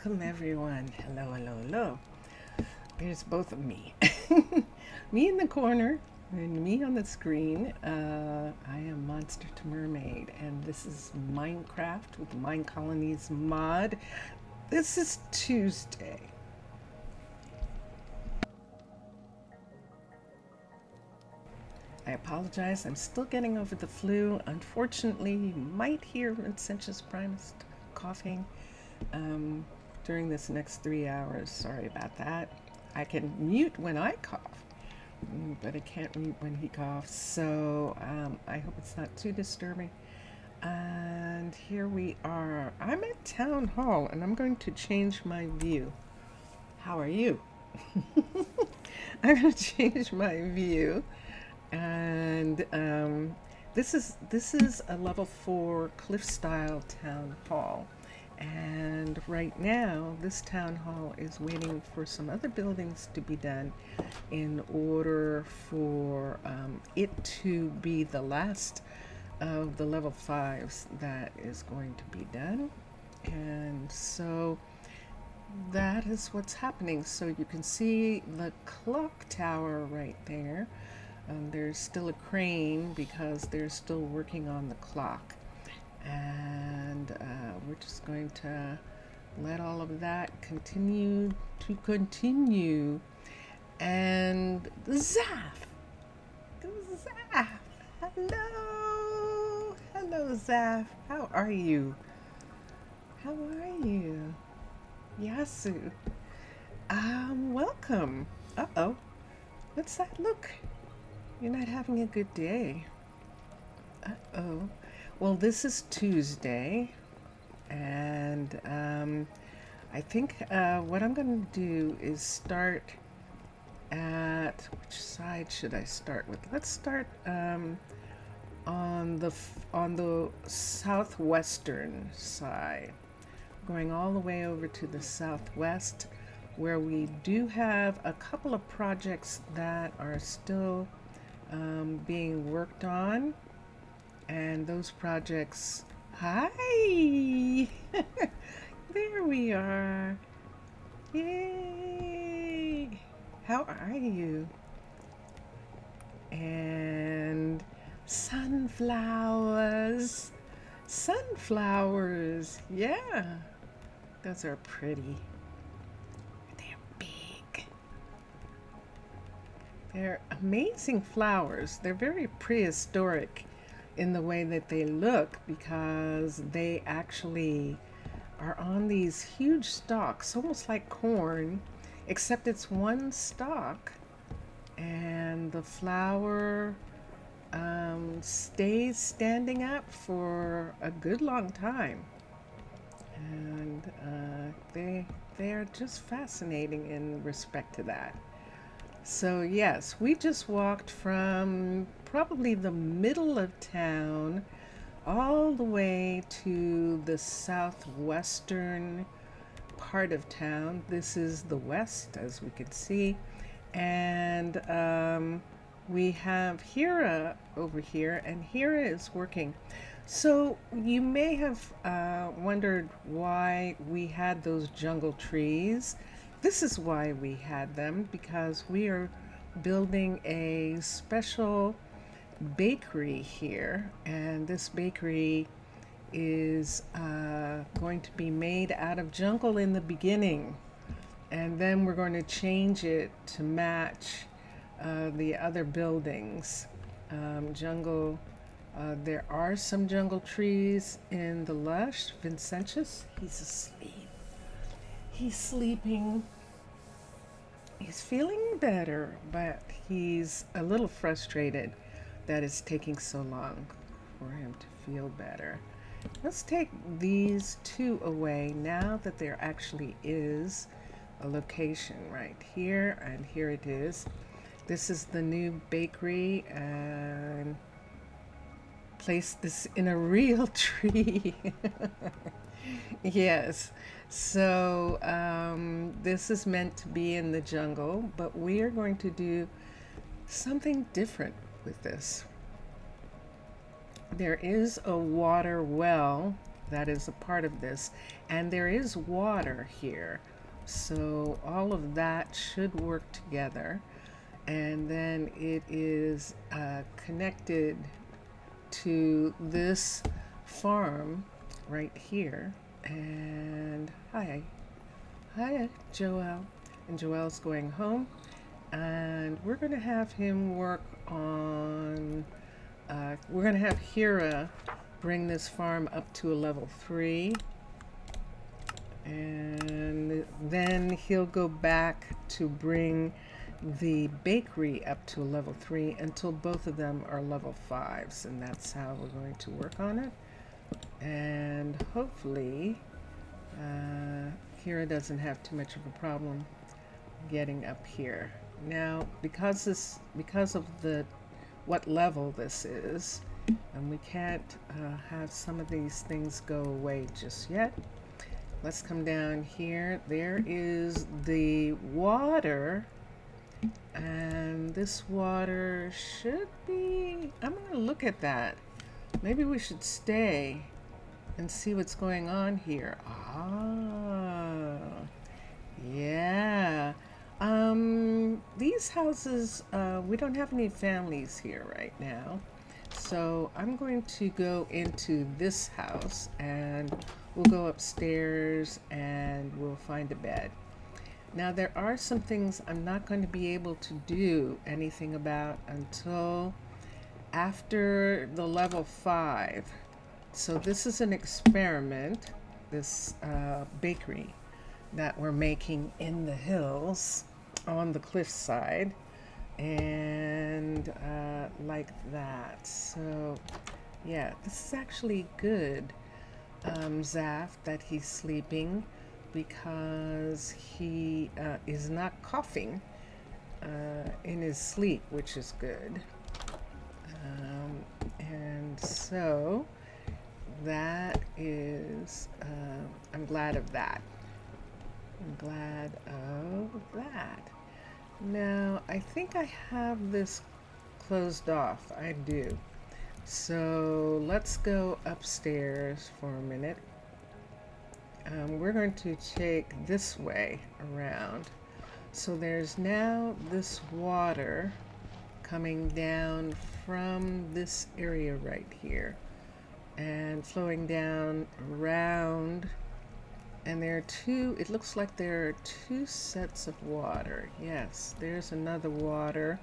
Welcome everyone. Hello, hello, hello. There's both of me. Me in the corner and me on the screen. I am Monster to Mermaid, and this is Minecraft with Minecolonies mod. This is Tuesday. I apologize, I'm still getting over the flu. Unfortunately, you might hear Vincentius Primus coughing during this next 3 hours. Sorry about that. I can mute when I cough, but I can't mute when he coughs. So I hope it's not too disturbing. And here we are. I'm at Town Hall, and I'm going to change my view. How are you? I'm going to change my view. And this is a level 4 cliff style town hall, and right now this town hall is waiting for some other buildings to be done in order for it to be the last of the level 5s that is going to be done. And so that is what's happening. So you can see the clock tower right there. There's still a crane because they're still working on the clock, and we're just going to let all of that continue. And Zaf, hello Zaf, how are you? Yasu, welcome. What's that look? You're not having a good day. Uh-oh. Well, this is Tuesday, and I think what I'm going to do is start at, which side should I start with? Let's start on the southwestern side, going all the way over to the southwest, where we do have a couple of projects that are still being worked on, and those projects, hi. There we are. Yay, how are you? And sunflowers, yeah, those are pretty. They're amazing flowers. They're very prehistoric in the way that they look, because they actually are on these huge stalks, almost like corn, except it's one stalk, and the flower stays standing up for a good long time. And they are just fascinating in respect to that. So yes, we just walked from probably the middle of town all the way to the southwestern part of town. This is the west, as we can see, and we have Hira over here, and Hira is working. So you may have wondered why we had those jungle trees. This is why we had them, because we are building a special bakery here, and this bakery is going to be made out of jungle in the beginning, and then we're going to change it to match the other buildings. Jungle, there are some jungle trees in the lush. Vincentius, he's asleep. He's sleeping. He's feeling better, but he's a little frustrated that it's taking so long for him to feel better. Let's take these two away now that there actually is a location right here, and here it is. This is the new bakery, and place this in a real tree. Yes, so this is meant to be in the jungle, but we are going to do something different with this. There is a water well that is a part of this. And there is water here. So all of that should work together. And then it is connected to this farm right here. And hi, Joel. And Joel's going home. And we're going to have him work on, we're going to have Hira bring this farm up to a level 3. And then he'll go back to bring the bakery up to a level 3 until both of them are level 5s. And that's how we're going to work on it. And hopefully, Hira doesn't have too much of a problem getting up here. Now, because of what level this is, and we can't have some of these things go away just yet. Let's come down here. There is the water, and this water should be, I'm going to look at that. Maybe we should stay and see what's going on here. Ah, yeah. These houses, we don't have any families here right now. So I'm going to go into this house and we'll go upstairs and we'll find a bed. Now there are some things I'm not going to be able to do anything about until after the level 5. So this is an experiment, this bakery that we're making in the hills on the cliffside, and like that. So yeah, this is actually good, Zaf, that he's sleeping, because he is not coughing in his sleep, which is good. And so that is, I'm glad of that. I'm glad of that. Now, I think I have this closed off. I do. So let's go upstairs for a minute. We're going to take this way around. So there's now this water coming down from this area right here and flowing down around. And there are two, it looks like there are two sets of water. Yes, there's another water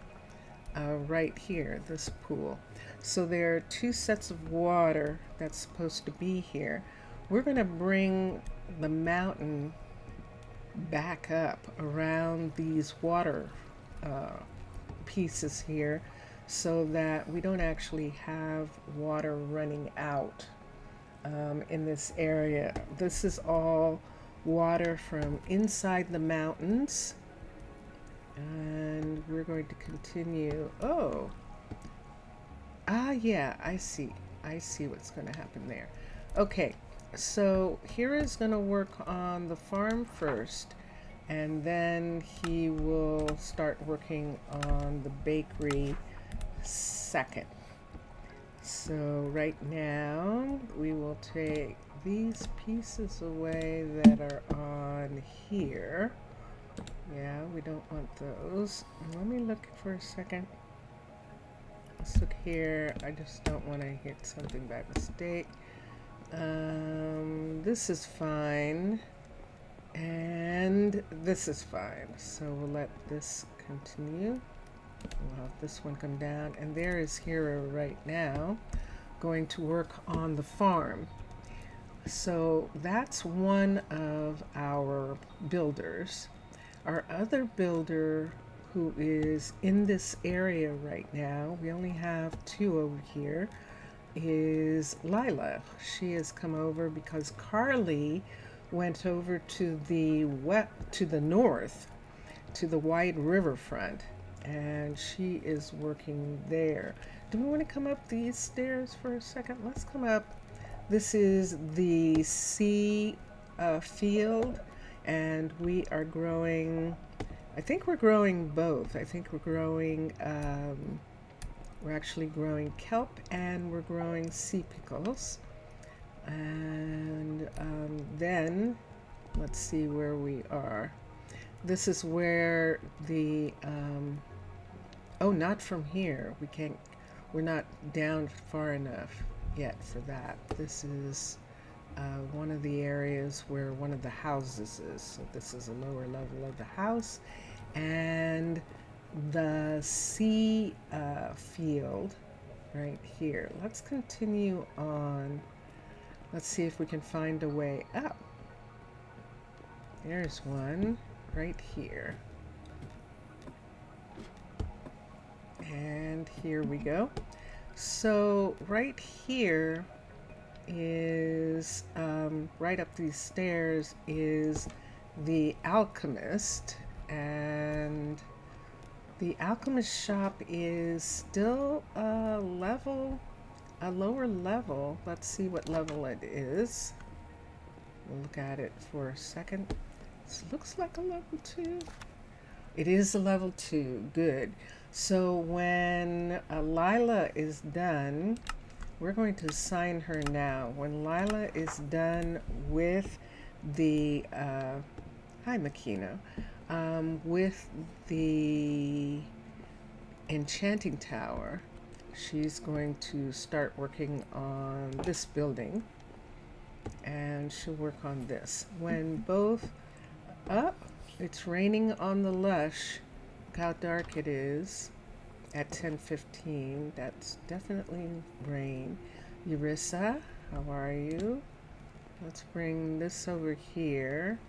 right here, this pool. So there are two sets of water that's supposed to be here. We're going to bring the mountain back up around these water pieces here so that we don't actually have water running out in this area. This is all water from inside the mountains, and we're going to continue. Oh, yeah, I see what's going to happen there. Okay, so Hira's going to work on the farm first, and then he will start working on the bakery second. So right now we will take these pieces away that are on here. Yeah, we don't want those. Let me look for a second. Let's look here. I just don't want to hit something by mistake. This is fine. And this is fine. So we'll let this continue. We'll have this one come down, and there is Hira right now going to work on the farm. So that's one of our builders. Our other builder, who is in this area right now, we only have two over here, is Lila. She has come over because Carly went over to the north, to the wide riverfront, and she is working there. Do we want to come up these stairs for a second? Let's come up. This is the sea field, and we are growing, I think we're growing both. I think we're growing, we're actually growing kelp, and we're growing sea pickles. And then let's see where we are. This is where the, oh, not from here. We're not down far enough yet for that. This is one of the areas where one of the houses is. So this is a lower level of the house. And the sea field right here. Let's continue on. Let's see if we can find a way up. There's one right here. And here we go. So right here is, right up these stairs is the alchemist, and the alchemist shop is still a lower level. Let's see what level it is. We'll look at it for a second. This looks like a level 2. It is a level 2. Good. So when Lila is done, we're going to assign her now. When Lila is done with the, hi Makino, with the enchanting tower, she's going to start working on this building, and she'll work on this. When both up, it's raining on the lush. Look how dark it is at 10:15. That's definitely rain. Eurissa, how are you? Let's bring this over here.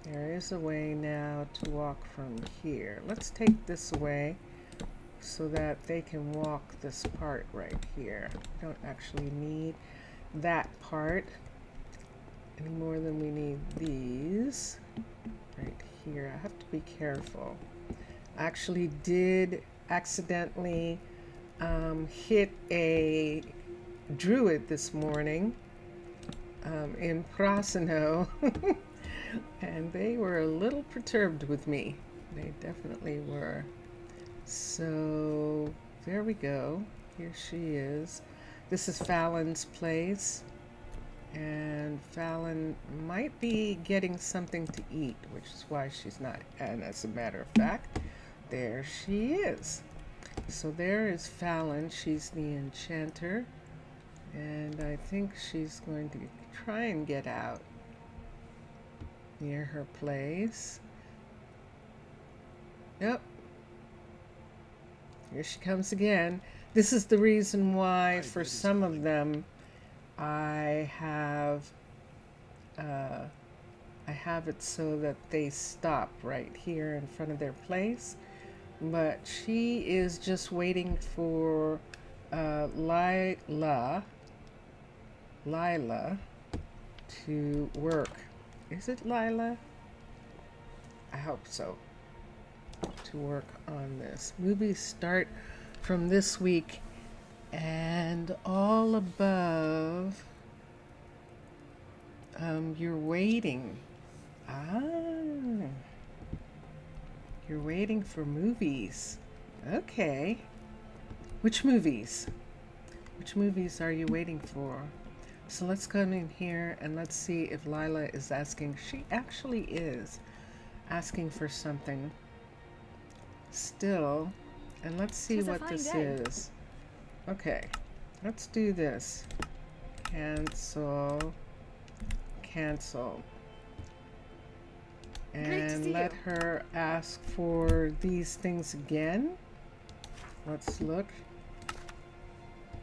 There is a way now to walk from here. Let's take this away so that they can walk this part right here. We don't actually need that part any more than we need these right here. I have to be careful. I actually did accidentally hit a druid this morning in Prasino and they were a little perturbed with me. They definitely were. So there we go. Here she is. This is Fallon's place, and Fallon might be getting something to eat, which is why she's not. And as a matter of fact, there she is. So there is Fallon. She's the enchanter, and I think she's going to try and get out near her place. Yep. Here she comes again. This is the reason why for some of them I have it so that they stop right here in front of their place. But she is just waiting for Lila to work. Is it Lila? I hope so. To work on this. Movies start from this week, and all above, you're waiting. You're waiting for movies. Okay. Which movies? Which movies are you waiting for? So let's come in here and let's see if Lila is asking. She actually is asking for something still. And let's see what this is. Okay. Let's do this. Cancel. Cancel. And let her ask for these things again. Let's look.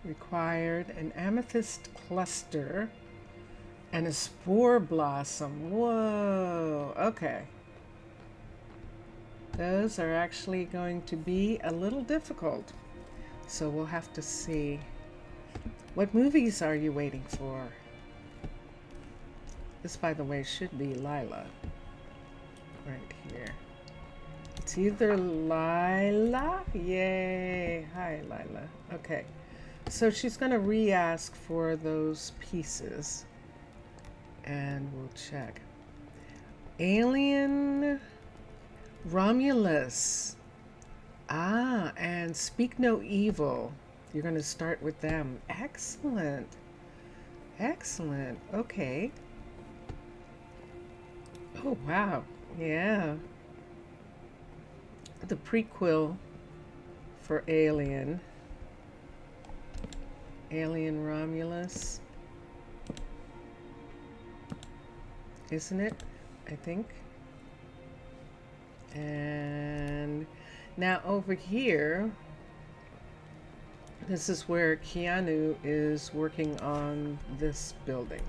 Required an amethyst cluster and a spore blossom. Whoa. Okay. Those are actually going to be a little difficult. So we'll have to see. What movies are you waiting for? This, by the way, should be Lila. Right here. It's either Lila. Yay. Hi, Lila. Okay. So she's going to re-ask for those pieces. And we'll check. Alien Romulus. Ah, and Speak No Evil. You're going to start with them. Excellent. Excellent. Okay. Oh, wow. Yeah. The prequel for Alien. Alien Romulus. Isn't it? I think. And now over here, this is where Keanu is working on this building.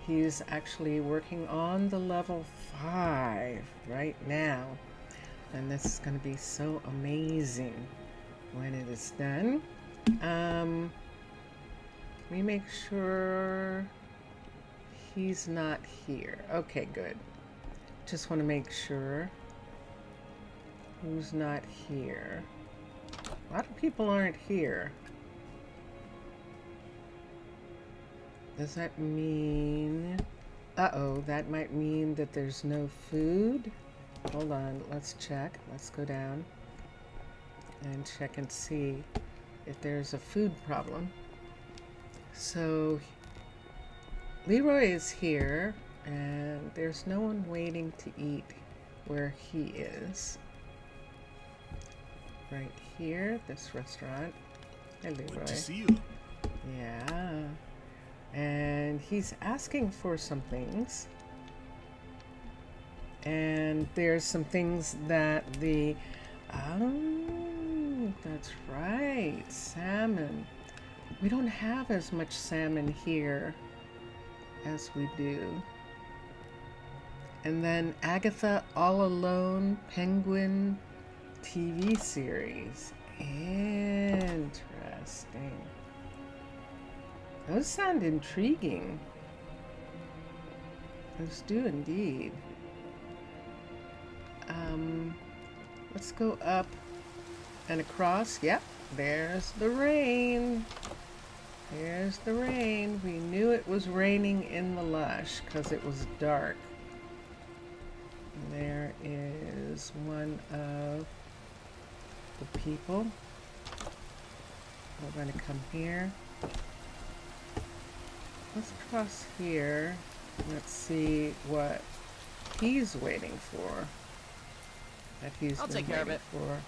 He's actually working on the level 5 right now. And this is going to be so amazing when it is done. Let me make sure he's not here. Okay, good. Just want to make sure who's not here. A lot of people aren't here. Does that mean... Uh-oh, that might mean that there's no food. Hold on, let's check. Let's go down and check and see if there's a food problem. So, Leroy is here, and there's no one waiting to eat where he is. Right here, this restaurant. Hey, Leroy. Good to see you. Yeah. And he's asking for some things. And there's some things that the... Oh, that's right. Salmon. We don't have as much salmon here as we do. And then Agatha All Alone Penguin TV series. Interesting. Those sound intriguing. Those do indeed. Let's go up and across. Yep, there's the rain. There's the rain. We knew it was raining in the lush because it was dark. And there is one of the people. We're going to come here. Let's cross here. Let's see what he's waiting for. That he's I'll been take care of waiting it. for.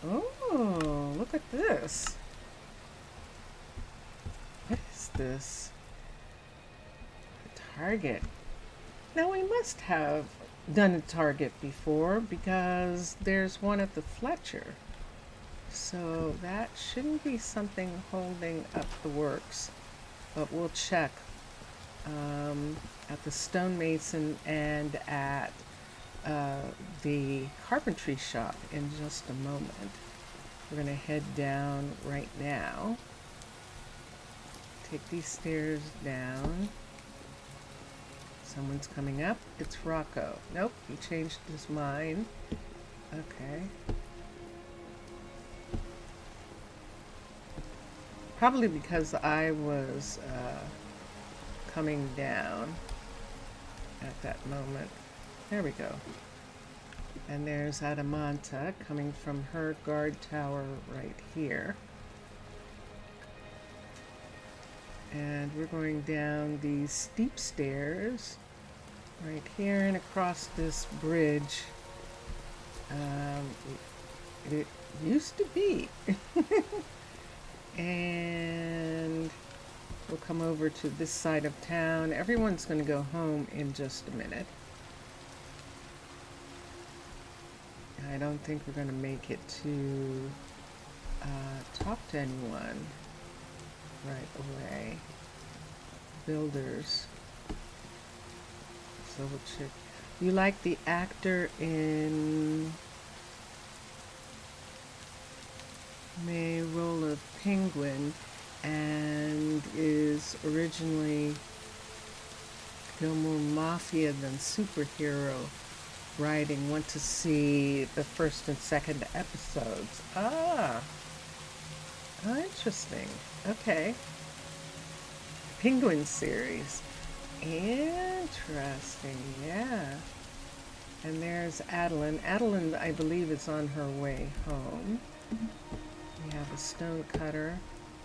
Oh, look at this. What is this? A Target. Now we must have done a Target before because there's one at the Fletcher. So that shouldn't be something holding up the works. But we'll check at the stonemason and at the carpentry shop in just a moment. We're going to head down right now. Take these stairs down. Someone's coming up. It's Rocco. Nope, he changed his mind. Okay. Probably because I was coming down at that moment. There we go. And there's Adamanta coming from her guard tower right here. And we're going down these steep stairs right here and across this bridge. It used to be. And we'll come over to this side of town. Everyone's going to go home in just a minute. I don't think we're going to make it to talk to anyone right away. Builders. So we'll check. You like the actor in May role of Penguin and is originally Gilmore Mafia than superhero writing. Want to see the first and second episodes. Ah, interesting. Okay. Penguin series. Interesting, yeah. And there's Adeline. Adeline, I believe, is on her way home. We have a stone cutter.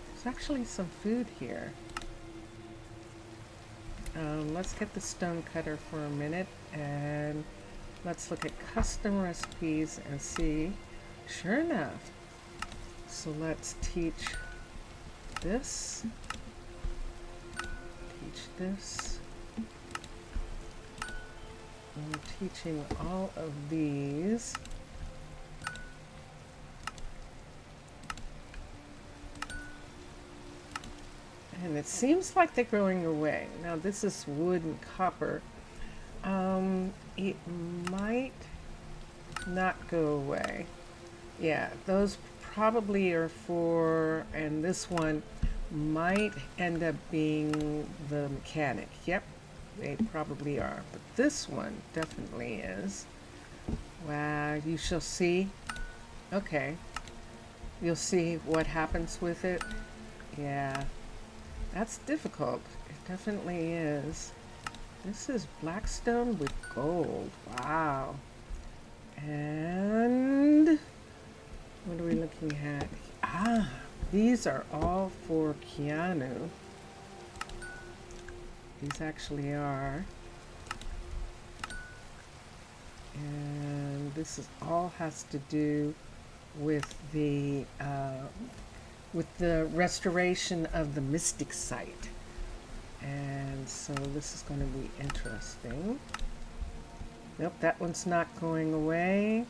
There's actually some food here. Let's get the stone cutter for a minute and let's look at custom recipes and see. Sure enough. So let's teach this. Teach this. I'm teaching all of these. And it seems like they're going away. Now this is wood and copper. It might not go away. Yeah, those probably are for, and this one might end up being the mechanic. Yep, they probably are. But this one definitely is. Wow, you shall see. Okay, you'll see what happens with it. Yeah. That's difficult. It definitely is. This is blackstone with gold. Wow. And what are we looking at? Ah, these are all for Keanu. These actually are. And this is all has to do with the restoration of the mystic site. And so this is going to be interesting. Nope, that one's not going away.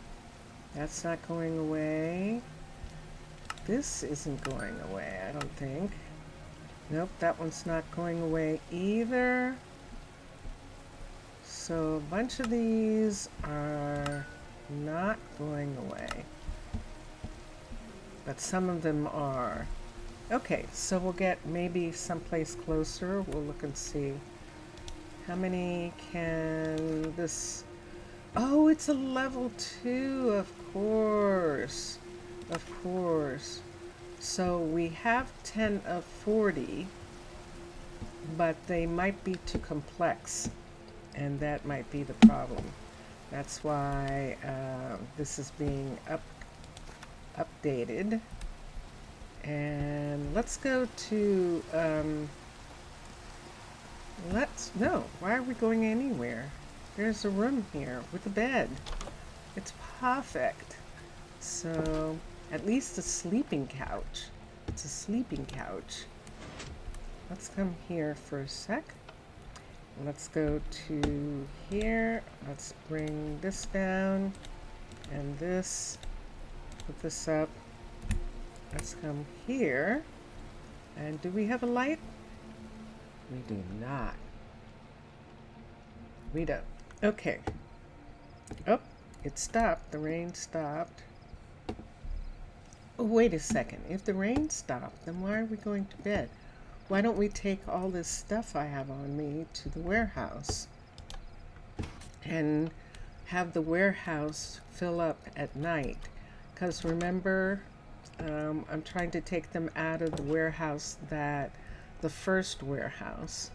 That's not going away. This isn't going away, I don't think. Nope, that one's not going away either. So a bunch of these are not going away. But some of them are. Okay, so we'll get maybe someplace closer. We'll look and see. How many can this... Oh, it's a level 2, of course. Of course. So we have 10 of 40, but they might be too complex, and that might be the problem. That's why this is being updated. And let's go to no, why are we going anywhere? There's a room here with a bed. It's perfect. So at least a sleeping couch. It's a sleeping couch. Let's come here for a sec. Let's go to here. Let's bring this down and this. Put this up. Let's come here. And do we have a light? We do not. We don't. Okay. Oh, it stopped. The rain stopped. Oh, wait a second. If the rain stopped, then why are we going to bed? Why don't we take all this stuff I have on me to the warehouse and have the warehouse fill up at night? Because remember, I'm trying to take them out of the warehouse, the first warehouse,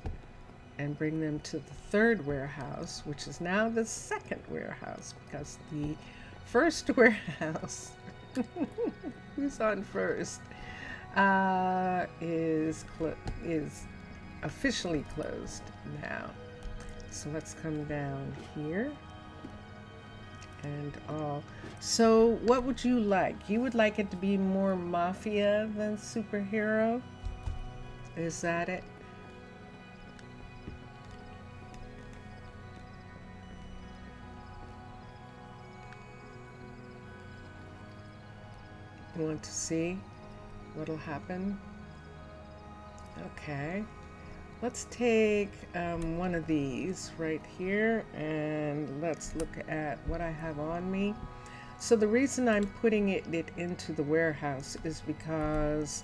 and bring them to the third warehouse, which is now the second warehouse, because the first warehouse, who's on first, is officially closed now. So let's come down here. And all. So what would you like? You would like it to be more mafia than superhero? Is that it? You want to see what'll happen? Okay. Let's take one of these right here and let's look at what I have on me. So the reason I'm putting it into the warehouse is because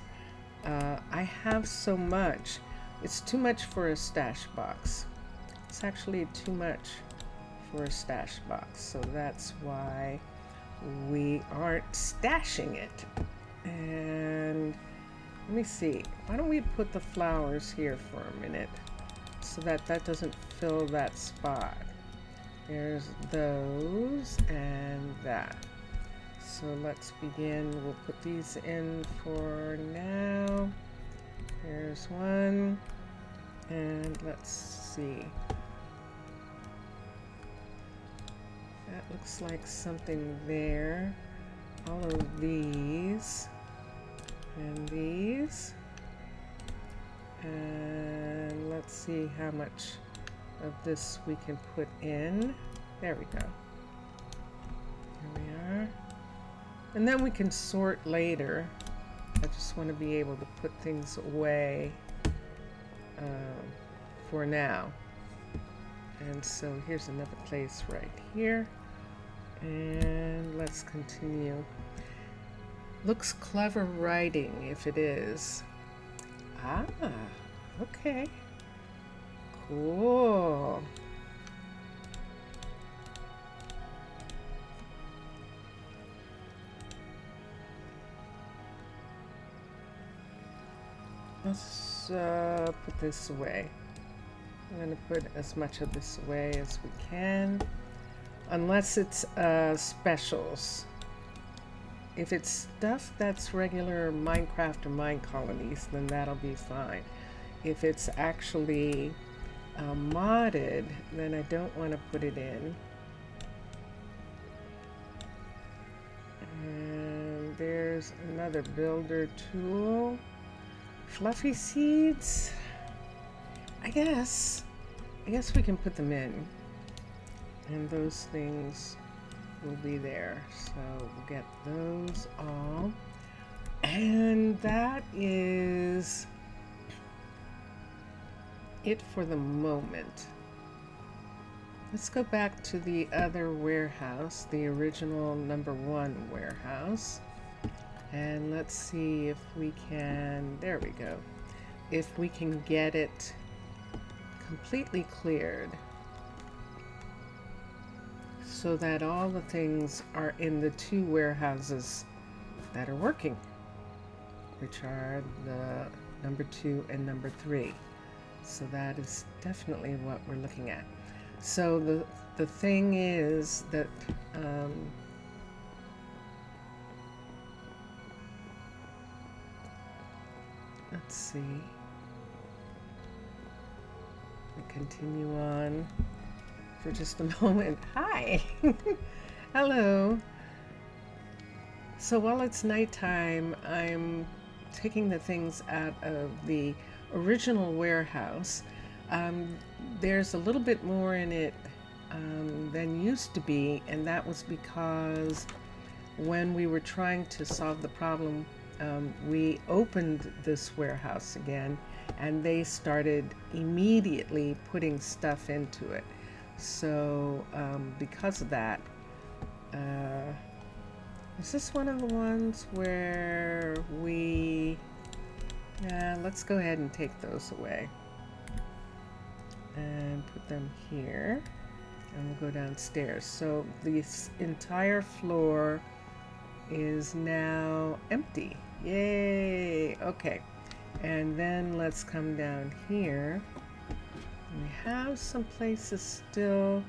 I have so much. It's too much for a stash box. It's actually too much for a stash box. So that's why we aren't stashing it. And let me see. Why don't we put the flowers here for a minute so that that doesn't fill that spot. There's those and that. So let's begin. We'll put these in for now. There's one. And let's see. That looks like something there. All of these and these. And let's see how much of this we can put in. There we go. Here we are. And then we can sort later. I just want to be able to put things away for now. And so here's another place right here. And let's continue. Looks clever writing if it is. Ah, okay. Cool. Let's put this away. I'm going to put as much of this away as we can. Unless it's specials. If it's stuff that's regular Minecraft or Minecolonies, then that'll be fine. If it's actually modded, then I don't want to put it in. And there's another builder tool. Fluffy seeds. I guess we can put them in. And those things will be there. So we'll get those all. And that is it for the moment. Let's go back to the other warehouse, the original #1 warehouse. And let's see if we can, there we go, if we can get it completely cleared so that all the things are in the 2 warehouses that are working, which are the #2 and #3. So that is definitely what we're looking at. So the thing is that let's see. We continue on for just a moment. Hi. Hello. So while it's nighttime, I'm taking the things out of the original warehouse. There's a little bit more in it than used to be, and that was because when we were trying to solve the problem, we opened this warehouse again, and they started immediately putting stuff into it. So because of that, is this one of the ones where we, let's go ahead and take those away and put them here, and we'll go downstairs. So this entire floor is now empty. Yay! Okay, and then let's come down here. We have some places still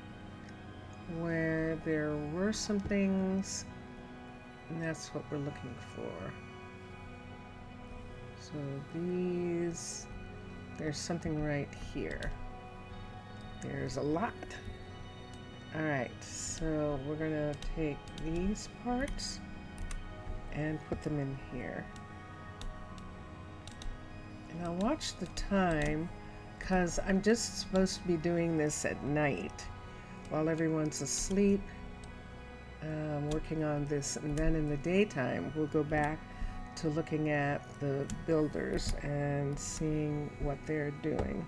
where there were some things, and that's what we're looking for. So these, there's something right here. There's a lot. All right, so we're gonna take these parts and put them in here. And I'll watch the time, because I'm just supposed to be doing this at night while everyone's asleep, working on this, and then in the daytime we'll go back to looking at the builders and seeing what they're doing,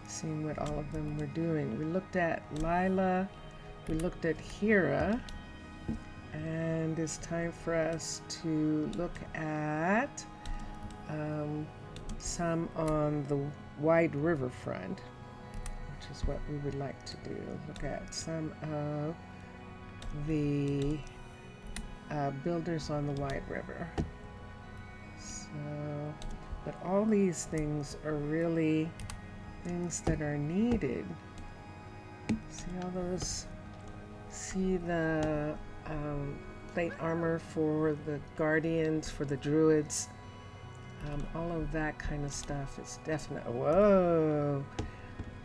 seeing what all of them were doing. We looked at Lila, we looked at Hira, and it's time for us to look at some on the wide riverfront, which is what we would like to do. Look at some of the builders on the wide river. So, but all these things are really things that are needed. See all those, see the plate armor for the guardians, for the druids. All of that kind of stuff is definitely, whoa.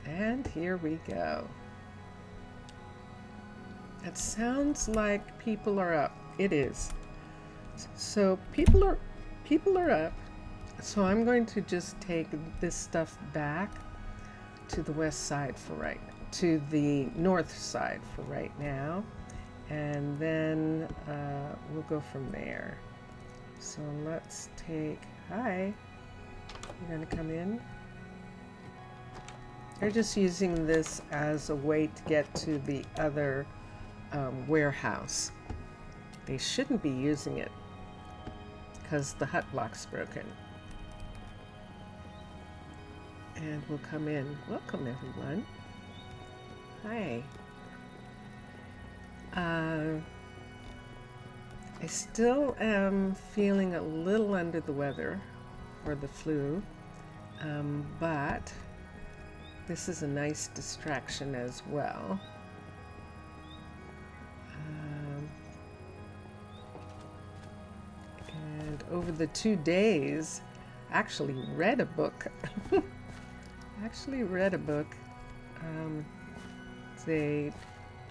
And here we go. It sounds like people are up. It is. So people are up. So I'm going to just take this stuff back to the west side for to the north side for right now, and then we'll go from there. So let's take, hi, you're gonna come in. They're just using this as a way to get to the other warehouse. They shouldn't be using it because the hut block's broken. And we'll come in. Welcome, everyone. Hi. I still am feeling a little under the weather for the flu, but this is a nice distraction as well. And over the 2 days, actually read a book. It's a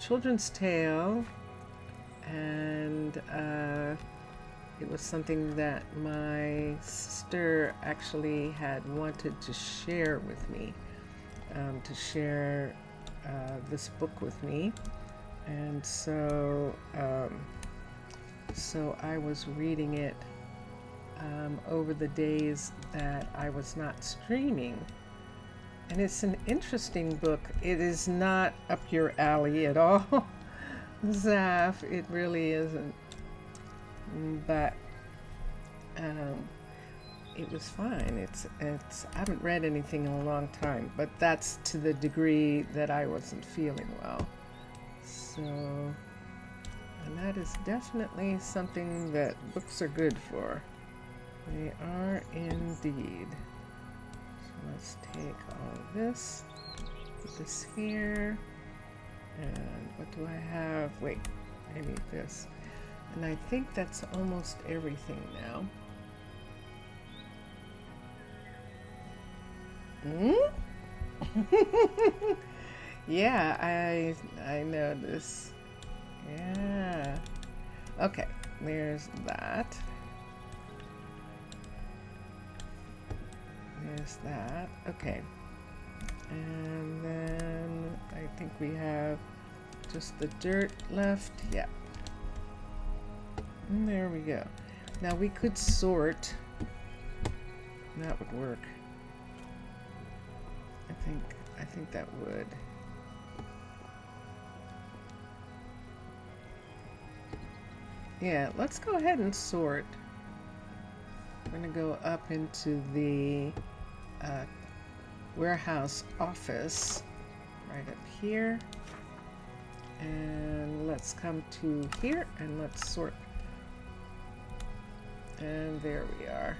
children's tale, and it was something that my sister actually had wanted to share with me, to share this book with me. And so I was reading it over the days that I was not streaming. And it's an interesting book. It is not up your alley at all, Zaf. It really isn't. But it was fine. It's. I haven't read anything in a long time, but that's to the degree that I wasn't feeling well. So, and that is definitely something that books are good for. They are indeed. Let's take all of this, put this here, and what do I have? Wait, I need this. And I think that's almost everything now. Yeah, I noticed. Yeah. Okay, there's that. There's that. Okay. And then I think we have just the dirt left. Yep. And there we go. Now we could sort. That would work. I think that would. Yeah, let's go ahead and sort. I'm going to go up into the warehouse office right up here, and let's come to here and let's sort. And there we are.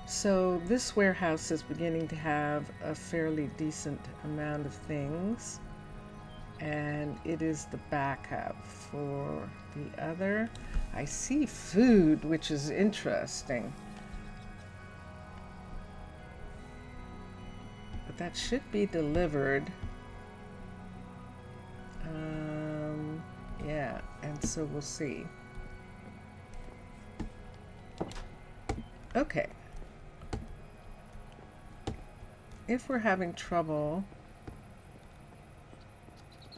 So this warehouse is beginning to have a fairly decent amount of things, and it is the backup for the other. I see food, which is interesting. But that should be delivered. Yeah, and so we'll see. Okay. If we're having trouble,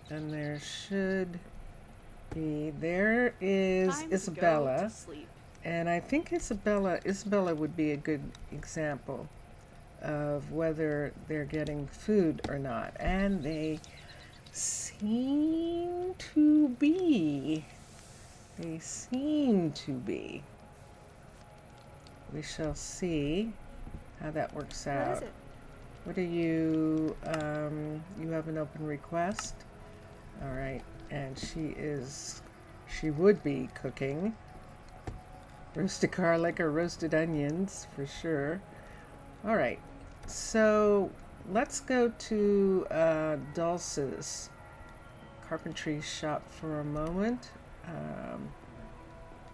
then there should be, there is Isabella, and I think Isabella would be a good example of whether they're getting food or not, and they seem to be. We shall see how that works out. What is it? What are you, you have an open request? All right, and she would be cooking roasted garlic or roasted onions for sure. All right, so let's go to Dulce's carpentry shop for a moment.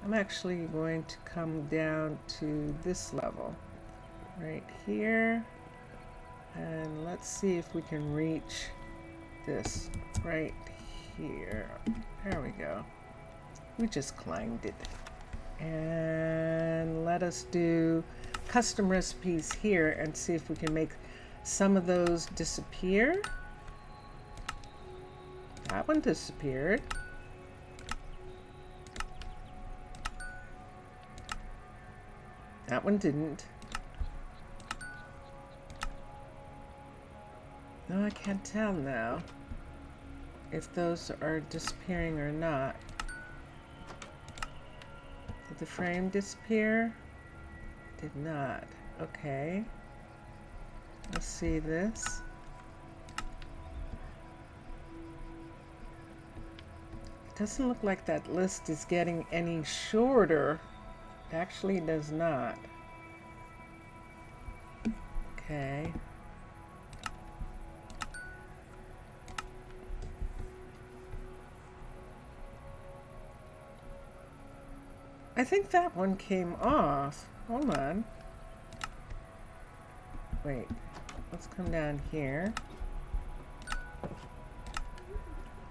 I I'm actually going to come down to this level right here, and let's see if we can reach this right here. There we go. We just climbed it. And let us do custom recipes here and see if we can make some of those disappear. That one disappeared. That one didn't. No, I can't tell now if those are disappearing or not. Did the frame disappear? Did not. Okay. Let's see this. It doesn't look like that list is getting any shorter. It actually does not. Okay. I think that one came off. Hold on. Wait. Let's come down here.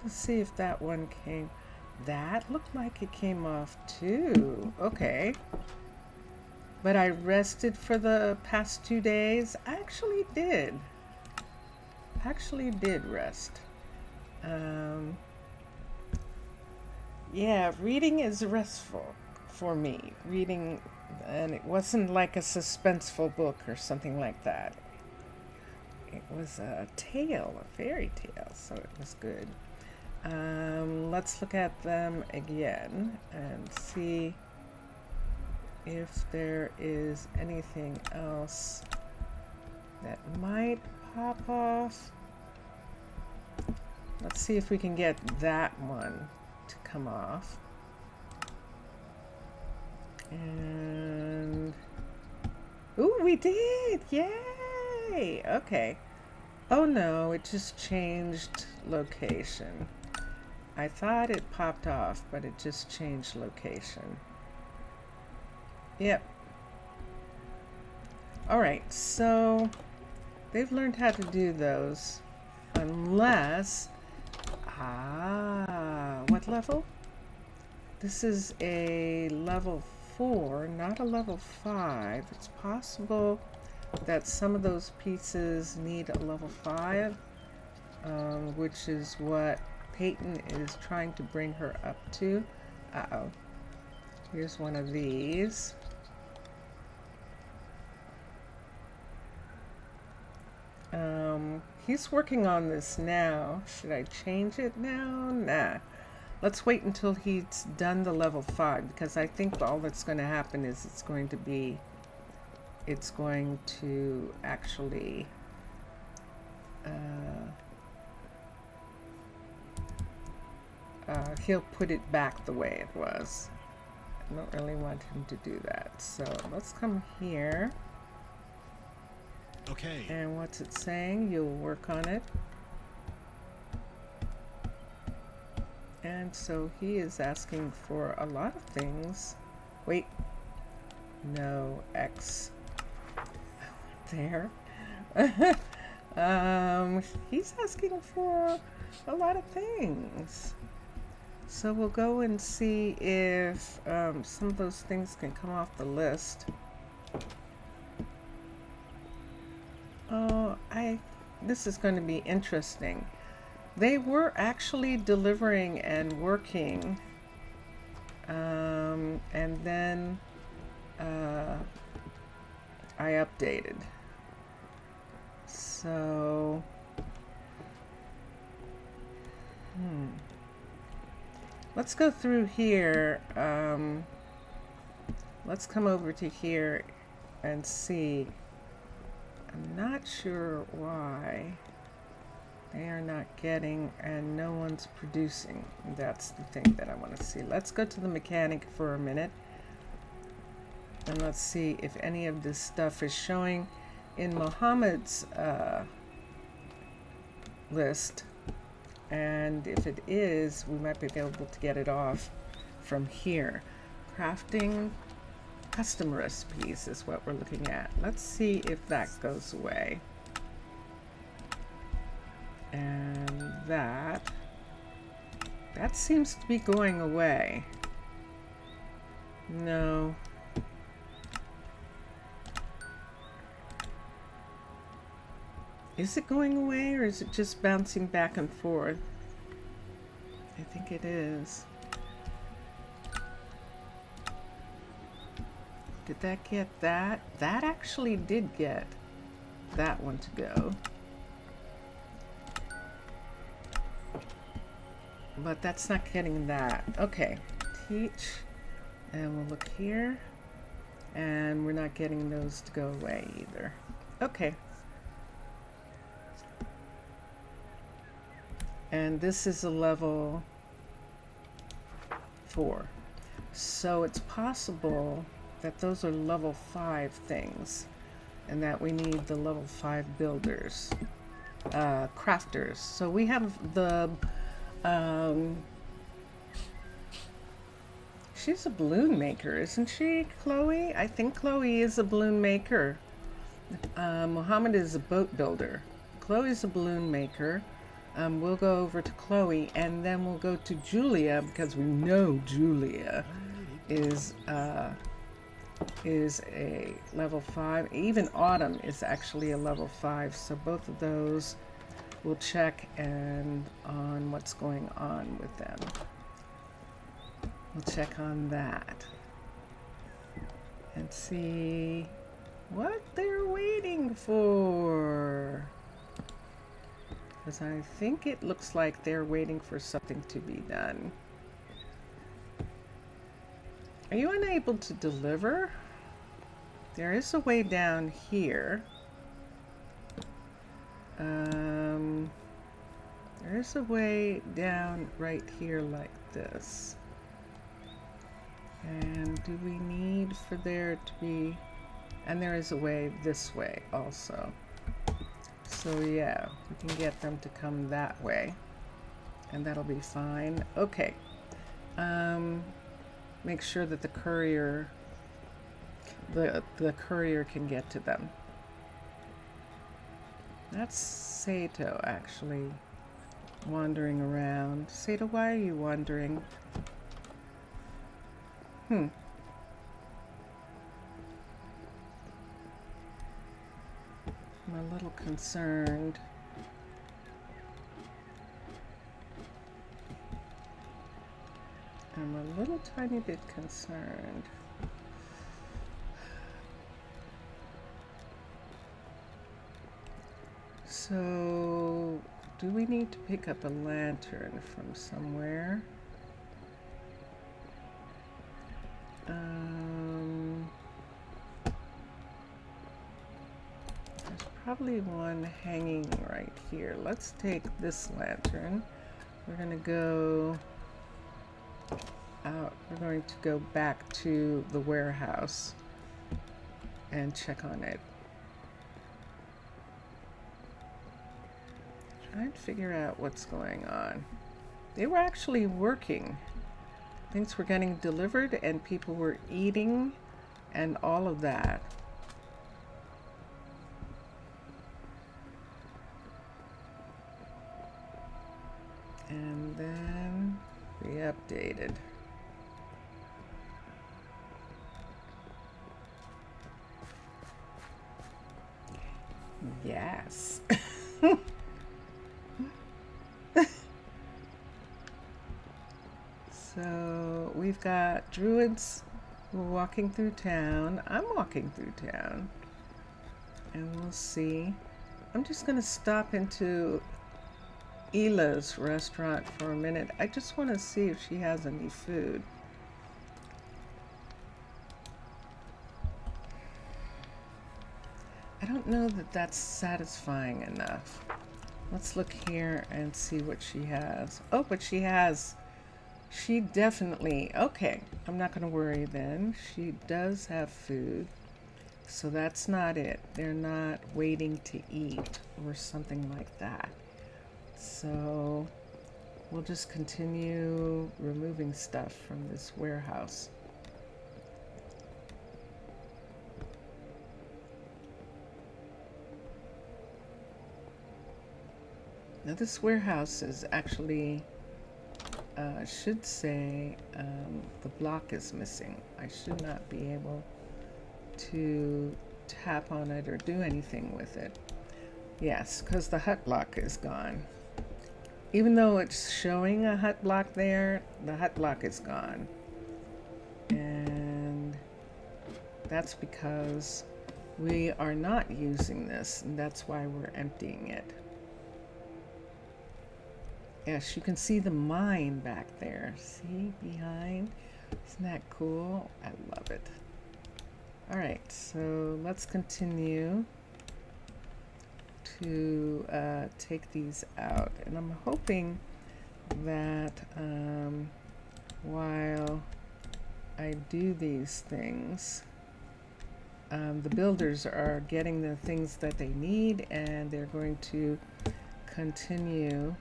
Let's see if that one came. That looked like it came off too. Okay. But I rested for the past 2 days. I actually did. Actually did rest. Yeah, reading is restful for me. Reading, and it wasn't like a suspenseful book or something like that. It was a tale, a fairy tale, so it was good. Let's look at them again and see if there is anything else that might pop off. Let's see if we can get that one to come off. And ooh, we did! Yay! Okay. Oh no, it just changed location. I thought it popped off, but it just changed location. Yep. Alright, so they've learned how to do those. Unless... what level? This is a level 4, not a level 5. It's possible that some of those pieces need a level 5, which is what Peyton is trying to bring her up to. Uh-oh. Here's one of these. He's working on this now. Should I change it now? Nah. Let's wait until he's done the level 5, because I think all that's going to happen is it's going to actually he'll put it back the way it was. I don't really want him to do that. So let's come here. Okay. And what's it saying? You'll work on it. And so he is asking for a lot of things. Wait. No, X. There. He's asking for a lot of things. So we'll go and see if some of those things can come off the list. Oh, this is going to be interesting. They were actually delivering and working, and then I updated. So, let's go through here. Let's come over to here and see. I'm not sure why they are not getting and no one's producing. That's the thing that I want to see. Let's go to the mechanic for a minute and let's see if any of this stuff is showing in Mohammed's list, and if it is, we might be able to get it off from here. crafting custom recipes is what we're looking at. Let's see if that goes away. And that seems to be going away. No. Is it going away, or is it just bouncing back and forth? I think it is. Did that get that? That actually did get that one to go. But that's not getting that. Okay, teach. And we'll look here. And we're not getting those to go away either. Okay. And this is a level 4. So it's possible that those are level 5 things, and that we need the level 5 builders, crafters. So we have the, she's a balloon maker, isn't she, Chloe? I think Chloe is a balloon maker. Mohammed is a boat builder. Chloe's a balloon maker. We'll go over to Chloe, and then we'll go to Julia, because we know Julia is a level 5. Even Autumn is actually a level 5. So both of those we'll check and on what's going on with them. We'll check on that and see what they're waiting for. Because I think it looks like they're waiting for something to be done. Are you unable to deliver? There is a way down here. There is a way down right here like this. And do we need for there to be... And there is a way this way also. So yeah, we can get them to come that way. And that'll be fine. Okay. Make sure that the courier can get to them. That's Sato actually wandering around. Sato, why are you wandering? I'm a little concerned. I'm a little tiny bit concerned. So, do we need to pick up a lantern from somewhere? There's probably one hanging right here. Let's take this lantern. We're going to go out. We're going to go back to the warehouse and check on it. Trying to figure out what's going on. They were actually working. Things were getting delivered and people were eating and all of that. And then we updated. Yes. So we've got druids who are walking through town. I'm walking through town. And we'll see. I'm just going to stop into Ila's restaurant for a minute. I just want to see if she has any food. I don't know that that's satisfying enough. Let's look here and see what she has. Oh, but she has... She definitely... Okay, I'm not going to worry then. She does have food. So that's not it. They're not waiting to eat or something like that. So we'll just continue removing stuff from this warehouse. Now this warehouse is actually, should say, the block is missing. I should not be able to tap on it or do anything with it. Yes, because the hut block is gone. Even though it's showing a hut block there, the hut block is gone. And that's because we are not using this, and that's why we're emptying it. Yes, you can see the mine back there. See behind? Isn't that cool? I love it. All right, so let's continue to take these out. And I'm hoping that while I do these things, the builders are getting the things that they need, and they're going to continue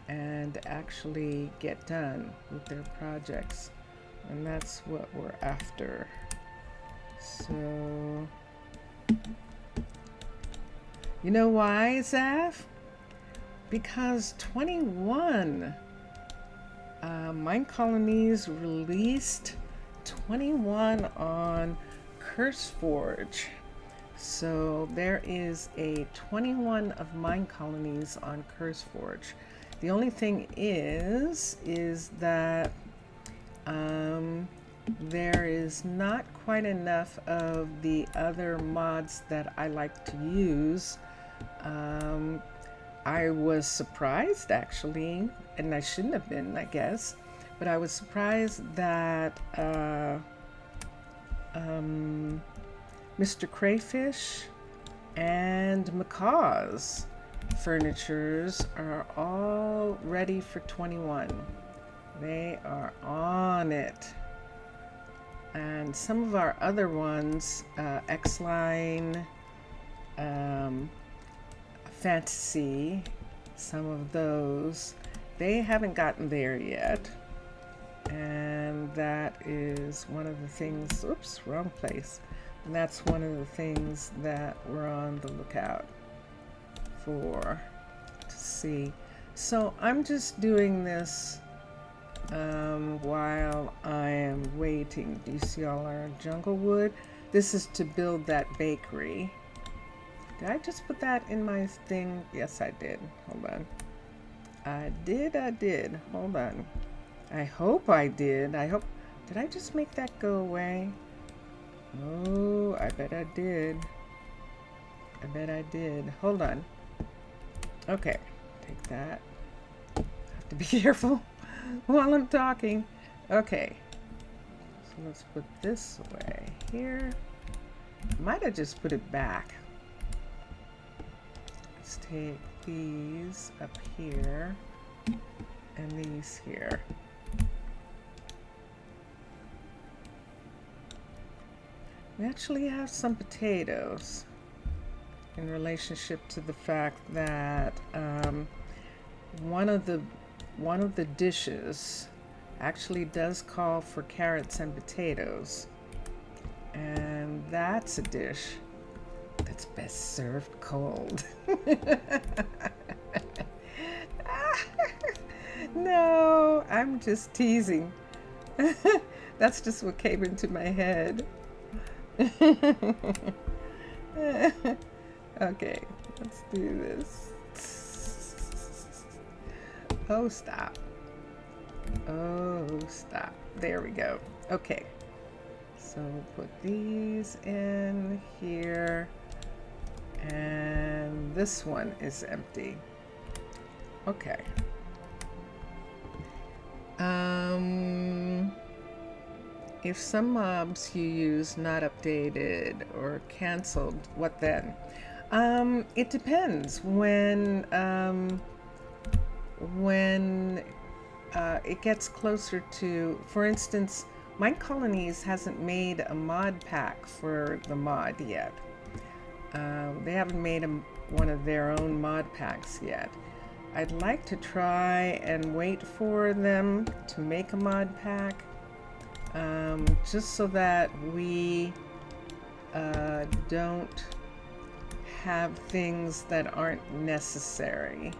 and actually get done with their projects. And that's what we're after. So, you know why, Zaf? Because 21 Minecolonies released 21 on CurseForge. So there is a 21 of Minecolonies on CurseForge. The only thing is that there is not quite enough of the other mods that I like to use. I was surprised, actually, and I shouldn't have been, I guess, but I was surprised that Mr. Crayfish and Macaw's furnitures are all ready for 21. They are on it. And some of our other ones, X-Line, Fantasy, some of those, they haven't gotten there yet. And that is one of the things, oops, wrong place. And that's one of the things that we're on the lookout for to see. So I'm just doing this while I am waiting. Do you see all our jungle wood? This is to build that bakery. Did I just put that in my thing? Yes, I did. Hold on. I did. Hold on. I hope I did. Did I just make that go away? Oh, I bet I did. Hold on. Okay, take that. Have to be careful while I'm talking. Okay, so let's put this away here. Might have just put it back. Let's take these up here and these here. We actually have some potatoes in relationship to the fact that one of the dishes actually does call for carrots and potatoes, and that's a dish that's best served cold. No, I'm just teasing. That's just what came into my head. Okay, let's do this. Oh, stop. There we go. Okay, so put these in here, and this one is empty. Okay. If some mobs you use not updated or canceled, what then? It depends. When it gets closer to, for instance, Minecolonies hasn't made a mod pack for the mod yet. They haven't made one of their own mod packs yet. I'd like to try and wait for them to make a mod pack, just so that we don't have things that aren't necessary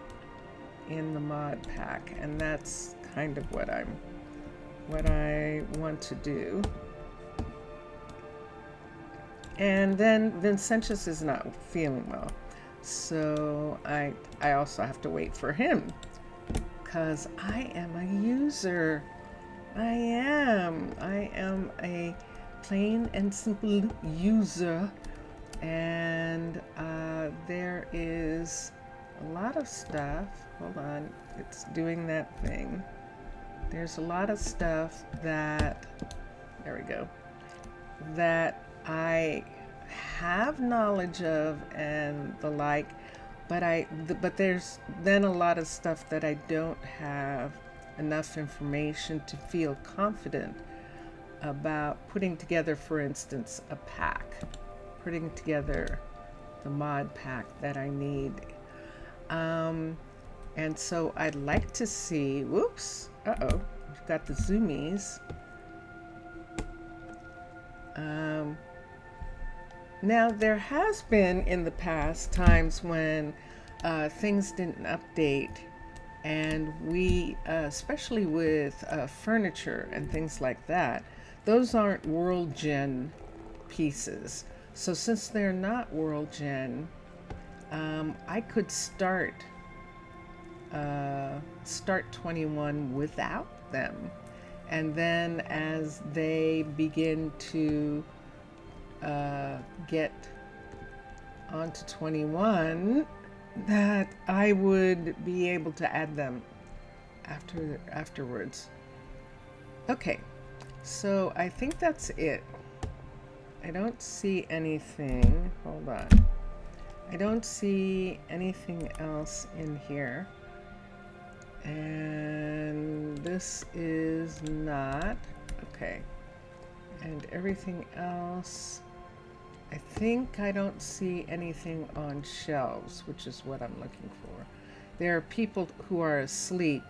in the mod pack, and that's kind of what I want to do. And then Vincentius is not feeling well, so I also have to wait for him, because I am a user. I am a plain and simple user, and there is a lot of stuff. Hold on, it's doing that thing. There's a lot of stuff that, there we go, that I have knowledge of and the like, but there's then a lot of stuff that I don't have enough information to feel confident about putting together, for instance, a pack, putting together the mod pack that I need. And so I'd like to see, whoops, we've got the zoomies. Now, there has been in the past times when things didn't update, and we, especially with furniture and things like that, those aren't World Gen pieces. So since they're not World Gen, I could start 21 without them. And then as they begin to get onto 21, that I would be able to add them afterwards. Okay, so I think that's it. I don't see anything. Hold on. I don't see anything else in here. And this is not. Okay. And everything else, I think I don't see anything on shelves, which is what I'm looking for. There are people who are asleep.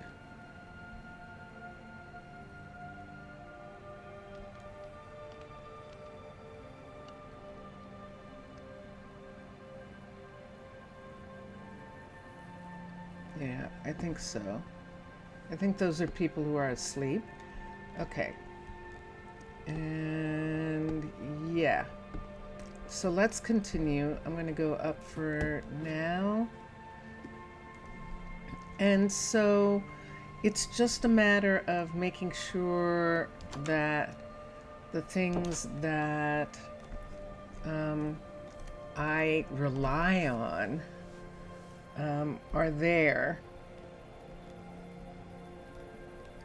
Yeah, I think so. I think those are people who are asleep. Okay. And yeah. So let's continue. I'm going to go up for now. And so it's just a matter of making sure that the things that I rely on are there.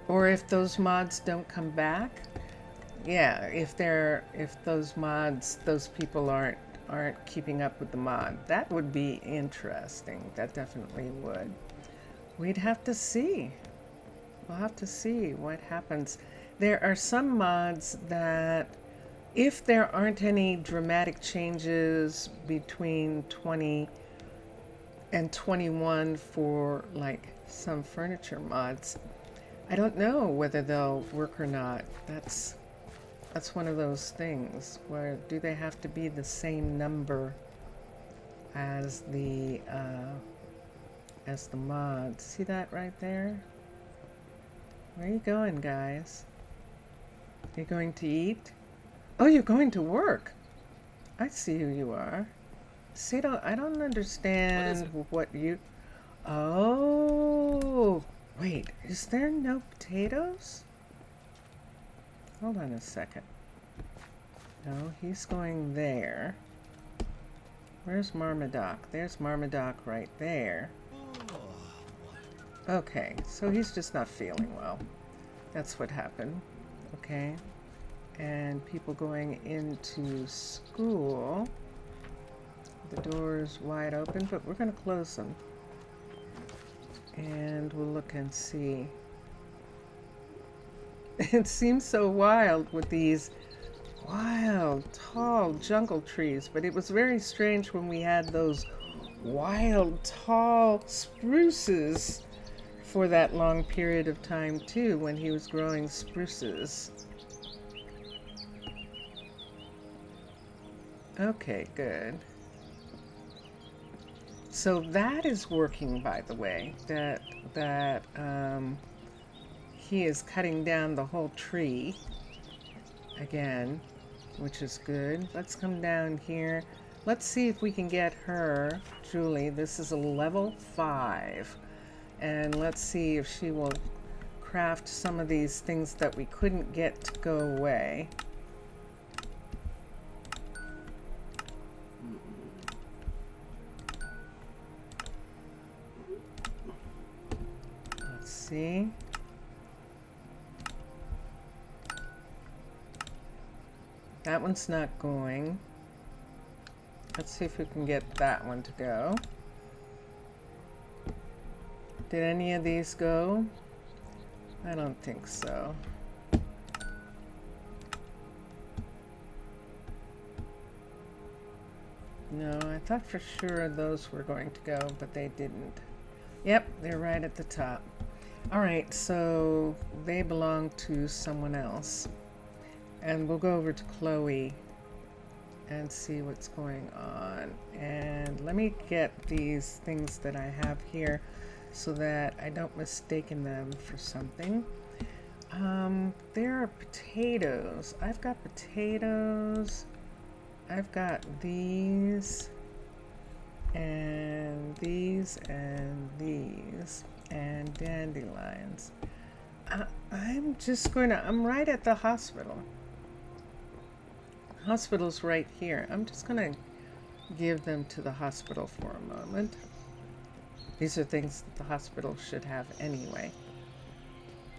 Or if those mods don't come back, yeah, if those mods, those people aren't keeping up with the mod, that would be interesting. That definitely would. We'd have to see. We'll have to see what happens. There are some mods that, if there aren't any dramatic changes between 20 and 21 for like some furniture mods, I don't know whether they'll work or not. That's one of those things where do they have to be the same number as the mods? See that right there? Where are you going, guys? Are you going to eat? Oh, you're going to work. I see who you are. See, I don't understand what you. Oh, wait. Is there no potatoes? Hold on a second. No, he's going there. Where's Marmaduke? There's Marmaduke right there. Okay, so he's just not feeling well. That's what happened. Okay. And people going into school. The door's wide open, but we're going to close them. And we'll look and see. It seems so wild with these wild, tall jungle trees, but it was very strange when we had those wild, tall spruces for that long period of time, too, when he was growing spruces. Okay, good. So that is working, by the way, that he is cutting down the whole tree again, which is good. Let's come down here. Let's see if we can get her, Julie. This is a level 5. And let's see if she will craft some of these things that we couldn't get to go away. Let's see. That one's not going. Let's see if we can get that one to go. Did any of these go? I don't think so. No, I thought for sure those were going to go, but they didn't. Yep, they're right at the top. All right, so they belong to someone else. And we'll go over to Chloe and see what's going on. And let me get these things that I have here so that I don't mistaken them for something. There are potatoes. I've got potatoes. I've got these and these and these and dandelions. I'm right at the hospital. Hospital's right here. I'm just gonna give them to the hospital for a moment. These are things that the hospital should have anyway.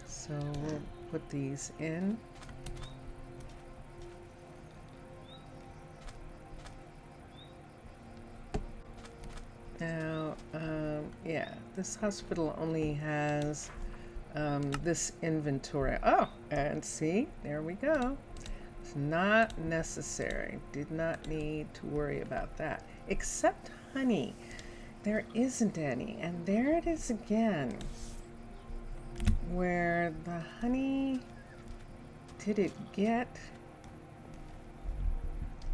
So we'll put these in. Now, yeah, this hospital only has this inventory. Oh, and see, there we go. It's not necessary. Did not need to worry about that. Except honey. There isn't any. And there it is again. Where the honey, did it get?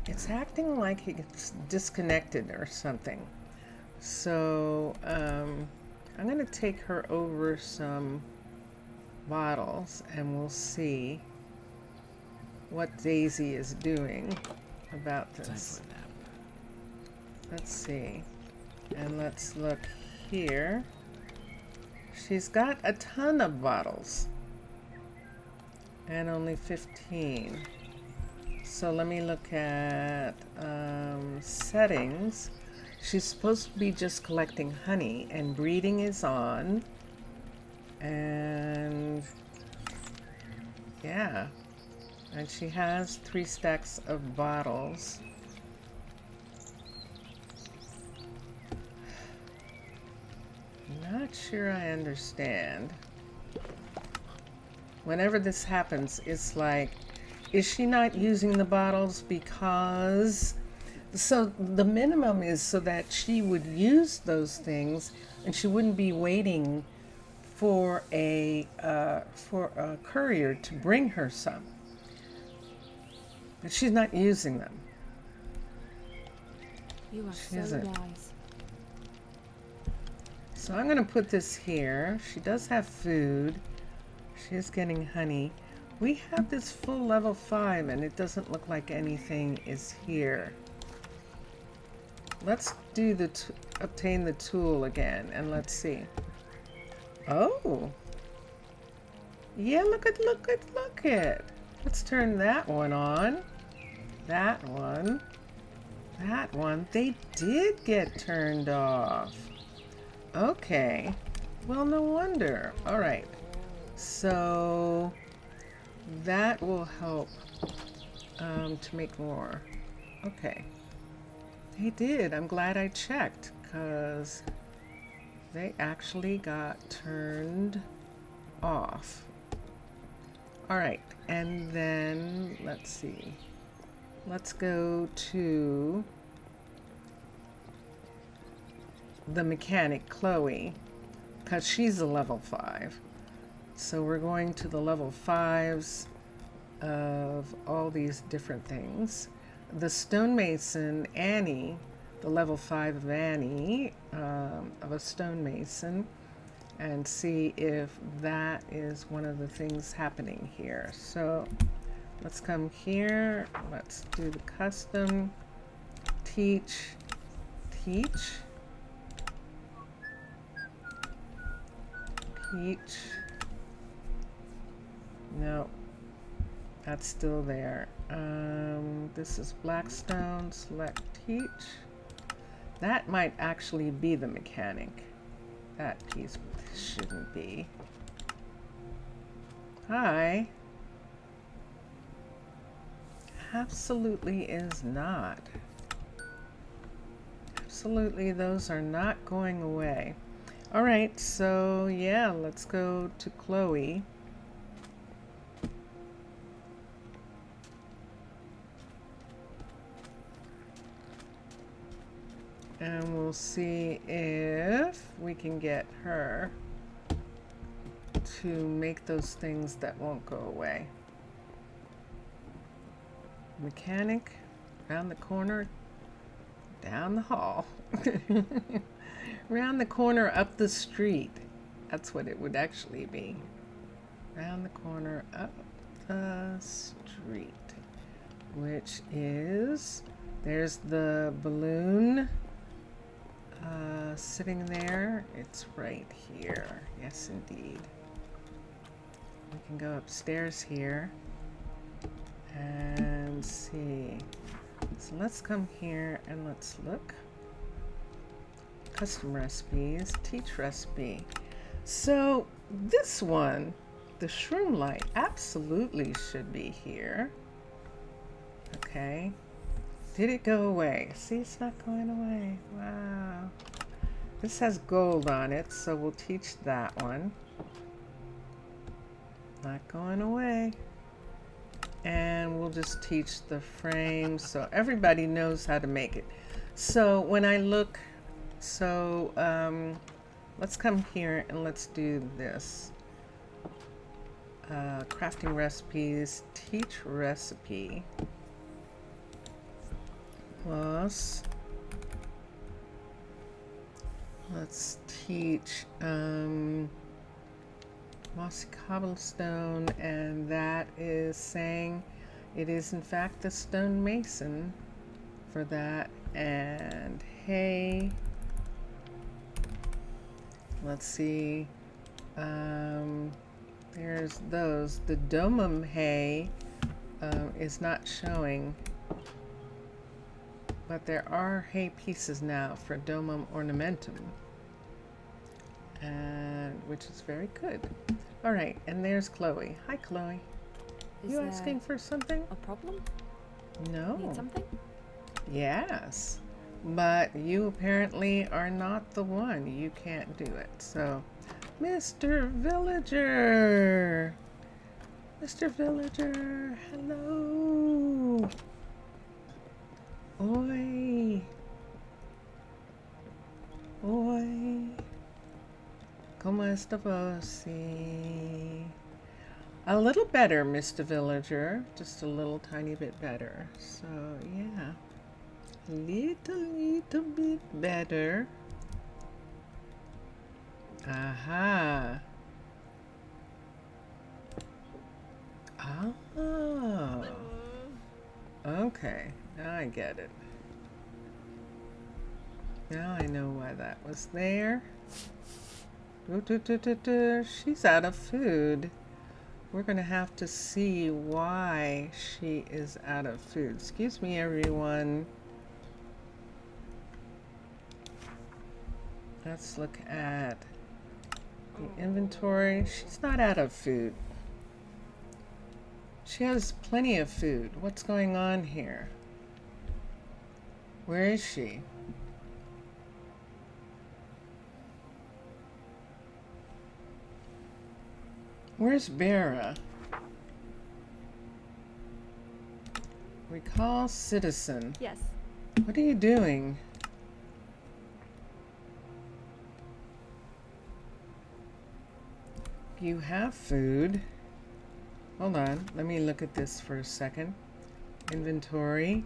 It's acting like it's disconnected or something. So I'm going to take her over some bottles and we'll see what Daisy is doing about this. Let's see. And let's look here. She's got a ton of bottles and only 15. So let me look at settings. She's supposed to be just collecting honey, and breeding is on. And yeah, and she has 3 stacks of bottles. Not sure I understand. Whenever this happens, it's like, is she not using the bottles because... So the minimum is so that she would use those things and she wouldn't be waiting for a courier to bring her some. But she's not using them. You are She so isn't. wise. So I'm going to put this here. She does have food. She is getting honey. We have this full level 5 and it doesn't look like anything is here. Let's do the obtain the tool again and let's see. Oh. Yeah, look at. Let's turn that one on. That one. That one. They did get turned off. Okay. Well, no wonder. All right. So that will help to make more. Okay. They did. I'm glad I checked because they actually got turned off. All right. And then let's see. Let's go to the mechanic, Chloe, because she's a level 5. So we're going to the level 5s of all these different things. The stonemason, Annie, the level 5 Vanny of a stonemason and see if that is one of the things happening here. So let's come here. Let's do the custom. Teach. Teach. Teach. No, that's still there. This is Blackstone. Select teach. That might actually be the mechanic. That piece shouldn't be. Hi. Absolutely is not. Absolutely, those are not going away. All right, so yeah, let's go to Chloe. And we'll see if we can get her to make those things that won't go away. Mechanic, around the corner, down the hall. Around the corner, up the street. That's what it would actually be. Around the corner, up the street. Which is, there's the balloon sitting there. It's right here. Yes, indeed. We can go upstairs here and see. So let's come here and let's look. Custom recipes, teach recipe. So this one, the shroom light, absolutely should be here. Okay. Did it go away? See, it's not going away. Wow. This has gold on it, so we'll teach that one. Not going away. And we'll just teach the frame so everybody knows how to make it. So when I look, let's come here and let's do this. Crafting recipes, teach recipe. Plus, let's teach mossy cobblestone, and that is saying it is in fact the stonemason for that. And hay, let's see, there's those. The domum hay is not showing, but there are hay pieces now for domum ornamentum, and which is very good. All right, and there's Chloe. Hi, Chloe. You asking for something? A problem? No. Need something? Yes, but you apparently are not the one. You can't do it. So, Mr. Villager. Mr. Villager, hello. Oi. Oi. ¿Cómo está vos? A little better, Mr. Villager. Just a little tiny bit better. So, yeah. Little bit better. Aha. Oh. Okay. Now I get it. Now I know why that was there. She's out of food. We're going to have to see why she is out of food. Excuse me, everyone. Let's look at the inventory. She's not out of food. She has plenty of food. What's going on here? Where is she? Where's Bera? Recall citizen. Yes. What are you doing? You have food. Hold on. Let me look at this for a second. Inventory.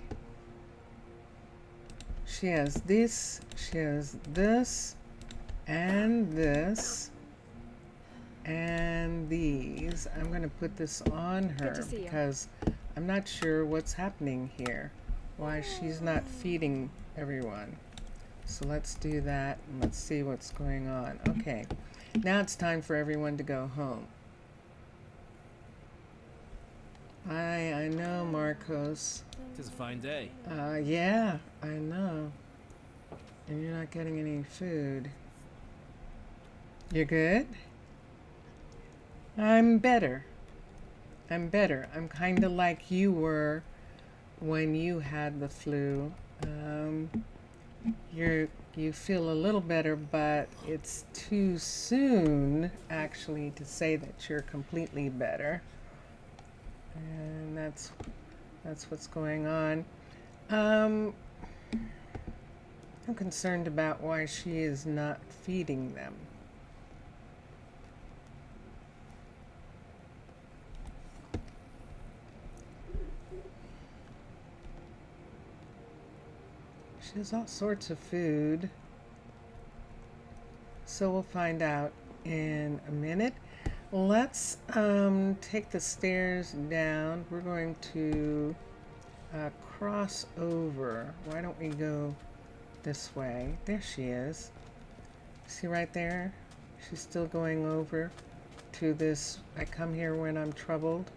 She has this, she has this, and this, and these. I'm going to put this on her because I'm not sure what's happening here, why she's not feeding everyone. So let's do that and let's see what's going on. Okay, now it's time for everyone to go home. I know, Marcos. Tis a fine day. Yeah, I know. And you're not getting any food. You're good? I'm better. I'm kind of like you were when you had the flu. You feel a little better, but it's too soon actually to say that you're completely better. And that's what's going on. I'm concerned about why she is not feeding them. She has all sorts of food. So we'll find out in a minute. Let's take the stairs down. We're going to cross over. Why don't we go this way? There she is. See right there? She's still going over to this. I come here when I'm troubled.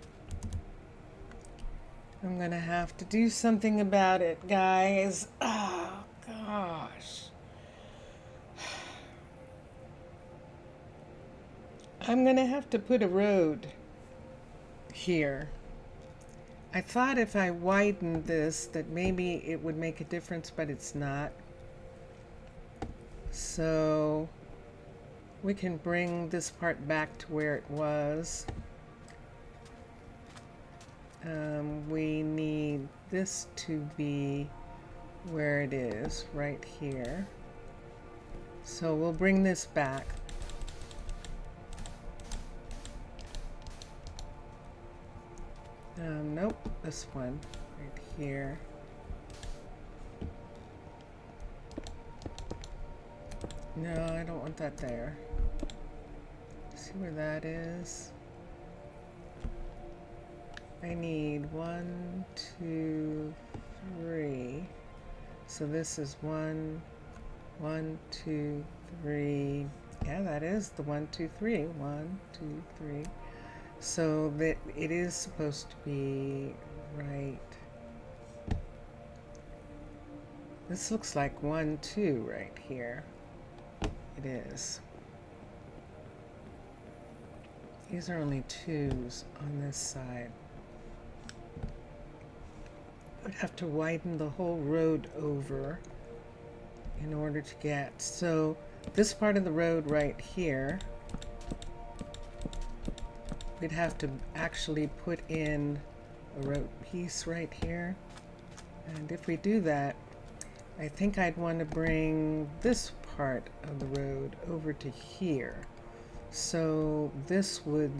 I'm gonna have to do something about it, guys. Oh, gosh. I'm gonna have to put a road here. I thought if I widened this that maybe it would make a difference, but it's not. So we can bring this part back to where it was. We need this to be where it is, right here. So we'll bring this back. Nope, this one right here. No, I don't want that there. See where that is? I need 1, 2, 3. So this is 1, 1, 2, 3. Yeah, that is the 1, 2, 3. 1, 2, 3. So that it is supposed to be right. This looks like 1, 2 right here. It is. These are only 2s on this side. I'd have to widen the whole road over in order to get. So this part of the road right here, we'd have to actually put in a road piece right here. And if we do that, I think I'd want to bring this part of the road over to here. So this would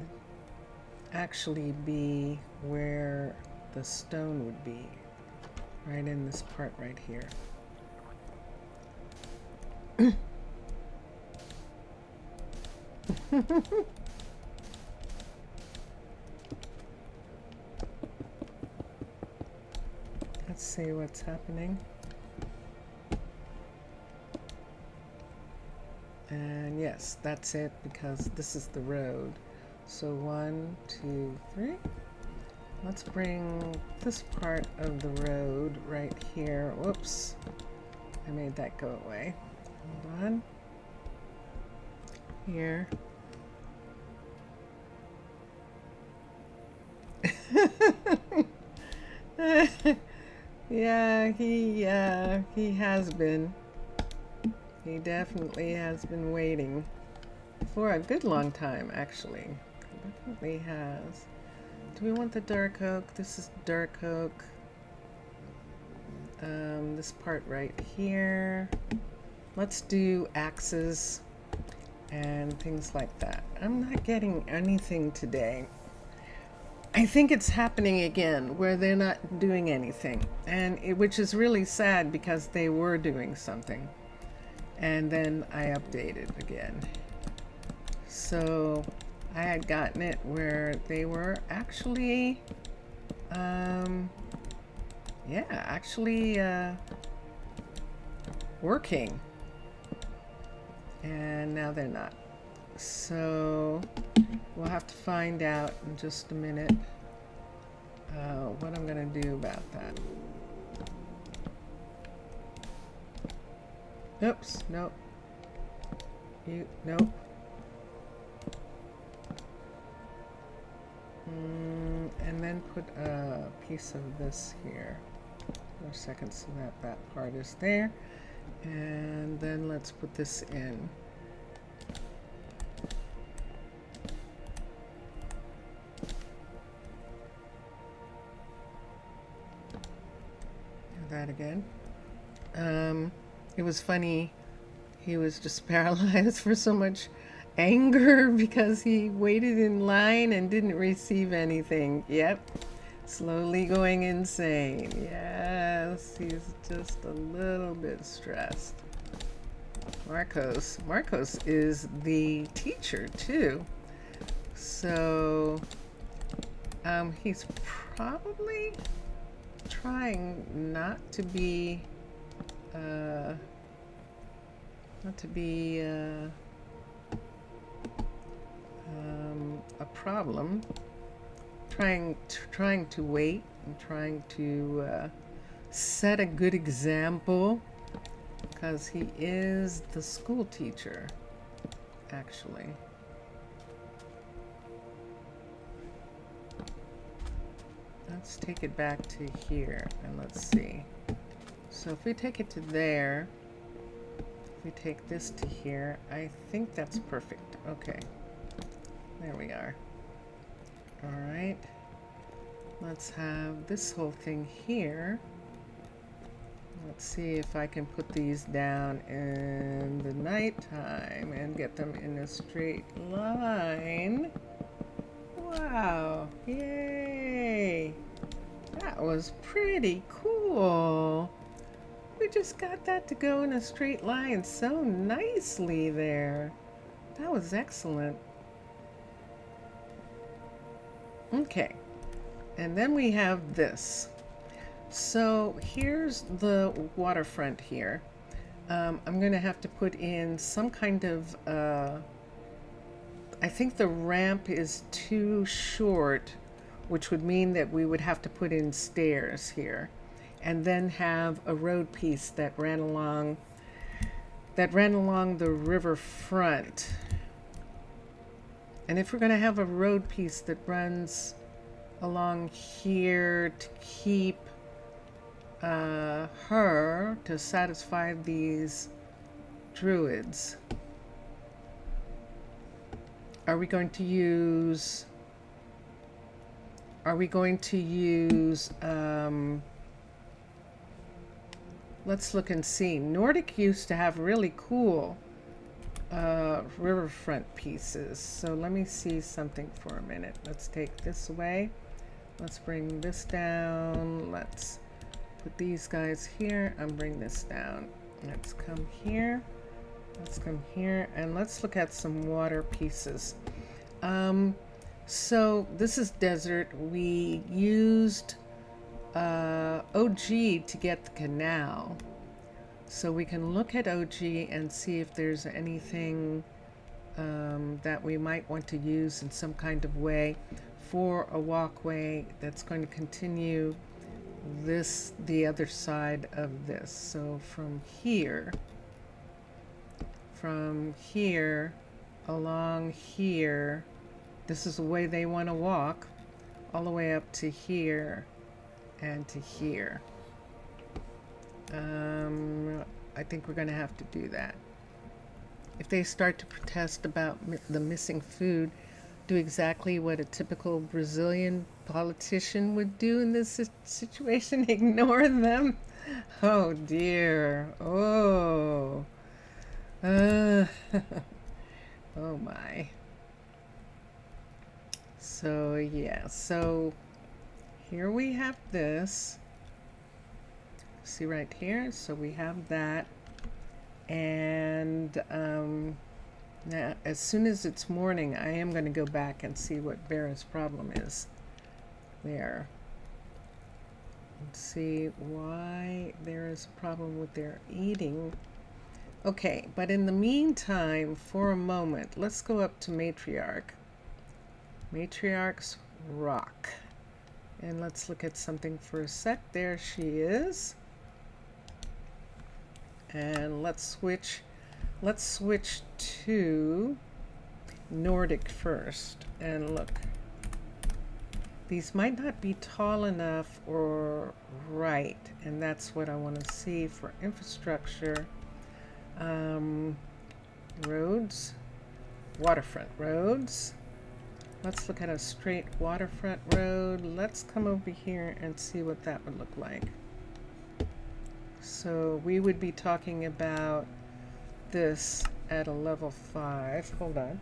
actually be where the stone would be, right in this part right here. Let's see what's happening. And yes, that's it, because this is the road. So 1, 2, 3. Let's bring this part of the road right here. Whoops. I made that go away. Hold on. Here. Yeah, he has been. He definitely has been waiting for a good long time, actually. He definitely has. Do we want the dark oak? This is dark oak. This part right here. Let's do axes and things like that. I'm not getting anything today. I think it's happening again where they're not doing anything, and which is really sad because they were doing something. And then I updated again. So I had gotten it where they were actually, yeah, actually working. And now they're not. So we'll have to find out in just a minute what I'm going to do about that. Oops, nope. Nope. And then put a piece of this here for a second so that part is there. And then let's put this in. Do that again. It was funny. He was just paralyzed for so much anger because he waited in line and didn't receive anything. Yep. Slowly going insane. Yes, he's just a little bit stressed. Marcos is the teacher too. So he's probably trying not to be a problem. Trying to wait and trying to set a good example because he is the school teacher, actually. Let's take it back to here and let's see. So if we take it to there, if we take this to here, I think that's perfect. Okay, there we are. All right, let's have this whole thing here. Let's see if I can put these down in the nighttime and get them in a straight line. Wow, yay. That was pretty cool. We just got that to go in a straight line so nicely there. That was excellent. Okay, and then we have this. So here's the waterfront here. I'm going to have to put in some kind of, I think the ramp is too short, which would mean that we would have to put in stairs here, and then have a road piece that ran along the river front. And if we're going to have a road piece that runs along here to keep her to satisfy these druids, are we going to use let's look and see. Nordic used to have really cool riverfront pieces. So let me see something for a minute. Let's take this away. Let's bring this down. Let's put these guys here and bring this down. Let's come here. Let's come here and let's look at some water pieces. So this is desert. We used OG to get the canal. So we can look at OG and see if there's anything that we might want to use in some kind of way for a walkway that's going to continue the other side of this. So from here along here, this is the way they want to walk, all the way up to here and to here. I think we're going to have to do that. If they start to protest about the missing food, do exactly what a typical Brazilian politician would do in this situation, ignore them. Oh dear. Oh. Oh my. So So yeah, so here we have this. See right here? So we have that. And now as soon as it's morning, I am going to go back and see what Vera's problem is there. And see why there is a problem with their eating. Okay, but in the meantime, for a moment, let's go up to Matriarch. Matriarch's Rock. And let's look at something for a sec. There she is. And let's switch to Nordic first. And look, these might not be tall enough or right, and that's what I want to see for infrastructure. Roads, waterfront roads. Let's look at a straight waterfront road. Let's come over here and see what that would look like. So we would be talking about this at a level 5. Hold on.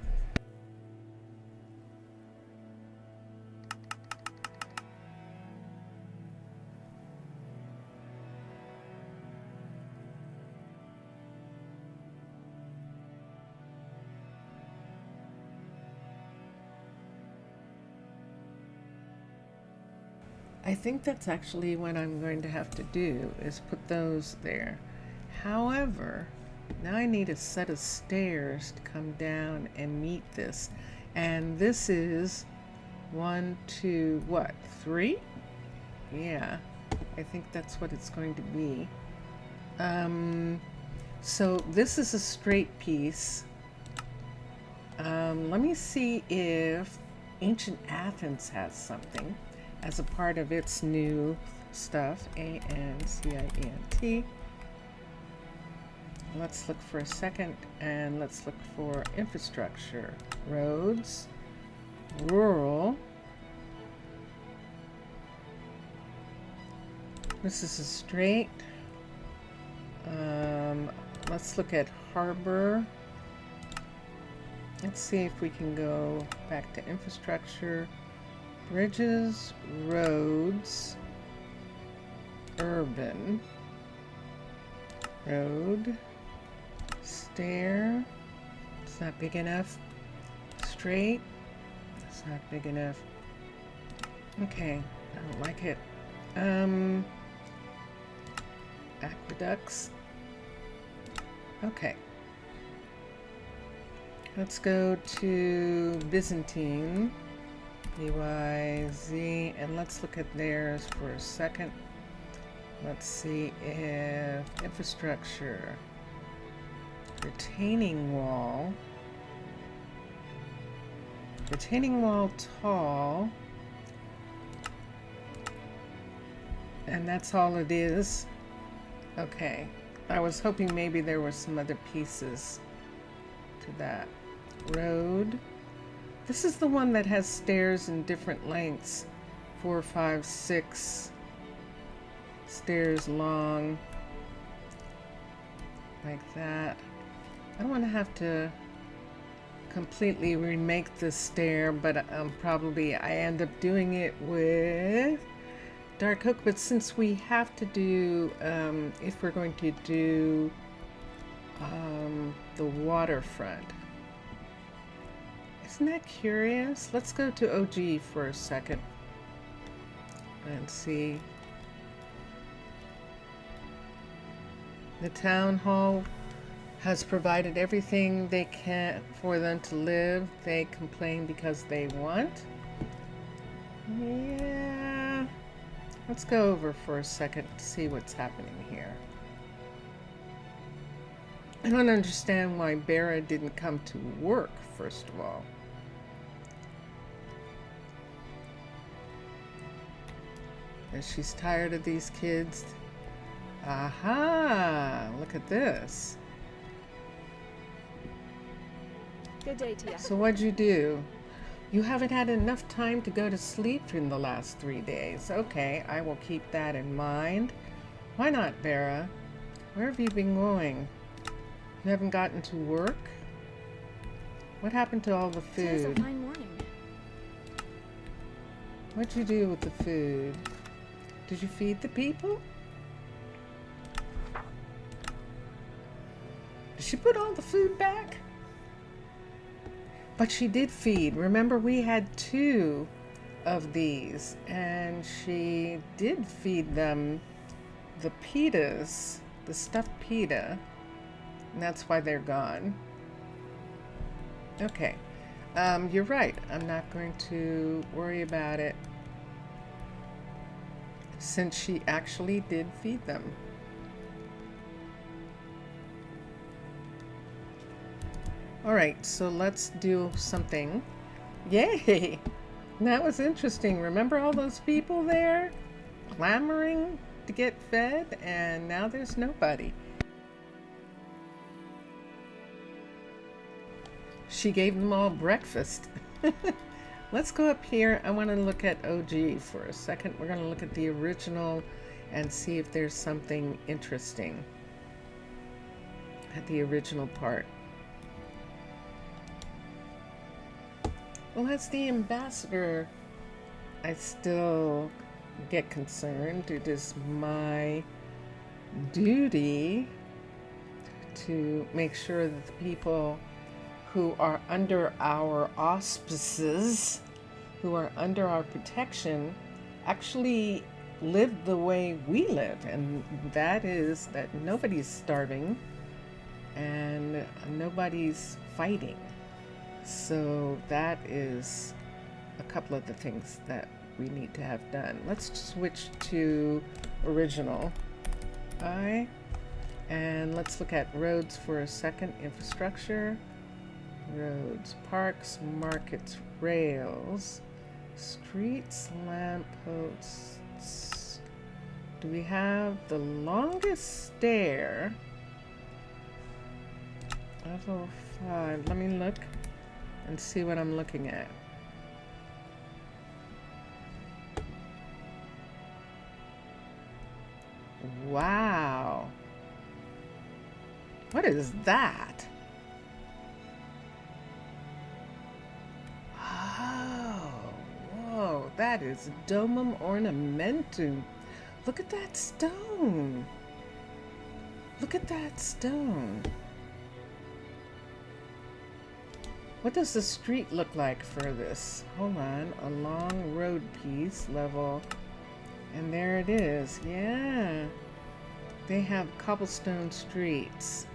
I think that's actually what I'm going to have to do, is put those there. However, now I need a set of stairs to come down and meet this. And this is 1, 2, what, 3? Yeah, I think that's what it's going to be. So this is a straight piece. Let me see if Ancient Athens has something as a part of its new stuff. ANCIENT. Let's look for a second, and let's look for infrastructure. Roads, rural. This is a straight. Let's look at harbor. Let's see if we can go back to infrastructure. Bridges, roads, urban, road, stair, it's not big enough, straight, it's not big enough. Okay, I don't like it. Aqueducts. Okay. Let's go to Byzantine. BYZ, and let's look at theirs for a second. Let's see if infrastructure, retaining wall tall, and that's all it is. Okay, I was hoping maybe there were some other pieces to that. Road. This is the one that has stairs in different lengths. 4, 5, 6 stairs long. Like that. I don't want to have to completely remake this stair, but probably I end up doing it with dark oak. But since we have to do, if we're going to do the waterfront, isn't that curious? Let's go to OG for a second and see. The town hall has provided everything they can for them to live. They complain because they want. Yeah. Let's go over for a second to see what's happening here. I don't understand why Bera didn't come to work, first of all. And she's tired of these kids. Aha! Look at this. Good day, Tia. So what'd you do? You haven't had enough time to go to sleep in the last 3 days. Okay, I will keep that in mind. Why not, Bera? Where have you been going? You haven't gotten to work? What happened to all the Today's a food? fine morning. What'd you do with the food? Did you feed the people? Did she put all the food back? But she did feed. Remember, we had 2 of these, and she did feed them the pitas, the stuffed pita, and that's why they're gone. Okay, you're right. I'm not going to worry about it since she actually did feed them. All right, so let's do something. Yay! That was interesting. Remember all those people there clamoring to get fed, and now there's nobody. She gave them all breakfast. Let's go up here. I want to look at OG for a second. We're going to look at the original and see if there's something interesting at the original part. Well, as the ambassador, I still get concerned. It is my duty to make sure that the people who are under our auspices, who are under our protection, actually live the way we live. And that is that nobody's starving and nobody's fighting. So that is a couple of the things that we need to have done. Let's switch to original. And let's look at roads for a second. Infrastructure, roads, parks, markets, rails, streets, lampposts. Do we have the longest stair? Level 5. Let me look and see what I'm looking at. Wow. What is that? Oh, whoa, that is domum ornamentum. Look at that stone. Look at that stone. What does the street look like for this? Hold on, a long road piece, level, and there it is. Yeah, they have cobblestone streets.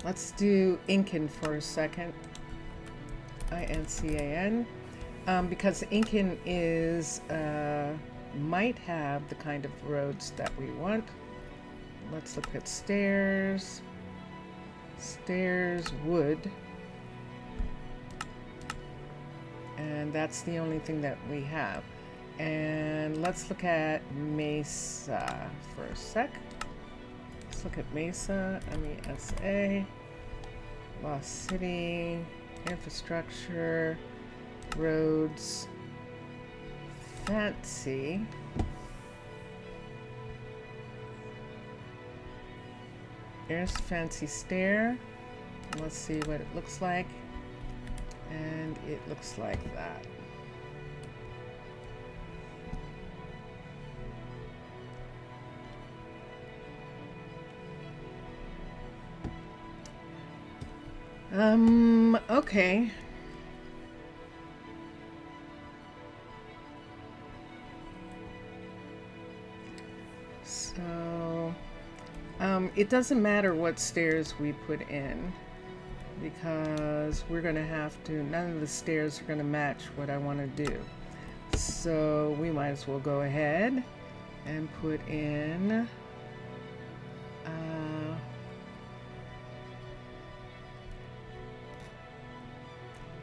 Let's do Incan for a second. INCAN, because Incan is might have the kind of roads that we want. Let's look at stairs. Stairs, wood, and that's the only thing that we have. And let's look at Mesa for a sec. Let's look at Mesa, MESA, Lost City, infrastructure, roads, fancy. There's fancy stair. Let's see what it looks like. And it looks like that. Okay. So it doesn't matter what stairs we put in, because we're going to have to, none of the stairs are going to match what I want to do. So we might as well go ahead and put in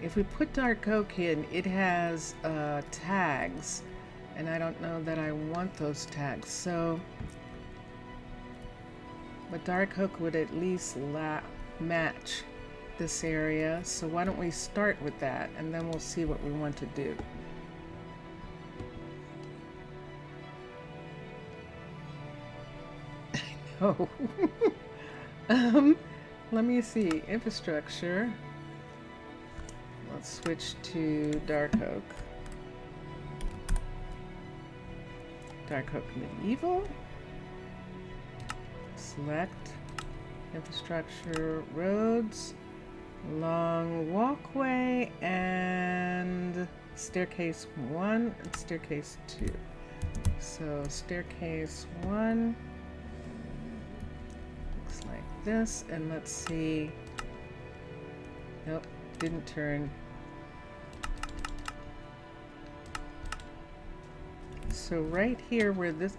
if we put dark oak in, it has tags, and I don't know that I want those tags. So but dark oak would at least match this area, so why don't we start with that, and then we'll see what we want to do. I know. Let me see. Infrastructure. let's switch to dark oak. Dark oak medieval. Select infrastructure, roads, long walkway, and staircase 1 and staircase 2. So staircase 1 looks like this, and let's see. Nope, didn't turn. So right here where this,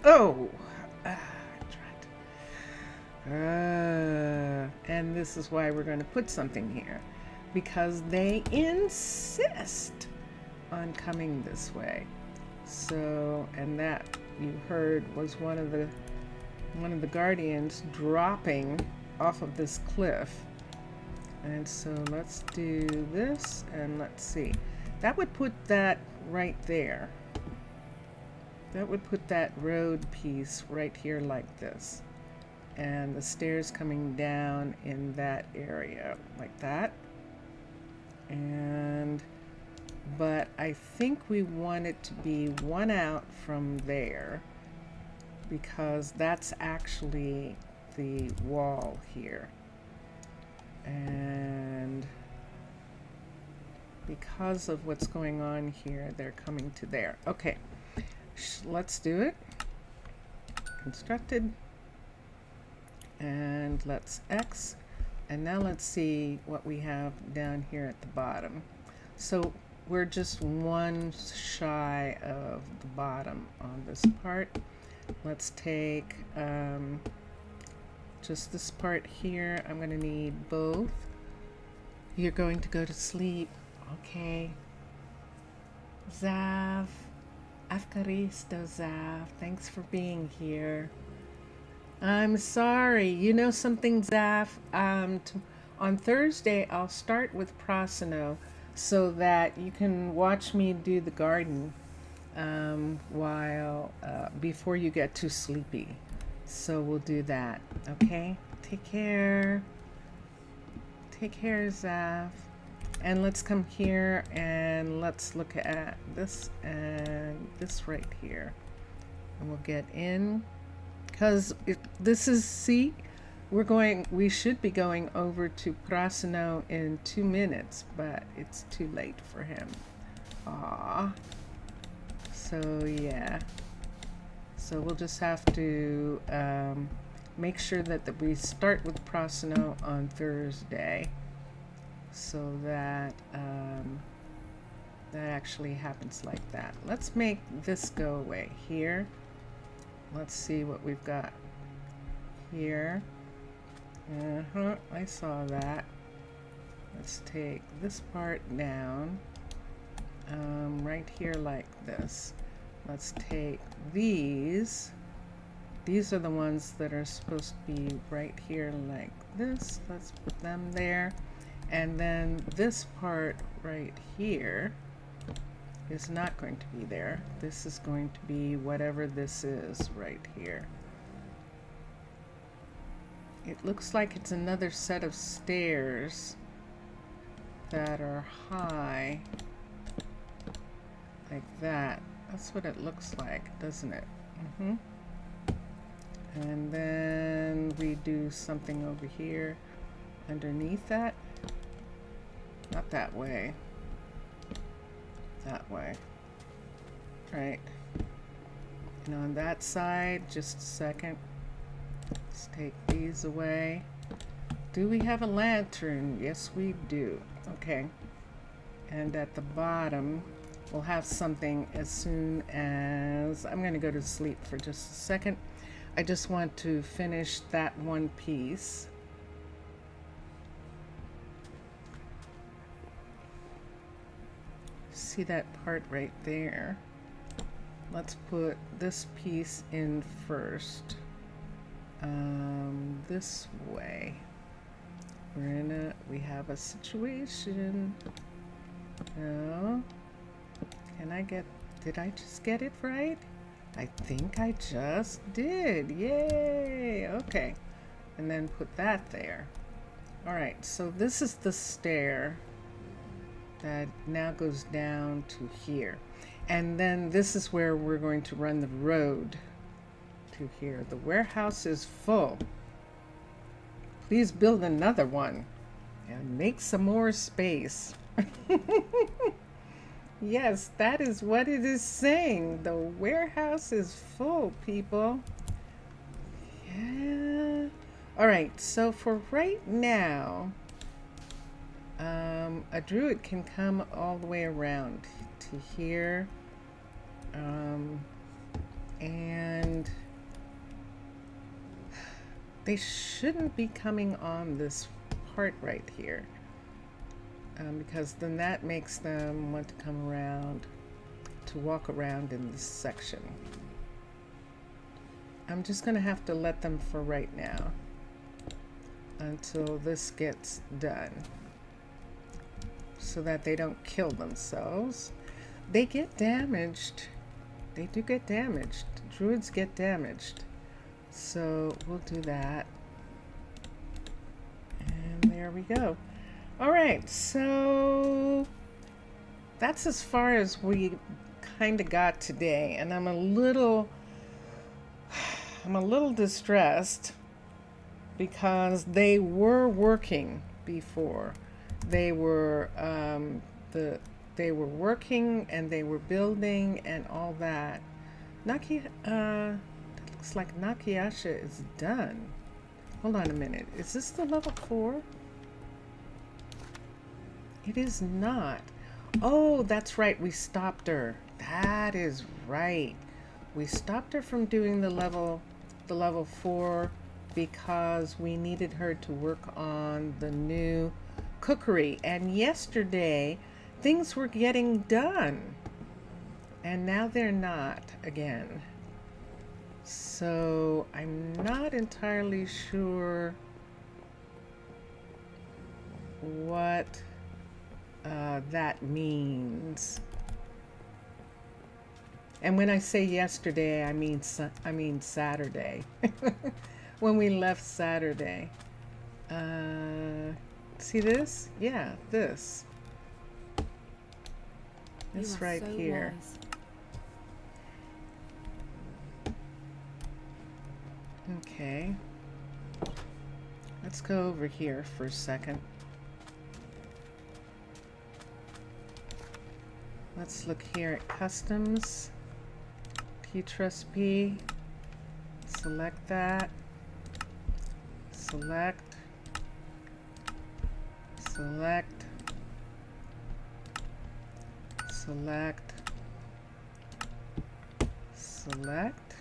and this is why we're going to put something here, because they insist on coming this way. So, and that you heard was one of the guardians dropping off of this cliff. And so let's do this, and let's see. That would put that right there. That would put that road piece right here like this. And the stairs coming down in that area like that. And but I think we want it to be one out from there, because that's actually the wall here. And because of what's going on here, they're coming to there. Okay, let's do it. Constructed. And let's X. And now let's see what we have down here at the bottom. So we're just one shy of the bottom on this part. Let's take just this part here. I'm going to need both. You're going to go to sleep. Okay. Zav. Afkaristo Zav. Thanks for being here. I'm sorry. You know something, Zav? On Thursday, I'll start with Prasino so that you can watch me do the garden before you get too sleepy. So we'll do that. Okay? Take care. Take care, Zav. And let's come here and let's look at this and this right here. And we'll get in. Because this is, see, we should be going over to Prasino in 2 minutes, but it's too late for him. Aww. So yeah. So we'll just have to make sure that we start with Prasino on Thursday, so that that actually happens like that. Let's make this go away here. Let's see what we've got here. I saw that. Let's take this part down right here like this. Let's take these. These are the ones that are supposed to be right here like this. Let's put them there. And then this part right here is not going to be there. This is going to be whatever this is right here. It looks like it's another set of stairs that are high like that. That's what it looks like, doesn't it? And then we do something over here underneath that. Not that way. That way. Right. And on that side, just a second. Let's take these away. Do we have a lantern? Yes, we do. Okay. And at the bottom, we'll have something as soon as... I'm going to go to sleep for just a second. I just want to finish that one piece. See that part right there? Let's put this piece in first. This way. We have a situation. No. Did I just get it right? I think I just did. Yay! Okay. And then put that there. Alright, so this is the stair. that now goes down to here. And then this is where we're going to run the road to here. The warehouse is full. Please build another one and make some more space. Yes, that is what it is saying. The warehouse is full, people. Yeah. All right, so for right now, a druid can come all the way around to here. And they shouldn't be coming on this part right here, because then that makes them want to come around to walk around in this section. I'm just going to have to let them for right now until this gets done so that they don't kill themselves. They get damaged. They do get damaged. Druids get damaged. So we'll do that. And there we go. All right, so that's as far as we kind of got today. And I'm a little distressed because they were working before. They were they were working and they were building and all that. Looks like Nakayasha is done. Hold on a minute. Is this the level 4? It is not. Oh, that's right. We stopped her. That is right. We stopped her from doing the level 4 because we needed her to work on the new cookery. And yesterday, things were getting done. And now they're not again. So I'm not entirely sure what that means. And when I say yesterday, I mean Saturday. When we left Saturday. See this? Yeah, this. This right so here. Wise. Okay. Let's go over here for a second. Let's look here at customs. Teach recipe. Select that. Select. Select. Select. Select.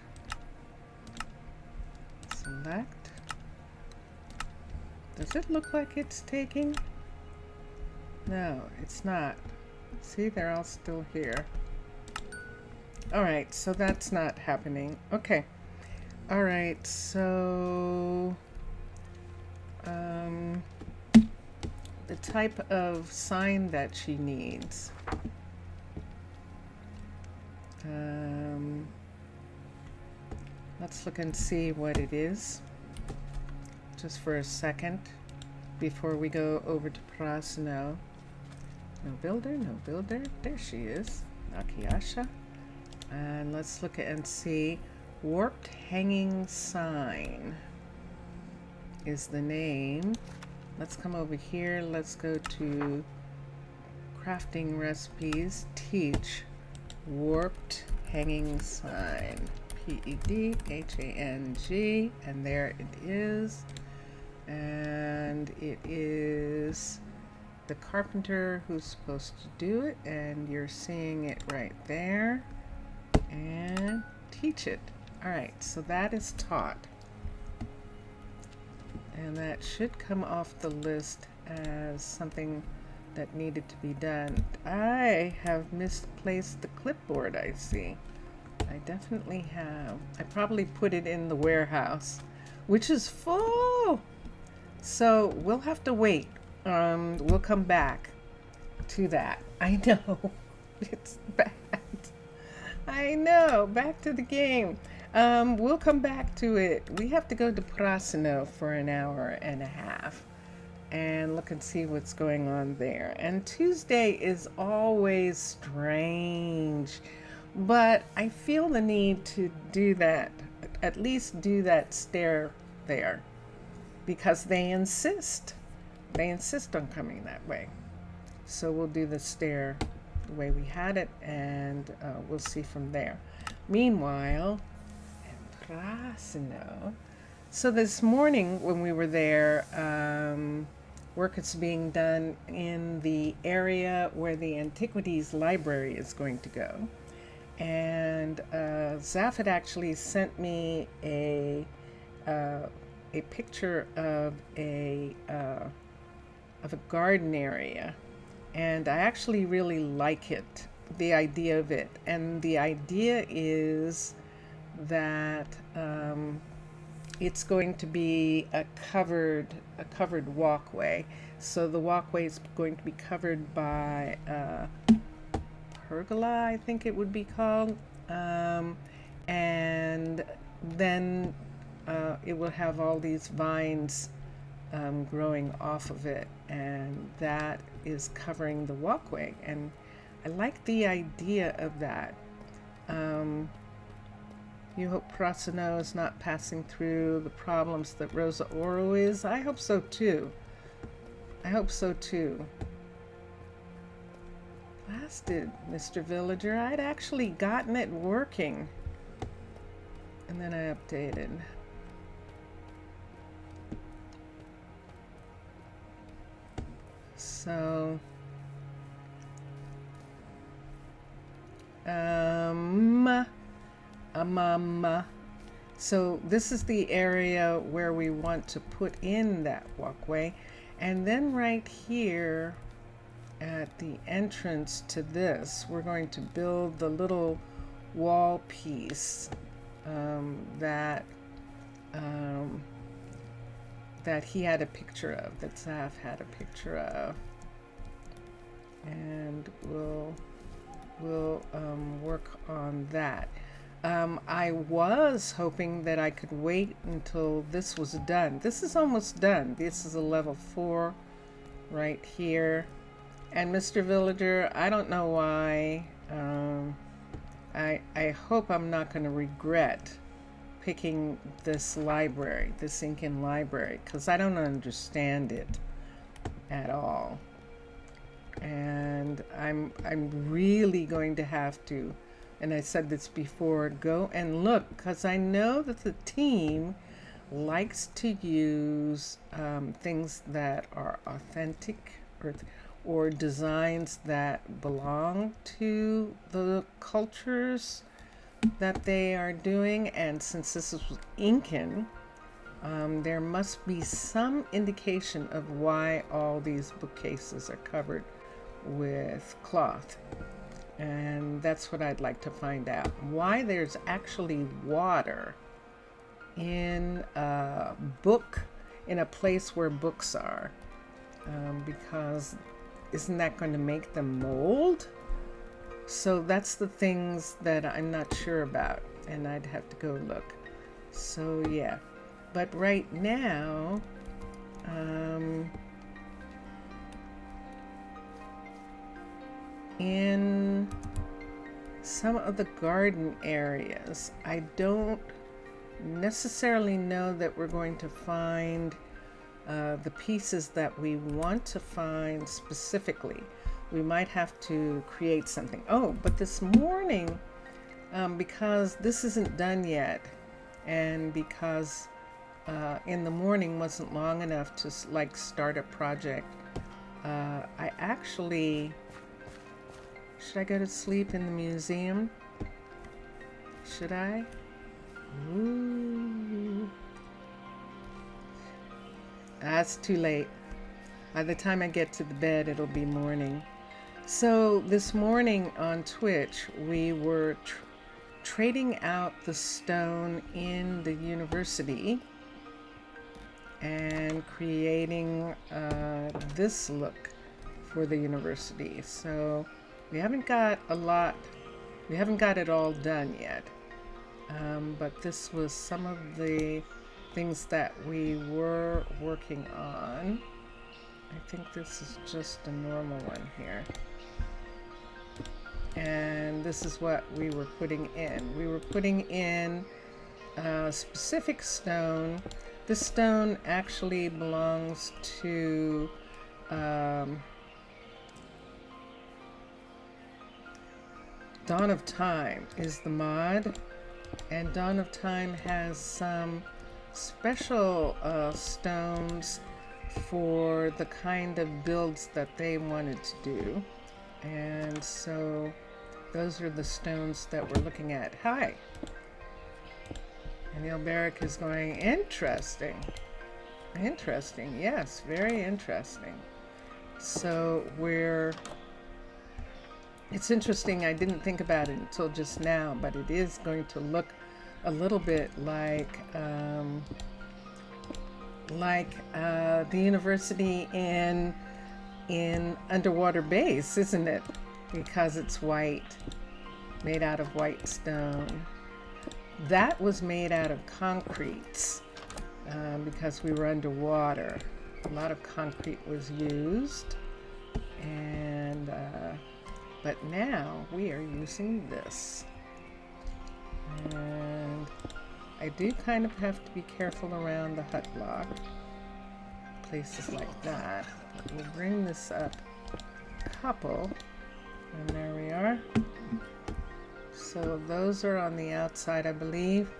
Select. Does it look like it's taking? No, it's not. See, they're all still here. All right, so that's not happening. Okay. All right, so the type of sign that she needs. Let's look and see what it is, just for a second, before we go over to Prasino. No builder, no builder. There she is, Nakayasha. And let's look at and see. Warped Hanging Sign is the name. Let's come over here. Let's go to crafting recipes. Teach Warped Hanging Sign. P-E-D-H-A-N-G. And there it is. And it is the carpenter who's supposed to do it. And you're seeing it right there. And teach it. All right, so that is taught. And that should come off the list as something that needed to be done. I have misplaced the clipboard, I see. I definitely have. I probably put it in the warehouse, which is full. So we'll have to wait. We'll come back to that. I know. It's bad. I know. Back to the game. We'll come back to it. We have to go to Prasino for an hour and a half. and look and see what's going on there. And Tuesday is always strange, but I feel the need to do that, at least do that stair there, because they insist. They insist on coming that way. So we'll do the stair the way we had it, and we'll see from there. Meanwhile, in Prasino, so this morning when we were there, work is being done in the area where the Antiquities Library is going to go. And Zaf had actually sent me a picture of a garden area, and I actually really like it, the idea of it. And the idea is that it's going to be a covered walkway. So the walkway is going to be covered by pergola, I think it would be called, and then it will have all these vines growing off of it, and that is covering the walkway. And I like the idea of that. You hope Prasino is not passing through the problems that Rosa Ouro is. I hope so too. I hope so too. Blasted, Mr. Villager. I'd actually gotten it working, and then I updated. So, so this is the area where we want to put in that walkway. And then right here at the entrance to this, we're going to build the little wall piece that he had a picture of, that Zaf had a picture of. And we'll work on that. I was hoping that I could wait until this was done. This is almost done. This is a level 4 right here. And Mr. Villager, I don't know why. I hope I'm not going to regret picking this library, this Incan library, because I don't understand it at all. And I'm really going to have to, and I said this before, go and look, because I know that the team likes to use things that are authentic, or designs that belong to the cultures that they are doing. And since this is Incan, there must be some indication of why all these bookcases are covered with cloth. And that's what I'd like to find out. Why there's actually water in a book, in a place where books are. Because isn't that going to make them mold? So that's the things that I'm not sure about, and I'd have to go look. So yeah, but right now, in some of the garden areas, I don't necessarily know that we're going to find the pieces that we want to find specifically. We might have to create something. Oh, but this morning, because this isn't done yet, and because in the morning wasn't long enough to like start a project, I actually, should I go to sleep in the museum? Should I? Ooh. That's too late. By the time I get to the bed, it'll be morning. So this morning on Twitch, we were trading out the stone in the university and creating this look for the university. So we haven't got a lot, we haven't got it all done yet. But this was some of the things that we were working on. I think this is just a normal one here. And this is what we were putting in. We were putting in a specific stone. This stone actually belongs to Dawn of Time is the mod, and Dawn of Time has some special stones for the kind of builds that they wanted to do. And so those are the stones that we're looking at. Hi. And Ilberic is going, interesting. Interesting, yes, very interesting. So it's interesting, I didn't think about it until just now, but it is going to look a little bit like the university in Underwater Base, isn't it? Because it's white, made out of white stone. That was made out of concretes because we were underwater. A lot of concrete was used, and but now we are using this. And I do kind of have to be careful around the hut block, places like that. We'll bring this up a couple, and there we are. So those are on the outside, I believe.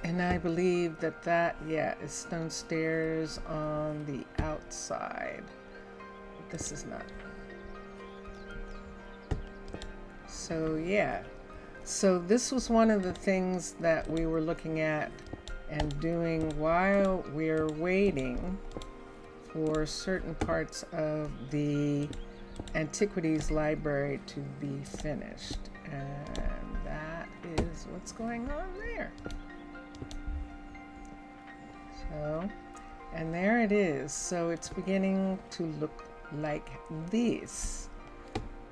And I believe that is stone stairs on the outside. But this is not. So yeah. So this was one of the things that we were looking at and doing while we're waiting for certain parts of the Antiquities Library to be finished. And that is what's going on there. So, and there it is. So it's beginning to look like this.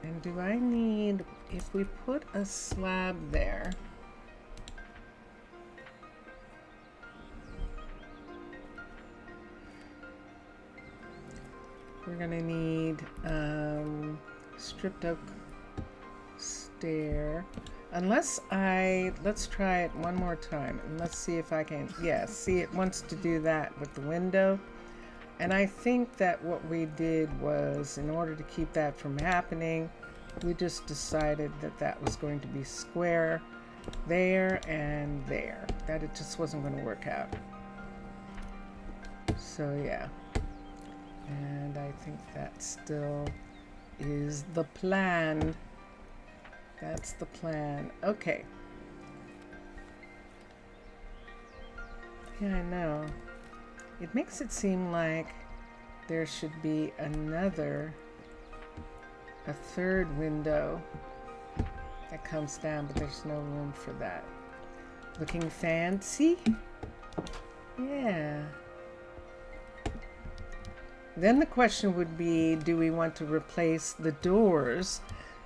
And do I need, if we put a slab there, we're gonna need stripped oak stair. Let's try it one more time and let's see if I can, see, it wants to do that with the window. And I think that what we did was, in order to keep that from happening, we just decided that that was going to be square there and there, that it just wasn't going to work out. So yeah, and I think that still is the plan. That's the plan. Okay. Yeah, I know. It makes it seem like there should be a third window that comes down, but there's no room for that. Looking fancy? Yeah. Then the question would be, do we want to replace the doors?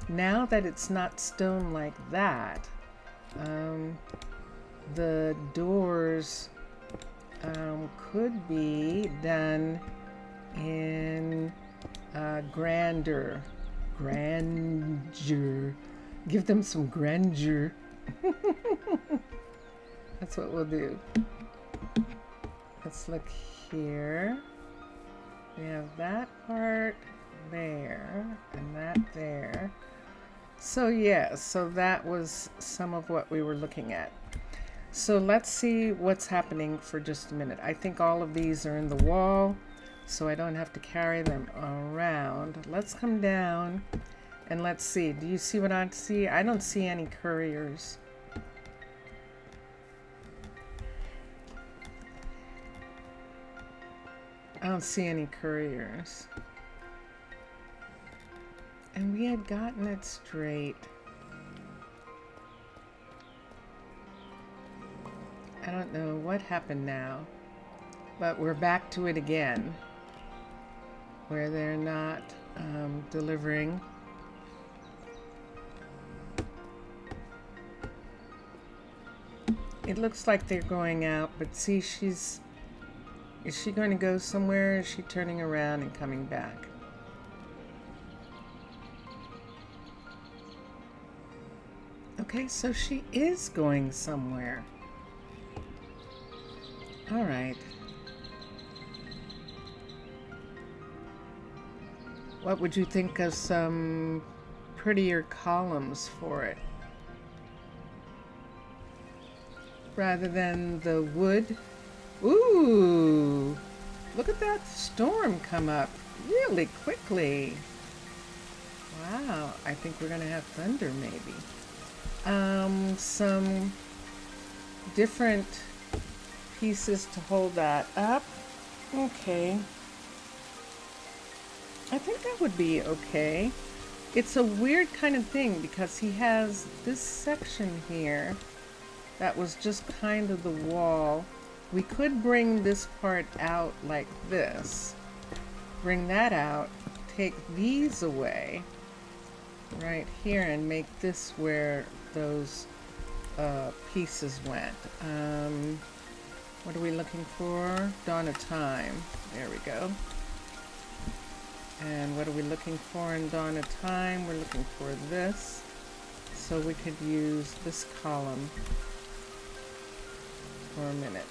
Now that it's not stone like that, the doors could be done in grandeur. Give them some grandeur. That's what we'll do. Let's look here. We have that part there and that there. So yeah, so that was some of what we were looking at. So let's see what's happening for just a minute. I think all of these are in the wall, so I don't have to carry them around. Let's come down and let's see. Do you see what I see? I don't see any couriers. I don't see any couriers. And we had gotten it straight. I don't know what happened now, but we're back to it again, where they're not delivering. It looks like they're going out, but see, she's Is she going to go somewhere? Or is she turning around and coming back? Okay, so she is going somewhere. All right. What would you think of some prettier columns for it? Rather than the wood. Ooh, look at that storm come up really quickly. Wow, I think we're gonna have thunder maybe. Some different pieces to hold that up. Okay. I think that would be okay. It's a weird kind of thing because he has this section here that was just kind of the wall. We could bring this part out like this. Bring that out, take these away right here and make this where those pieces went. What are we looking for? Dawn of Time. There we go. And what are we looking for in Dawn of Time? We're looking for this. So we could use this column for a minute.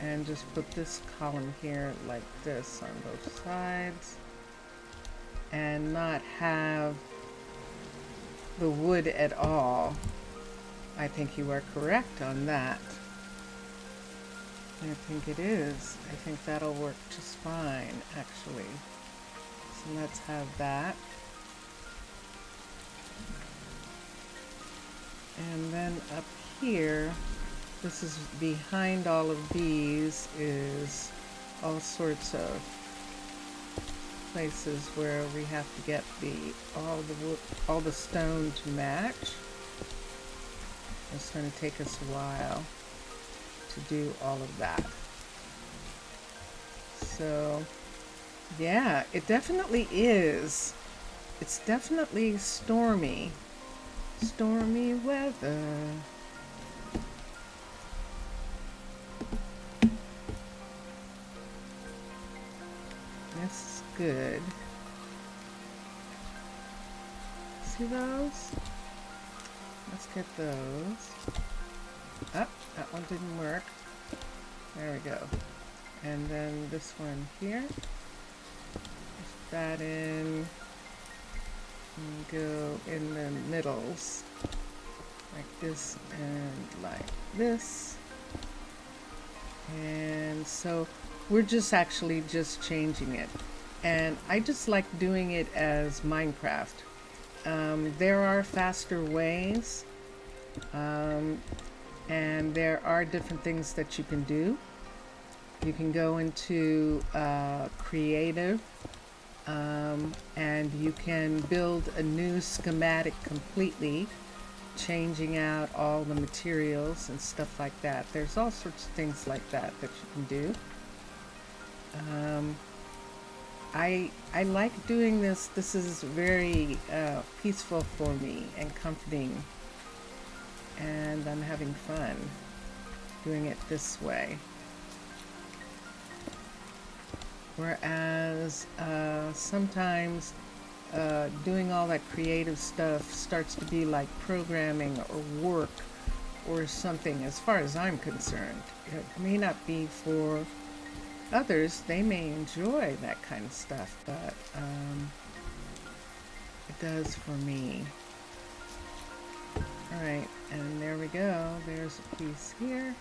And just put this column here like this on both sides. And not have the wood at all. I think you are correct on that. I think it is. I think that'll work just fine, actually. So let's have that. And then up here, this is behind all of these is all sorts of places where we have to get all the stone to match. It's going to take us a while to do all of that. So yeah, it definitely is. It's definitely stormy. Stormy weather. This is good. See those? Let's get those. Oh, that one didn't work. There we go. And then this one here. Push that in. And go in the middles. Like this and like this. And so we're just actually just changing it. And I just like doing it as Minecraft. There are faster ways. And there are different things that you can do. You can go into creative and you can build a new schematic completely, changing out all the materials and stuff like that. There's all sorts of things like that that you can do. I like doing this. This is very peaceful for me and comforting. And I'm having fun doing it this way. Whereas sometimes doing all that creative stuff starts to be like programming or work or something, as far as I'm concerned. It may not be for others. They may enjoy that kind of stuff, but it does for me. Alright, and there we go. There's a piece here.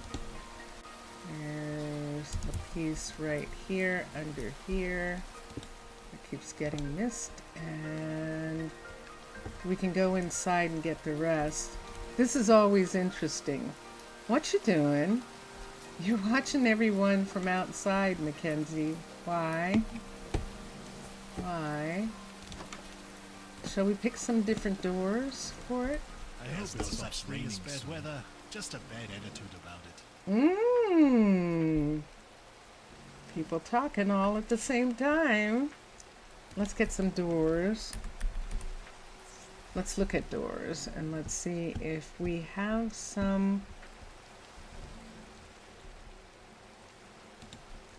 There's a piece right here, under here. It keeps getting missed. And we can go inside and get the rest. This is always interesting. What you doing? You're watching everyone from outside, Mackenzie. Why? Why? Shall we pick some different doors for it? I hope it's such rainy bad weather. Just a bad attitude about it. People talking all at the same time. Let's get some doors. Let's look at doors and let's see if we have some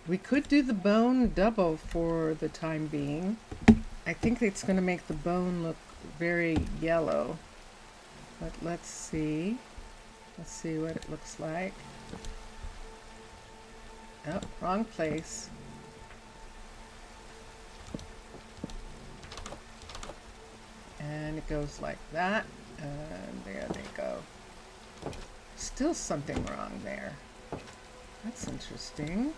We could do the bone double for the time being. I think it's going to make the bone look very yellow. But let's see. Let's see what it looks like. Oh, wrong place. And it goes like that. And there they go. Still something wrong there. That's interesting.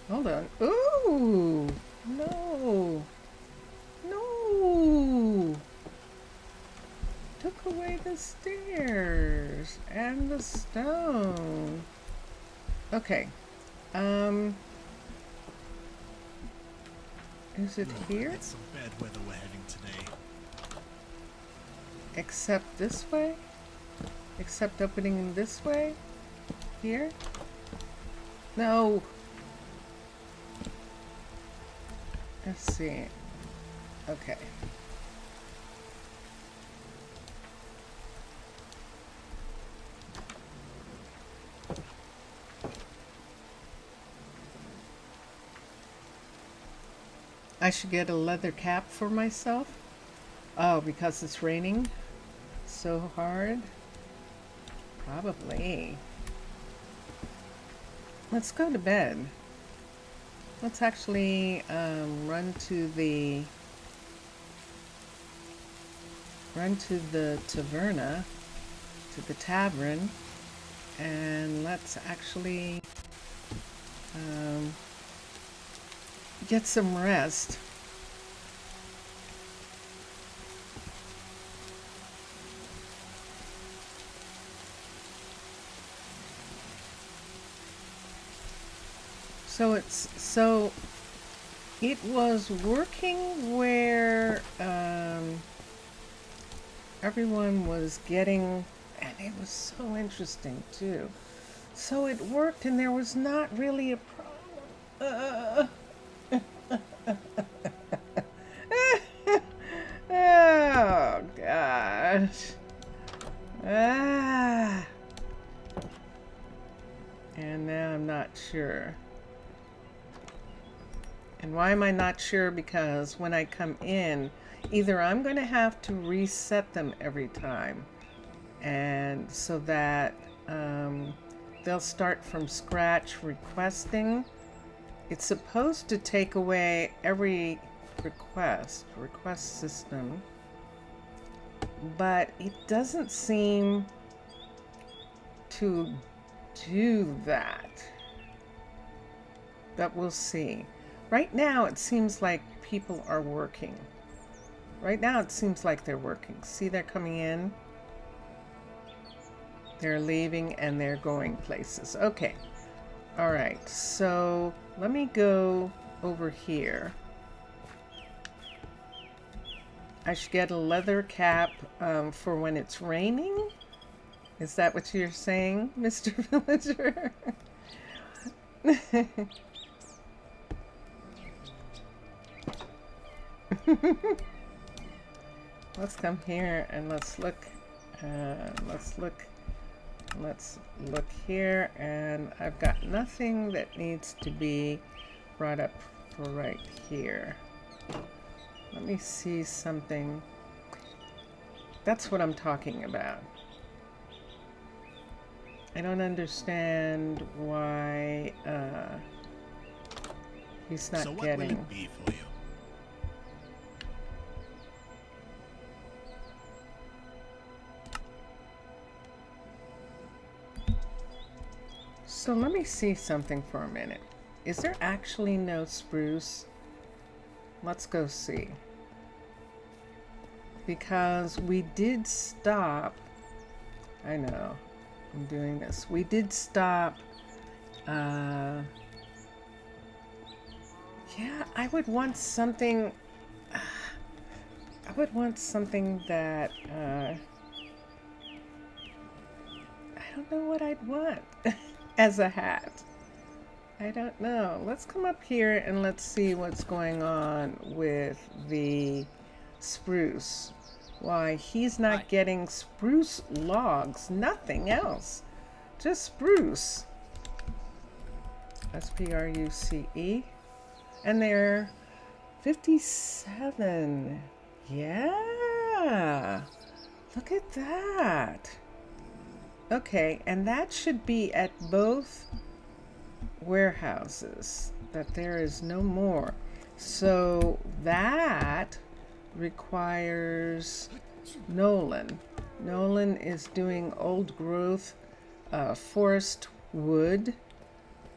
Hold on. Ooh! No! No! Took away the stairs and the stone. Okay. Is it here? It's some bad weather we're having today. Except this way? Except opening this way? Here? No! Let's see. Okay. I should get a leather cap for myself. Oh, because it's raining so hard? Probably. Let's go to bed. Let's actually run to the taverna, to the tavern, and let's actually get some rest. So it was working where everyone was getting, and it was so interesting too. So it worked, and there was not really a problem. Oh gosh. And now I'm not sure. And why am I not sure? Because when I come in, either I'm going to have to reset them every time, and so that they'll start from scratch requesting. It's supposed to take away every request system, but it doesn't seem to do that. But we'll see. Right now, it seems like people are working. Right now, it seems like they're working. See, they're coming in. They're leaving and they're going places. Okay. All right. So let me go over here. I should get a leather cap for when it's raining. Is that what you're saying, Mr. Villager? Let's come here and let's look here, and I've got nothing that needs to be brought up for right here. Let me see something. That's what I'm talking about. I don't understand why he's not So what getting. will it be for you? So let me see something for a minute. Is there actually no spruce? Let's go see. Because we did stop. I know. I'm doing this. We did stop. Yeah, I would want something. I would want something that. I don't know what I'd want as a hat. I don't know. Let's come up here and let's see what's going on with the spruce. Why, he's not getting spruce logs, nothing else. Just spruce. Spruce. And they're 57. Yeah. Look at that. Okay, and that should be at both warehouses, that there is no more. So that requires Nolan. Nolan is doing old growth forest wood,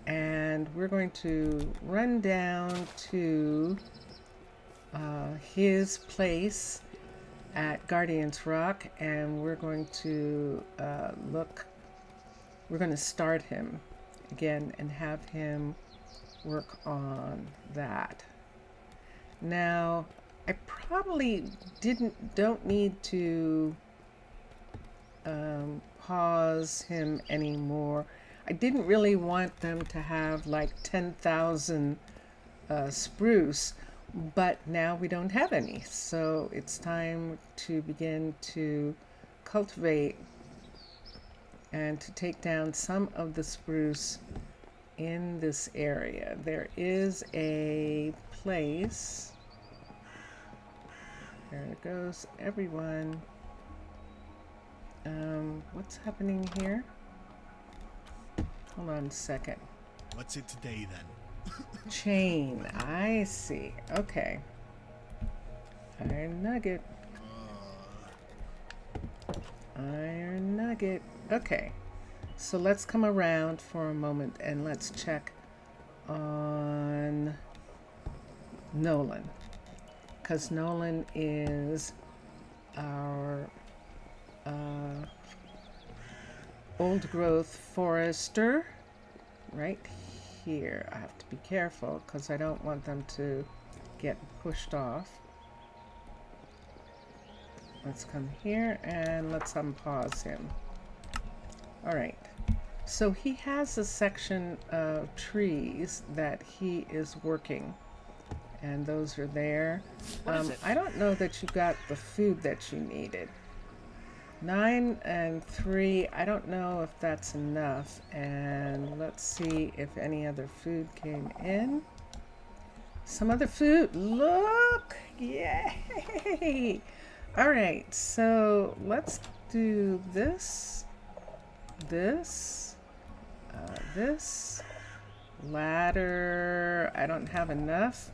and we're going to run down to his place at Guardian's Rock, and we're going to we're going to start him again and have him work on that. Now, I probably don't need to pause him anymore. I didn't really want them to have like 10,000 spruce, but now we don't have any. So it's time to begin to cultivate and to take down some of the spruce in this area. There is a place. There it goes, everyone. What's happening here? Hold on a second. What's it today then? Chain, I see. Okay. Iron nugget. Iron nugget. Okay. So let's come around for a moment and let's check on Nolan. Because Nolan is our old growth forester right here. I have to be careful because I don't want them to get pushed off. Let's come here and let's unpause him. All right. So he has a section of trees that he is working, and those are there. I don't know that you got the food that you needed. 9 and 3, I don't know if that's enough. And let's see if any other food came in. Some other food. Look! Yay! All right, so let's do this, this, this. Ladder, I don't have enough.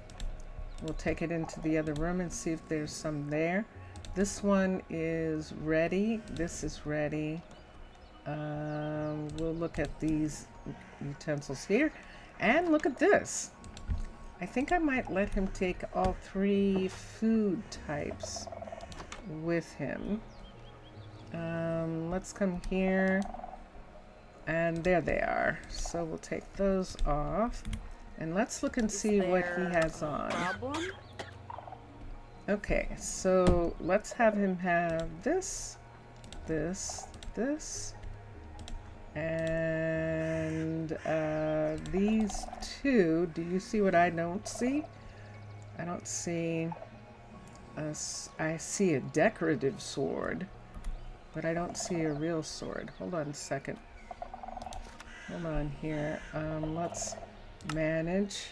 We'll take it into the other room and see if there's some there. This one is ready. This is ready. We'll look at these utensils here. And look at this. I think I might let him take all 3 food types with him. Let's come here. And there they are. So we'll take those off. And let's look and see what he has on. Problem? Okay, so let's have him have this, this, this, and these 2. Do you see what I don't see? I don't see I see a decorative sword, but I don't see a real sword. Hold on a second. Hold on here. Let's manage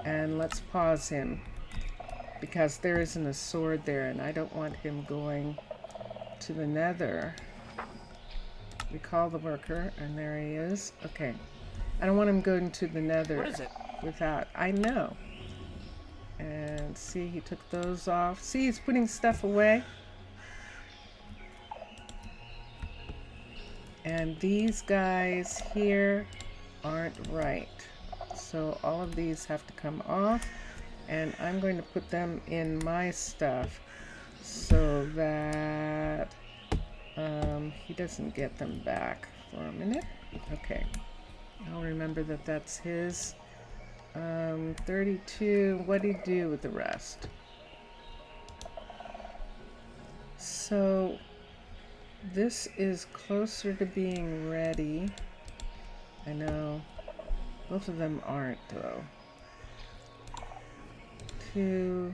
and let's pause him, because there isn't a sword there and I don't want him going to the nether. Recall the worker, and there he is. Okay. I don't want him going to the nether. What is it? Without. I know. And see, he took those off. See, he's putting stuff away. And these guys here aren't right. So all of these have to come off. And I'm going to put them in my stuff so that he doesn't get them back for a minute. Okay. I'll remember that that's his. 32. What do you do with the rest? So this is closer to being ready. I know. Both of them aren't, though. 2,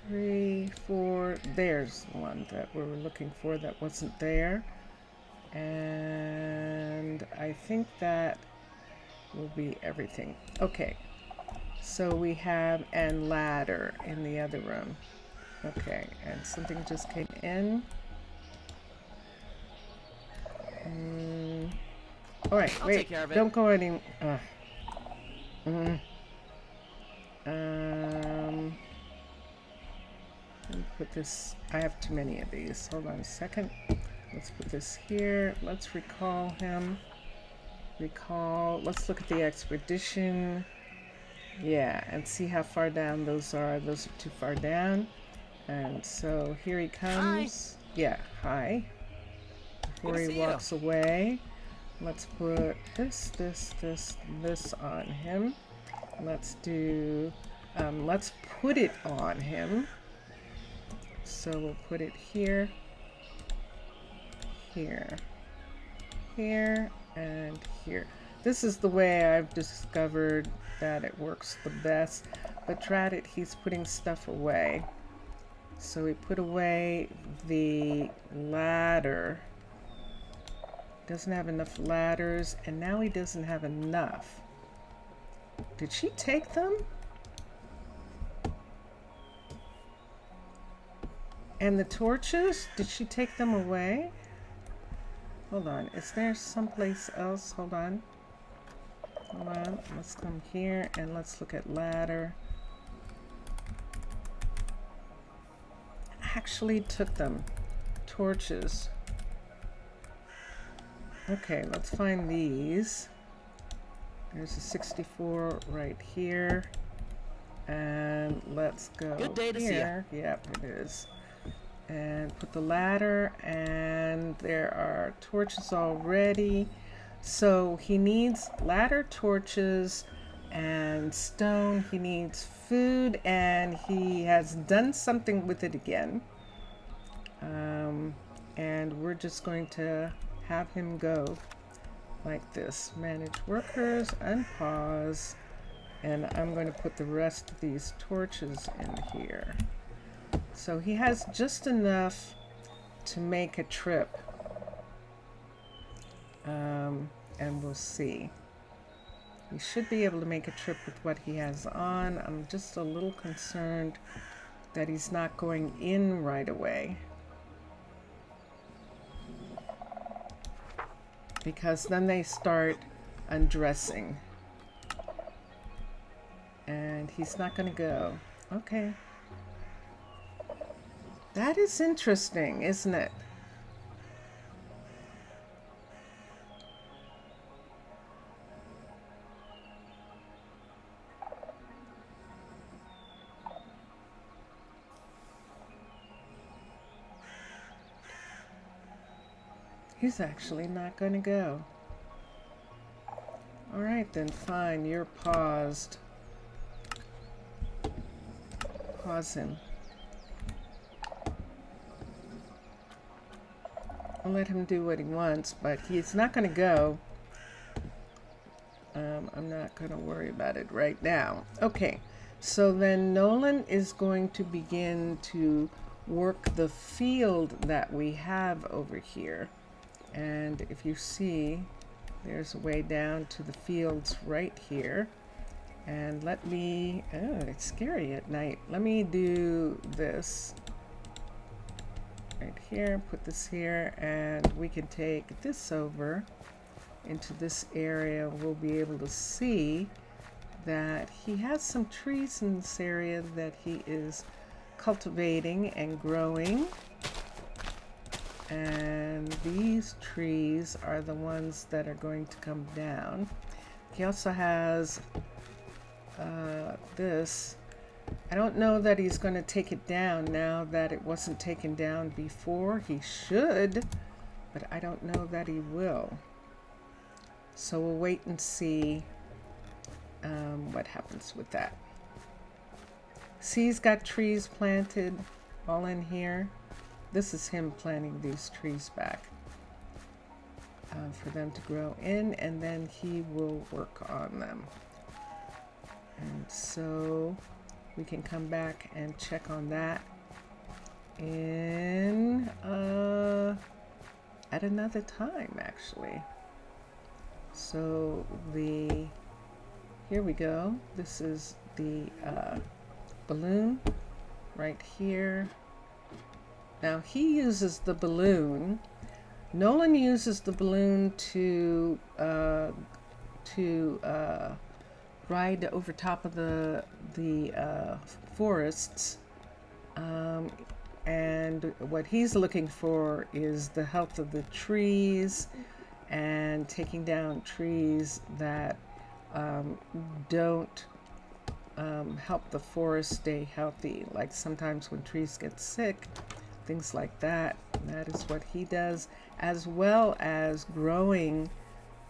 3, 4. There's one that we were looking for that wasn't there. And I think that will be everything. Okay, so we have and ladder in the other room. Okay, and something just came in. All right, I'll wait, take care of it. don't go any. Let me put this. I have too many of these. Hold on a second. Let's put this here. Let's recall him. Recall. Let's look at the expedition. Yeah, and see how far down those are. Those are too far down. And so here he comes. Hi. Yeah, hi. Before he walks away, let's put this on him. Let's do, let's put it on him. So we'll put it here, here, here, and here. This is the way I've discovered that it works the best. But drat it, he's putting stuff away. So we put away the ladder. Doesn't have enough ladders, and now he doesn't have enough. Did she take them? And the torches, did she take them away? Hold on, is there someplace else? Hold on. Hold on, let's come here and let's look at ladder. Actually took them. Torches. Okay, let's find these. There's a 64 right here. And let's go Good day to see here. Yep, it is. And put the ladder, and there are torches already. So he needs ladder, torches, and stone. He needs food, and he has done something with it again. And we're just going to have him go like this. Manage workers, unpause, and I'm going to put the rest of these torches in here. So he has just enough to make a trip. And we'll see. He should be able to make a trip with what he has on. I'm just a little concerned that he's not going in right away. Because then they start undressing. And he's not going to go. Okay. That is interesting, isn't it? He's actually not going to go. All right, then fine. You're paused. Pause him. I'll let him do what he wants, but he's not going to go. I'm not going to worry about it right now. Okay, so then Nolan is going to begin to work the field that we have over here. And if you see, there's a way down to the fields right here. And let me, oh, it's scary at night. Let me do this right here, put this here, and we can take this over into this area. We'll be able to see that he has some trees in this area that he is cultivating and growing. And these trees are the ones that are going to come down. He also has this. I don't know that he's going to take it down now that it wasn't taken down before. He should, but I don't know that he will. So we'll wait and see what happens with that. See, he's got trees planted all in here. This is him planting these trees back for them to grow in, and then he will work on them. And so we can come back and check on that in at another time, actually. So here we go. This is the balloon right here. Now he uses the balloon. Nolan uses the balloon to ride over top of the forests, and what he's looking for is the health of the trees and taking down trees that don't help the forest stay healthy. Like sometimes when trees get sick, things like that. That is what he does, as well as growing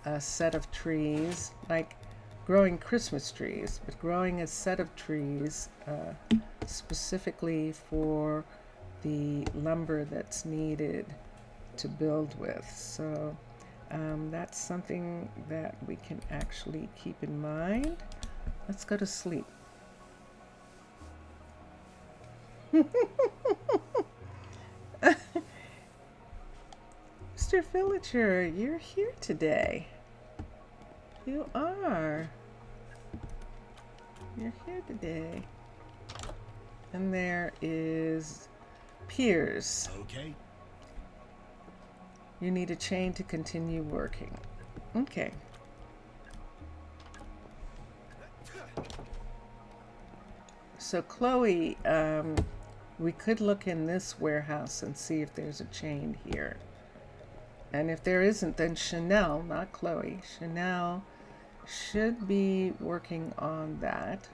a set of trees, like growing Christmas trees, but growing a set of trees specifically for the lumber that's needed to build with. So that's something that we can actually keep in mind. Let's go to sleep. Mr. Villager, you're here today. You are. You're here today. And there is Piers. Okay. You need a chain to continue working. Okay. So Chloe, we could look in this warehouse and see if there's a chain here. And if there isn't, then Chanel, not Chloe, Chanel should be working on that.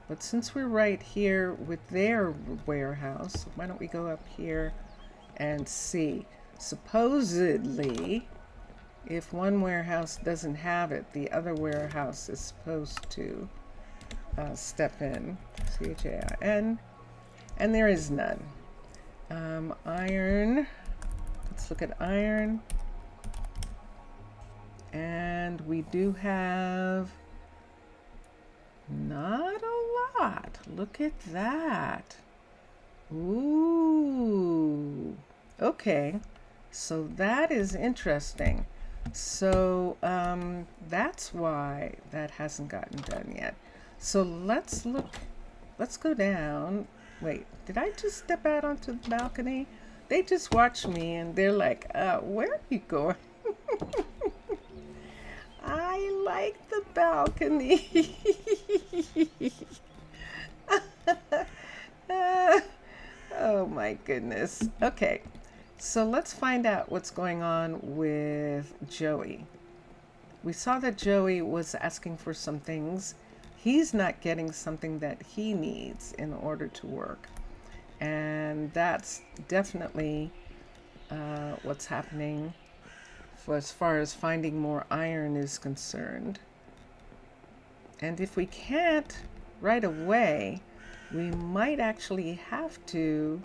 But since we're right here with their warehouse, why don't we go up here and see? Supposedly, if one warehouse doesn't have it, the other warehouse is supposed to step in. CHAIN. And there is none. Iron. Let's look at iron. And we do have not a lot. Look at that. Ooh. Okay. So that is interesting. So that's why that hasn't gotten done yet. So let's look. Let's go down. Wait, did I just step out onto the balcony? They just watched me and they're like, where are you going? I like the balcony. Oh my goodness. Okay, so let's find out what's going on with Joey. We saw that Joey was asking for some things. He's not getting something that he needs in order to work. And that's definitely what's happening as far as finding more iron is concerned. And if we can't right away, we might actually have to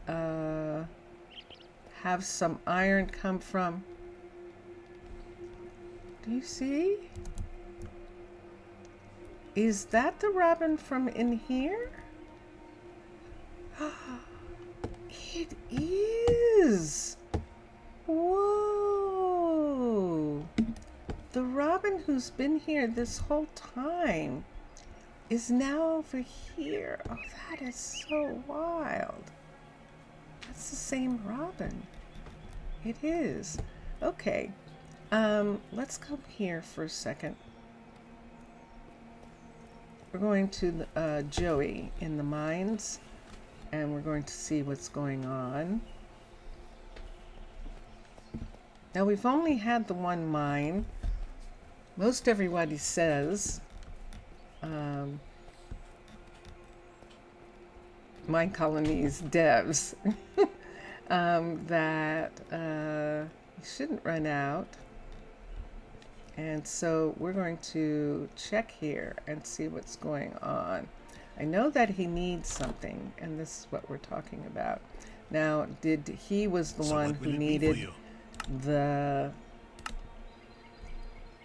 have some iron come from. Do you see? Is that the robin from in here? It is. Whoa. The robin who's been here this whole time is now over here. Oh, that is so wild. That's the same robin. It is. Okay. Let's come here for a second. We're going to Joey in the mines, and we're going to see what's going on. Now, we've only had the one mine. Most everybody says Minecolonies devs that you shouldn't run out. And so we're going to check here and see what's going on. I know that he needs something, and this is what we're talking about. Now, he was the one who needed the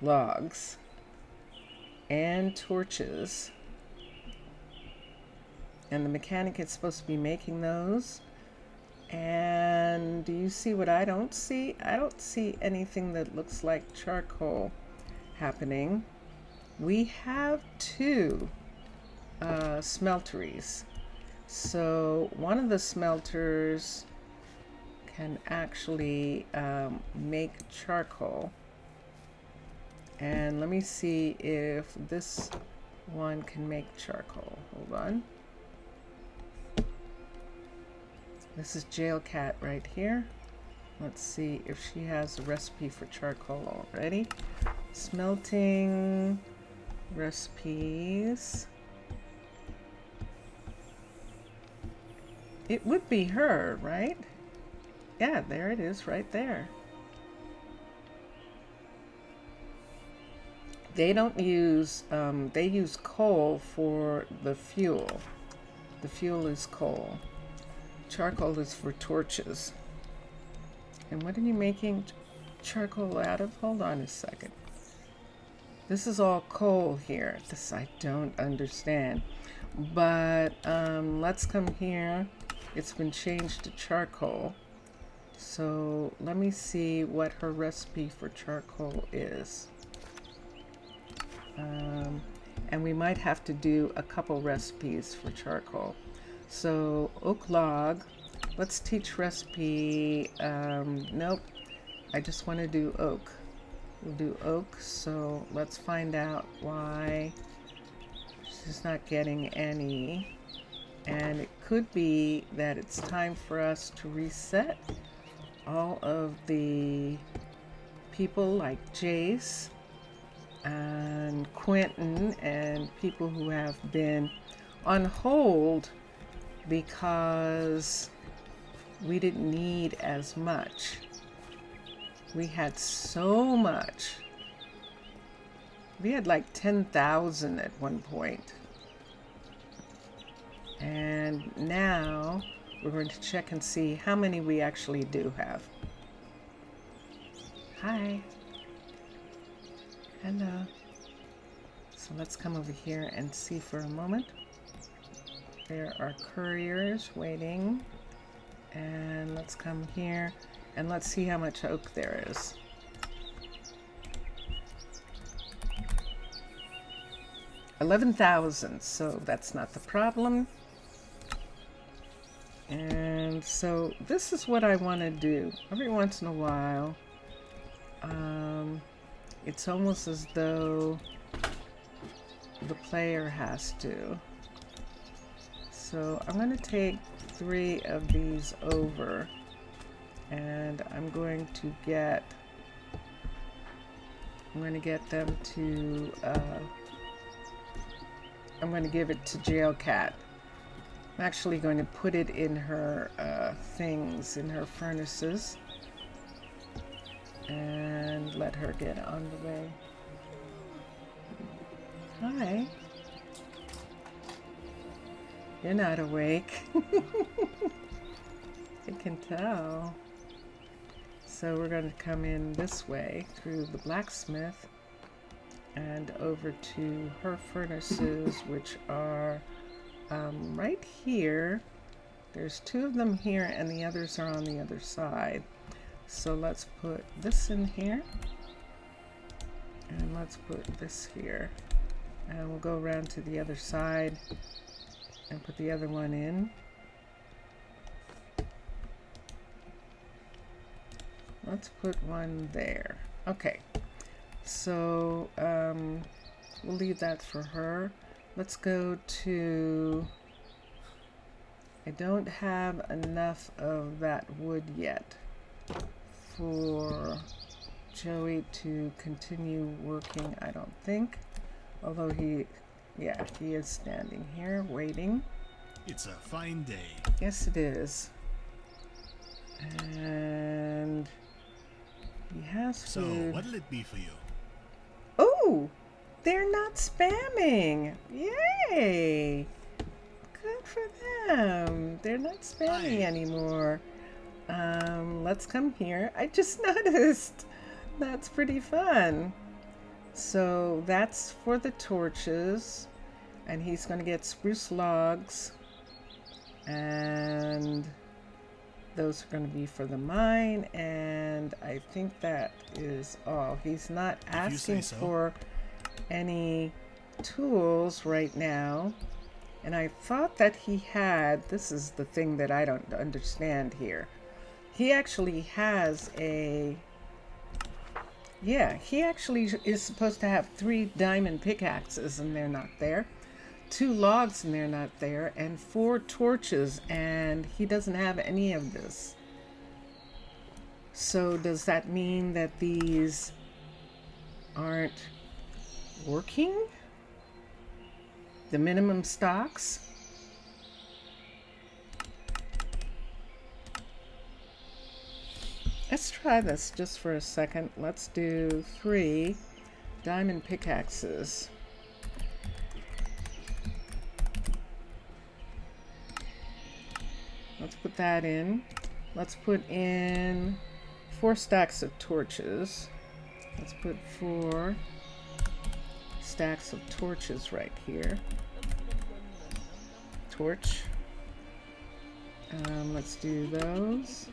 logs and torches, and the mechanic is supposed to be making those. And do you see what I don't see? I don't see anything that looks like charcoal. happening. We have two smelteries. So one of the smelters can actually make charcoal. And let me see if this one can make charcoal. Hold on. This is Jail Cat right here. Let's see if she has a recipe for charcoal already. Smelting recipes. It would be her, right? Yeah, there it is right there. They don't use, they use coal for the fuel. The fuel is coal. Charcoal is for torches. And what are you making charcoal out of? Hold on a second. This is all coal here. This I don't understand. But let's come here. It's been changed to charcoal. So let me see what her recipe for charcoal is. And we might have to do a couple recipes for charcoal. So oak log, let's teach recipe, nope, I just want to do oak. We'll do oak, so let's find out why she's not getting any. And it could be that it's time for us to reset all of the people like Jace and Quentin and people who have been on hold because we didn't need as much. We had so much. We had like 10,000 at one point. And now we're going to check and see how many we actually do have. Hi. Hello. So let's come over here and see for a moment. There are couriers waiting. And let's come here and let's see how much oak there is. $11,000, so that's not the problem. And so this is what I want to do. Every once in a while, it's almost as though the player has to. So I'm going to take 3 of these over, and I'm going to get them to, I'm going to give it to Jail Cat. I'm actually going to put it in her things, in her furnaces, and let her get on the way. Hi. You're not awake. I can tell. So we're going to come in this way through the blacksmith and over to her furnaces, which are right here. There's 2 of them here and the others are on the other side. So let's put this in here and let's put this here, and we'll go around to the other side and put the other one in. Let's put one there. Okay, so we'll leave that for her. Let's go to, I don't have enough of that wood yet for Joey to continue working, I don't think. Although he is standing here waiting. It's a fine day. Yes, it is. And he has So, food. what'll it be for you? Oh, they're not spamming. Yay! Good for them. They're not spamming anymore. Let's come here. I just noticed. That's pretty fun. So that's for the torches, and he's going to get spruce logs, and those are going to be for the mine, and I think that is all. He's not If you say asking so. for any tools right now. And I thought that he had, this is the thing that I don't understand here. He actually has a, yeah, he actually is supposed to have 3 diamond pickaxes and they're not there. 2 logs and they're not there. And 4 torches, and he doesn't have any of this. So does that mean that these aren't working? The minimum stocks? Let's try this just for a second. Let's do 3 diamond pickaxes. Let's put that in. Let's put in 4 stacks of torches. Let's put 4 stacks of torches right here. Torch. Let's do those.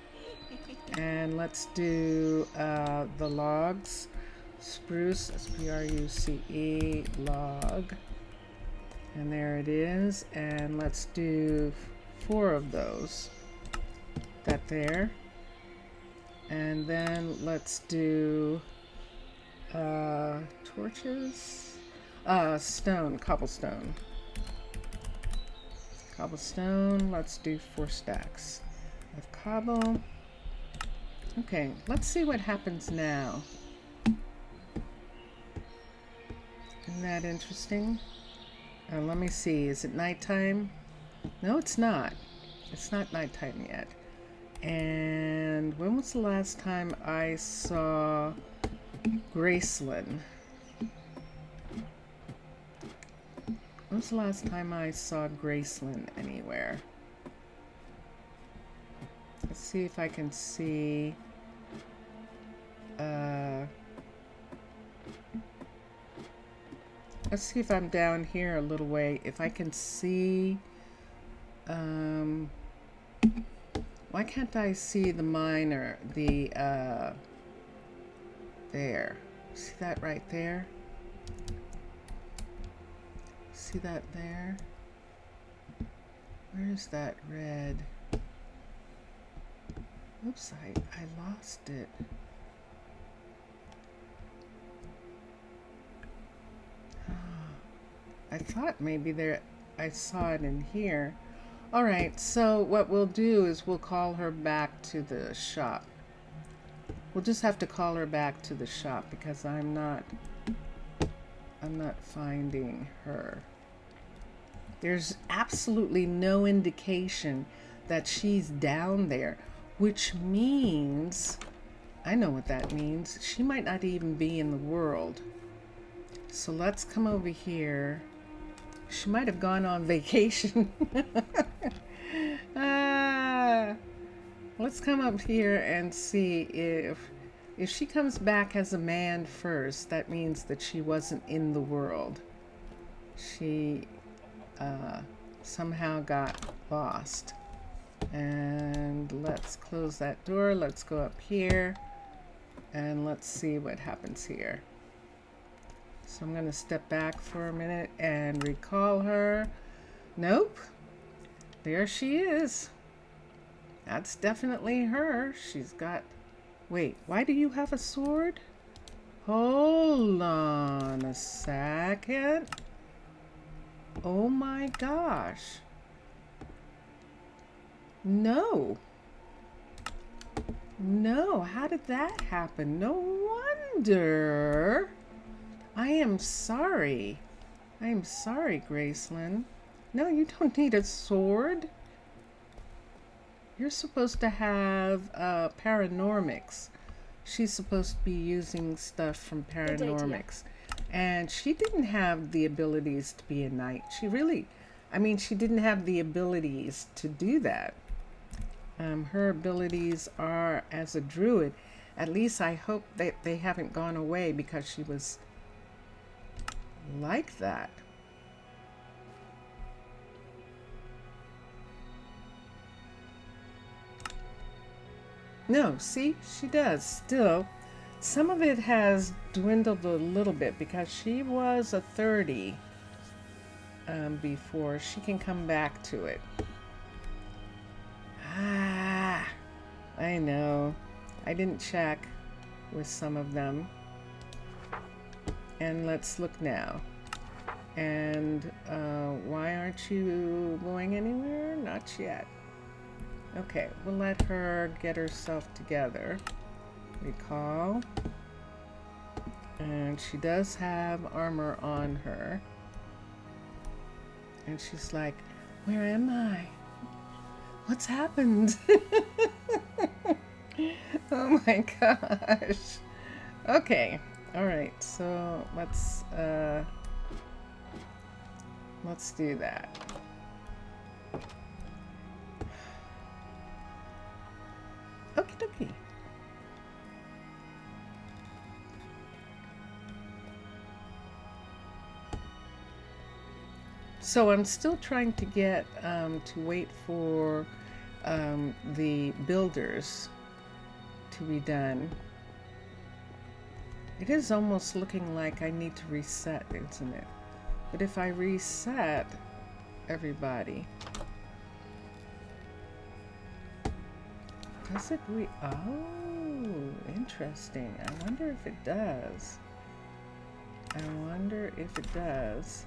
And let's do the logs. Spruce, S-P-R-U-C-E, log. And there it is. And let's do 4 of those. That there. And then let's do torches. Stone, cobblestone. Cobblestone, let's do 4 stacks of cobble. Okay, let's see what happens now. Isn't that interesting? Let me see, is it nighttime? No, it's not. It's not nighttime yet. And when was the last time I saw Graceland? When was the last time I saw Graceland anywhere? Let's see if I can see. Let's see if I'm down here a little way. If I can see. Why can't I see the miner? There. See that right there? See that there? Where's that red? Oops, I lost it. I thought maybe there, I saw it in here. All right, so what we'll do is we'll call her back to the shop. We'll just have to call her back to the shop because I'm not finding her. There's absolutely no indication that she's down there, which means, I know what that means, she might not even be in the world. So let's come over here. She might have gone on vacation. Let's come up here and see if she comes back as a man first, that means that she wasn't in the world. She somehow got lost. And let's close that door. Let's go up here and let's see what happens here. So I'm going to step back for a minute and recall her. Nope. There she is. That's definitely her. She's got... Wait, why do you have a sword? Hold on a second. Oh my gosh. No. No, how did that happen? No wonder. I am sorry. I am sorry, Graceland. No, you don't need a sword. You're supposed to have Paranormics. She's supposed to be using stuff from Paranormics. And she didn't have the abilities to be a knight. She really, I mean, she didn't have the abilities to do that. Her abilities are as a druid. At least I hope that they haven't gone away because she was like that. No, see, she does still. Some of it has dwindled a little bit because she was a 30 before. She can come back to it. Ah, I know. I didn't check with some of them. And let's look now. And why aren't you going anywhere? Not yet. Okay, we'll let her get herself together. Recall. And she does have armor on her. And she's like, where am I? What's happened? Oh my gosh. Okay. All right. So let's do that. Okie dokie. So I'm still trying to get to wait for the builders to be done. It is almost looking like I need to reset, isn't it? But if I reset everybody, does it oh, interesting. I wonder if it does. I wonder if it does.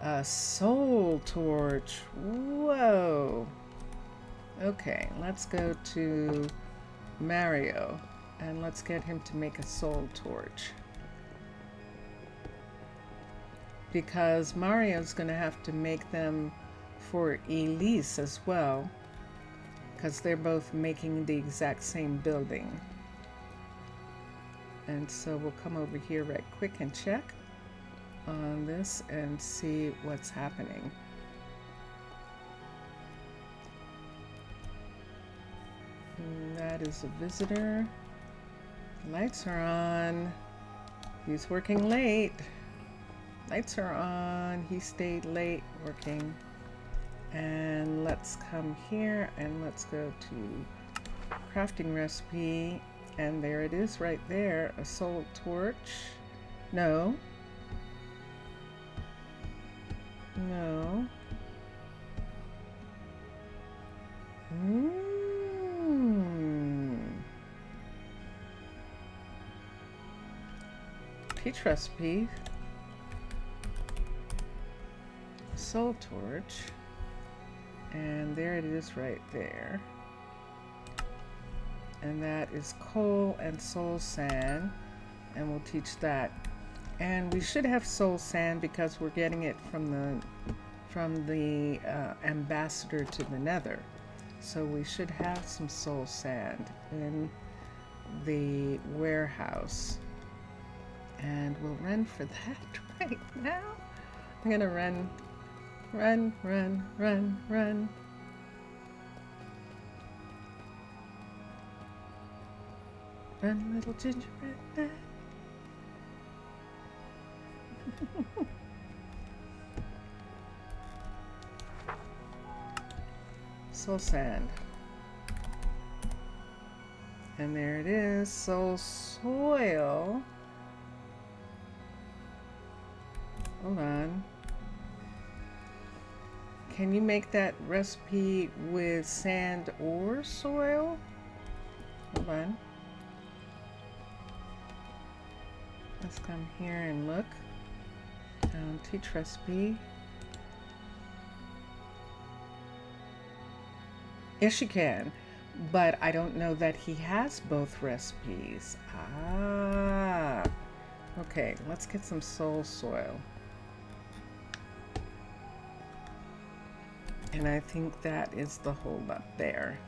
A soul torch. Whoa. Okay, let's go to Mario and let's get him to make a soul torch. Because Mario's going to have to make them for Elise as well. Because they're both making the exact same building. And so we'll come over here right quick and check on this and see what's happening. And that is a visitor. Lights are on. He's working late. Lights are on. He stayed late working. And let's come here and let's go to crafting recipe. And there it is right there. A soul torch. No. No. Peach recipe. Soul torch. And there it is right there. And that is coal and soul sand. And we'll teach that. And we should have soul sand because we're getting it from the ambassador to the nether. So we should have some soul sand in the warehouse. And we'll run for that right now. I'm gonna run, run, run, run, run. Run, little gingerbread man. Soul sand. And there it is, soul soil. Hold on. Can you make that recipe with sand or soil? Hold on. Let's come here and look. Teach recipe. Yes, you can, but I don't know that he has both recipes. Ah, okay, let's get some soul soil. And I think that is the hold up there.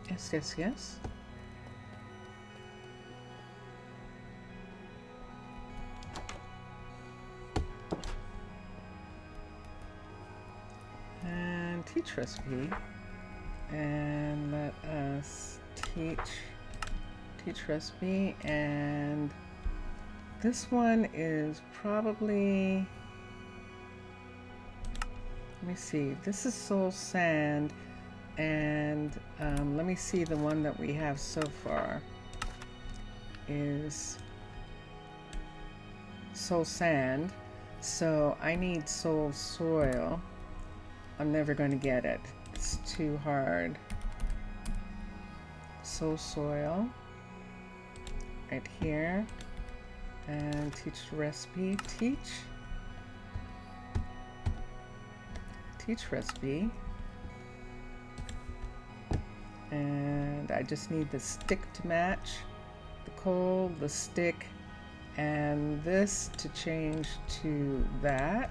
Yes, yes, yes. And teach recipe. And let us teach recipe. And this one is probably Let me see. This is soul sand, and let me see, the one that we have so far is soul sand. So I need soul soil. I'm never going to get it. It's too hard. Soul soil right here, and teach the recipe. Teach recipe, and I just need the stick to match the coal, the stick, and this to change to that,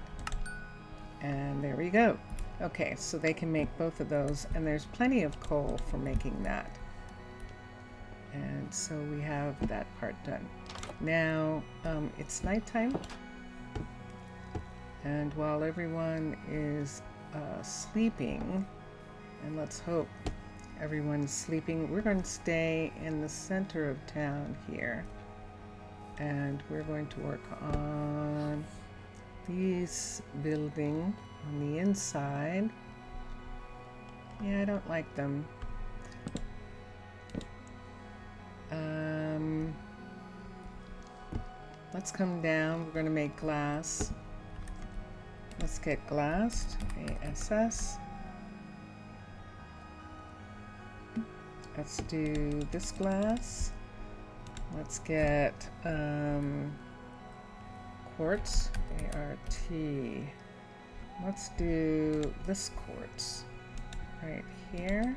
and there we go. Okay, so they can make both of those, and there's plenty of coal for making that. And so we have that part done. Now it's nighttime, and while everyone is sleeping, and let's hope everyone's sleeping, we're going to stay in the center of town here, and we're going to work on these building on the inside. Yeah, I don't like them. Let's come down. We're going to make glass. Let's get glassed. ASS. Let's do this glass. Let's get quartz. ART. Let's do this quartz right here.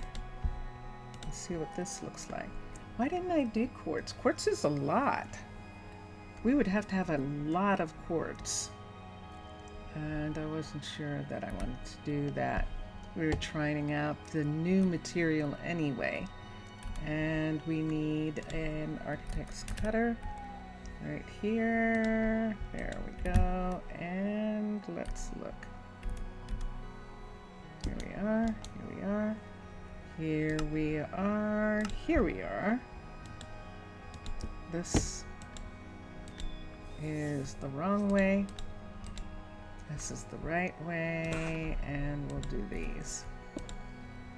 Let's see what this looks like. Why didn't I do quartz? Quartz is a lot. We would have to have a lot of quartz. And I wasn't sure that I wanted to do that. We were trying out the new material anyway. And we need an architect's cutter right here. There we go. And let's look. Here we are. Here we are. Here we are. Here we are. This is the wrong way. This is the right way, and we'll do these.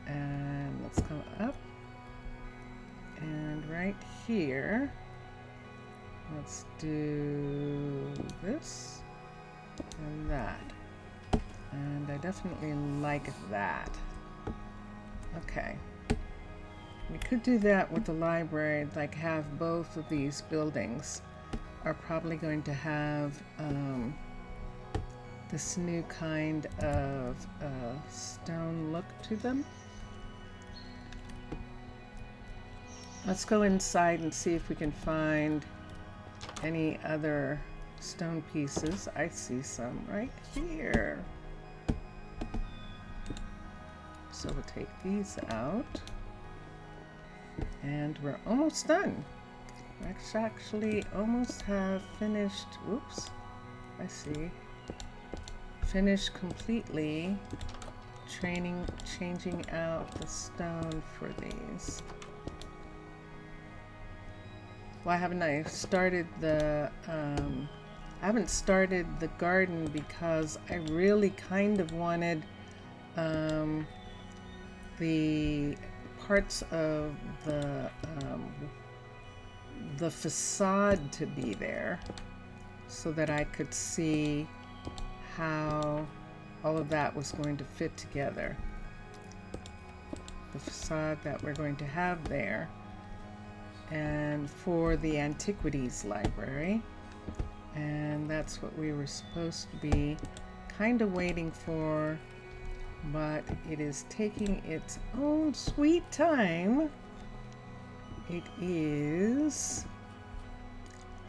And let's come up. And right here, let's do this and that. And I definitely like that. Okay. We could do that with the library, like have both of these buildings are probably going to have this new kind of stone look to them. Let's go inside and see if we can find any other stone pieces. I see some right here. So we'll take these out. And we're almost done. Let's actually almost have finished. Oops, I see. Finished completely changing out the stone for these. Why haven't I started the, I haven't started the garden because I really kind of wanted the parts of the facade to be there so that I could see how all of that was going to fit together. The facade that we're going to have there. And for the antiquities library, and that's what we were supposed to be kind of waiting for, but it is taking its own sweet time. It is,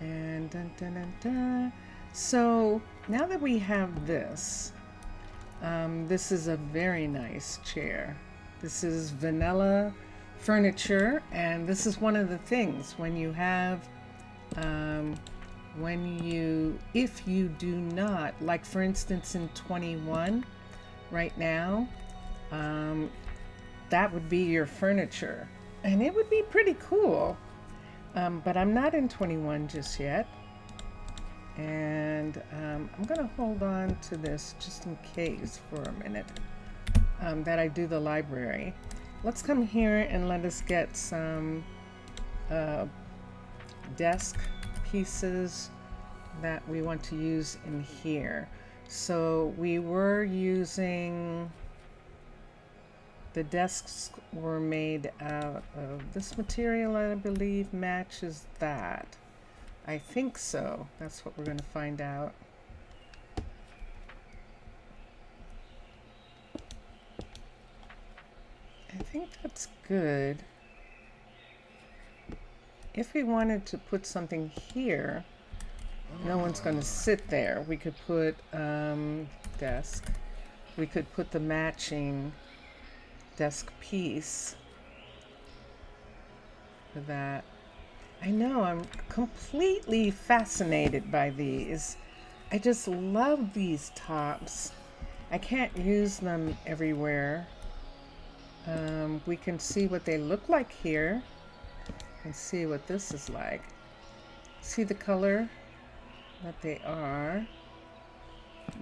and dun, dun, dun, dun. So now that we have this, this is a very nice chair. This is vanilla furniture, and this is one of the things when you have if you do not, like for instance in 21 right now, that would be your furniture, and it would be pretty cool, but I'm not in 21 just yet. And I'm gonna hold on to this just in case for a minute that I do the library. Let's come here and let us get some desk pieces that we want to use in here. So we were using, the desks were made out of this material, I believe matches that. I think so. That's what we're going to find out. I think that's good. If we wanted to put something here, no one's going to sit there. We could put desk. We could put the matching desk piece for that. I know, I'm completely fascinated by these. I just love these tops. I can't use them everywhere. We can see what they look like here and see what this is like. See the color that they are.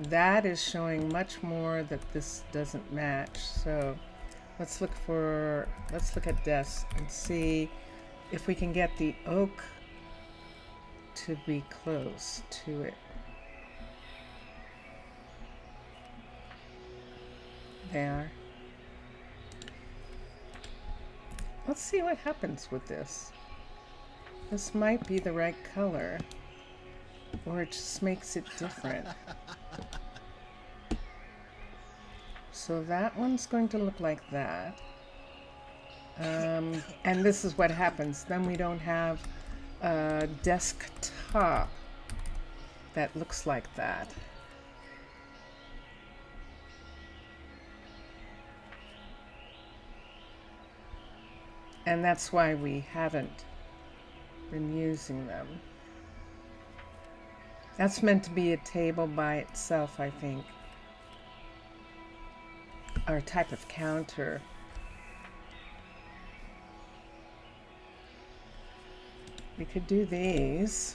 That is showing much more that this doesn't match. So let's look at desks and see if we can get the oak to be close to it. There. Let's see what happens with this. This might be the right color, or it just makes it different. So that one's going to look like that. And this is what happens. Then we don't have a desktop that looks like that. And that's why we haven't been using them. That's meant to be a table by itself, I think. Or a type of counter. We could do these.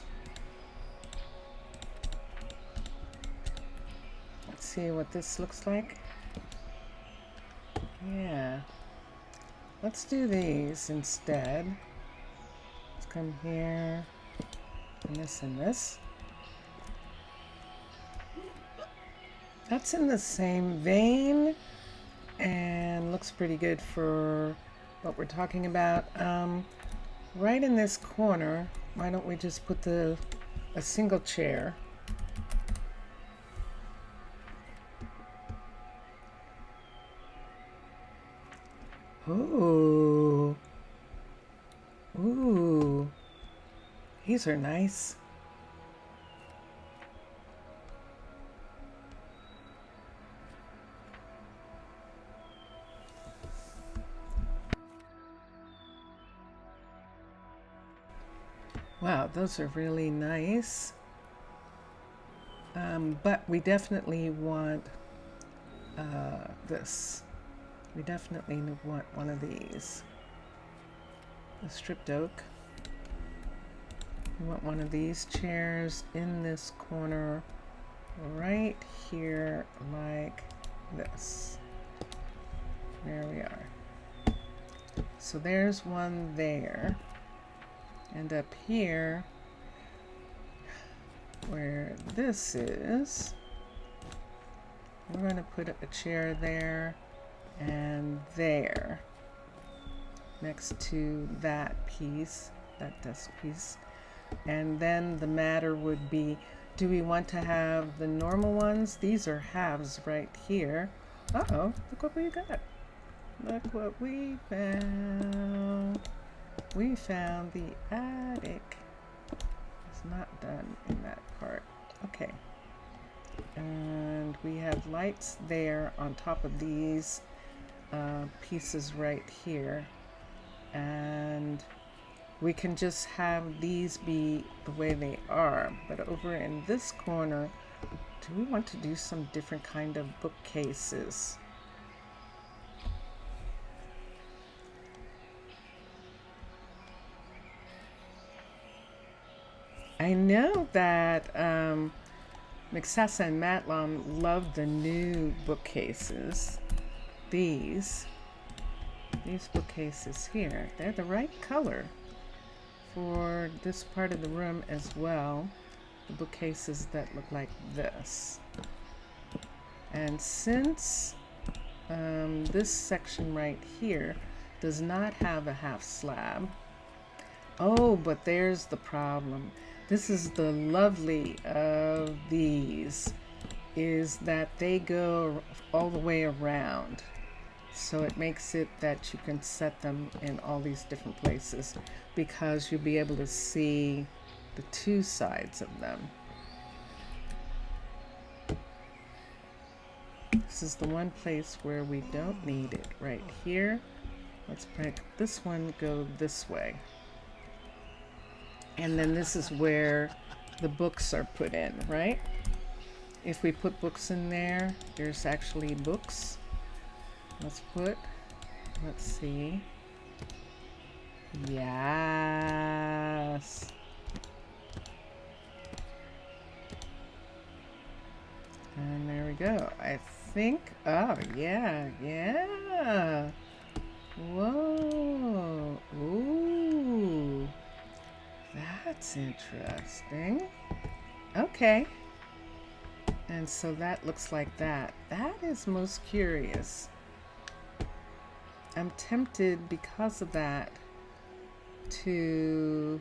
Let's see what this looks like. Yeah. Let's do these instead. Let's come here, and this and this. That's in the same vein and looks pretty good for what we're talking about. Right in this corner, why don't we just put a single chair? Ooh. Ooh. These are nice. Wow, those are really nice. But we definitely want this. We definitely want one of these. The stripped oak. We want one of these chairs in this corner right here like this. There we are. So there's one there. And up here, where this is, we're going to put a chair there and there next to that piece, that desk piece. And then the matter would be, do we want to have the normal ones? These are halves right here. Uh-oh, look what we got. Look what we found. We found the attic. It's not done in that part. Okay. And we have lights there on top of these pieces right here. And we can just have these be the way they are. But over in this corner, do we want to do some different kind of bookcases? I know that McSassa and Matlom love the new bookcases. These bookcases here, they're the right color for this part of the room as well. The bookcases that look like this. And since this section right here does not have a half slab, oh, but there's the problem. This is the lovely of these, is that they go all the way around. So it makes it that you can set them in all these different places because you'll be able to see the two sides of them. This is the one place where we don't need it, right here. Let's make this one go this way. And then this is where the books are put in, right? If we put books in there, there's actually books. Let's see. Yes. And there we go. I think, oh, yeah. Whoa. Ooh. That's interesting. Okay. And so that looks like that. That is most curious. I'm tempted because of that to...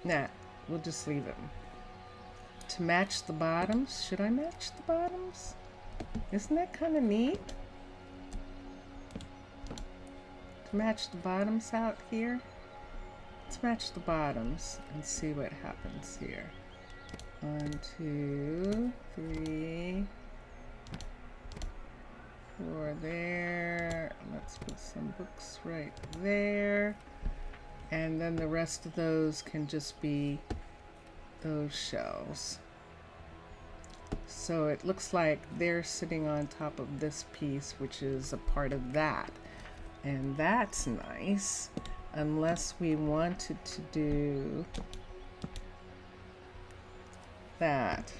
Nah, we'll just leave it. To match the bottoms. Should I match the bottoms? Isn't that kind of neat? To match the bottoms out here. Let's match the bottoms and see what happens here. 1, 2, 3, 4 there. Let's put some books right there. And then the rest of those can just be those shelves. So it looks like they're sitting on top of this piece, which is a part of that. And that's nice. Unless we wanted to do that.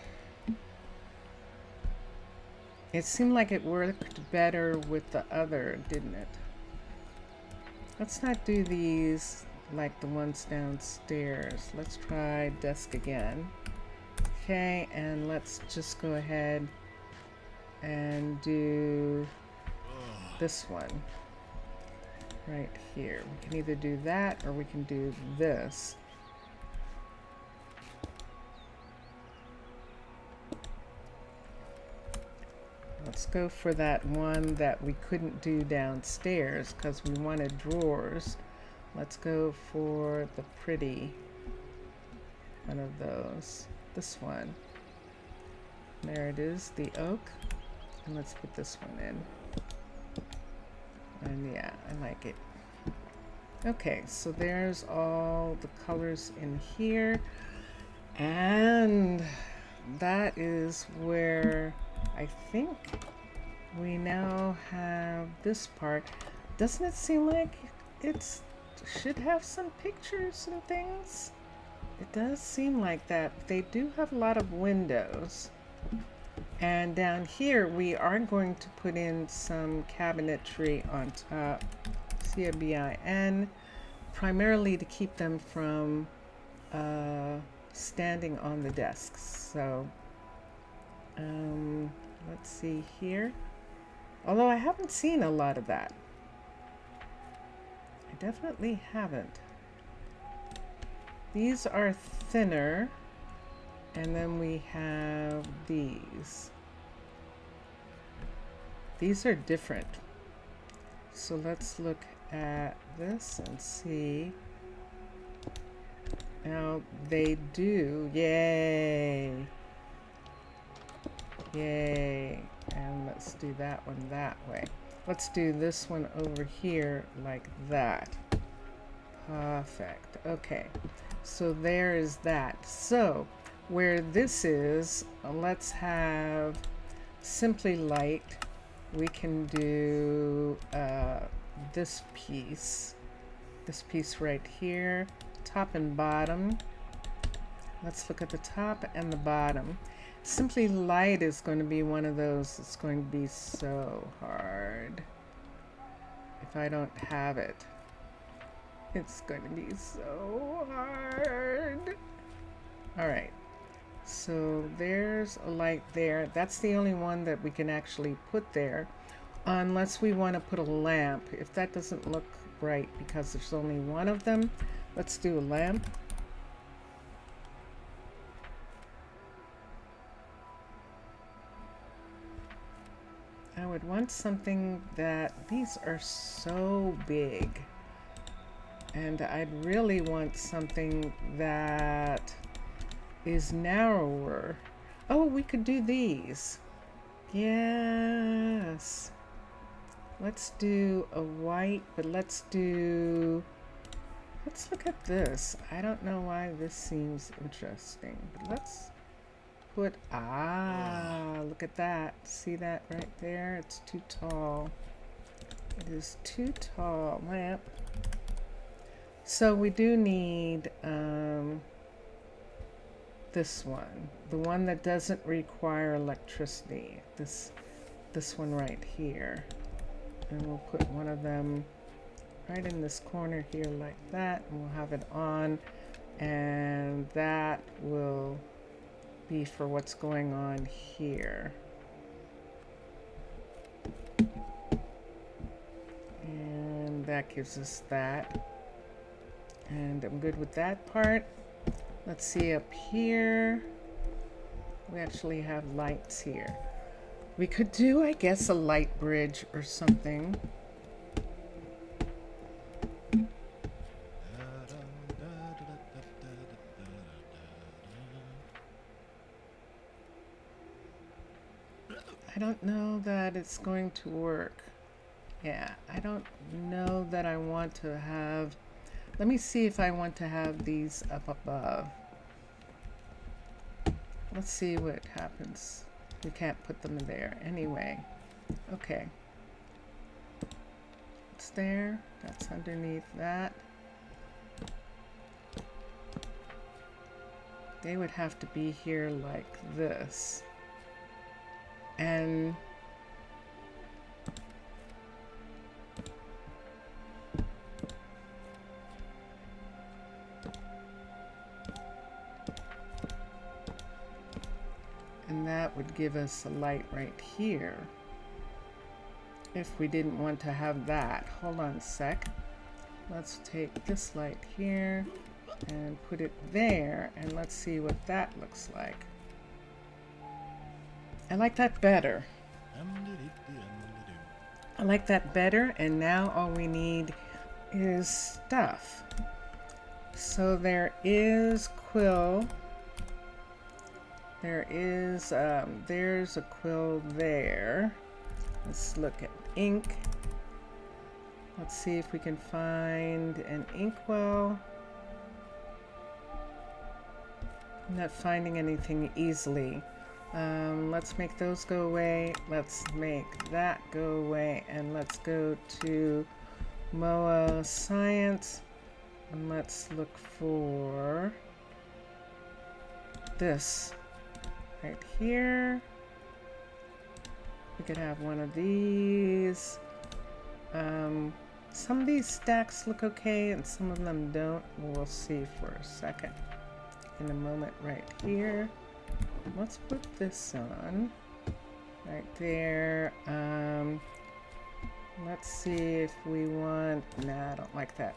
It seemed like it worked better with the other, didn't it? Let's not do these like the ones downstairs. Let's try desk again. Okay, and let's just go ahead and do this one right here. We can either do that or we can do this. Let's go for that one that we couldn't do downstairs because we wanted drawers. Let's go for the pretty one of those. This one. There it is, the oak. And let's put this one in. And yeah, I like it. Okay, so there's all the colors in here. And that is where I think we now have this part. Doesn't it seem like it should have some pictures and things? It does seem like that. They do have a lot of windows. And down here we are going to put in some cabinetry on top. CABIN, primarily to keep them from standing on the desks. So let's see here. Although I haven't seen a lot of that. I definitely haven't. These are thinner. And then we have these. These are different. So let's look at this and see. Now they do, yay. Yay. And let's do that one that way. Let's do this one over here like that. Perfect. Okay. So there is that. So where this is, let's have Simply Light. We can do this piece right here, top and bottom. Let's look at the top and the bottom. Simply light is going to be one of those. It's going to be so hard if I don't have it. It's going to be so hard. All right. So there's a light there. That's the only one that we can actually put there, unless we want to put a lamp. If that doesn't look right because there's only one of them, let's do a lamp. I would want something that, these are so big, and I'd really want something that is narrower. Oh, we could do these. Yes. Let's do a white, but let's look at this. I don't know why this seems interesting, but let's put, look at that. See that right there? It's too tall. It is too tall. Lamp. So we do need this one, the one that doesn't require electricity. This one right here. And we'll put one of them right in this corner here like that, and we'll have it on, and that will be for what's going on here. And that gives us that. And I'm good with that part. Let's see up here. We actually have lights here. We could do, I guess, a light bridge or something. I don't know that it's going to work. Yeah, I don't know that I want to have. Let me see if I want to have these up above. Let's see what happens. We can't put them in there anyway. Okay. It's there. That's underneath that. They would have to be here like this. And that would give us a light right here if we didn't want to have that. Hold on a sec. Let's take this light here and put it there, and let's see what that looks like. I like that better. I like that better, and now all we need is stuff. So there is quill. There is, there's a quill there. Let's look at ink. Let's see if we can find an inkwell. I'm not finding anything easily. Let's make those go away. Let's make that go away. And let's go to MOA Science. And let's look for this right here. We could have one of these. Some of these stacks look okay and some of them don't. We'll see for a second. In a moment right here. Let's put this on right there. Let's see if we want, nah, I don't like that.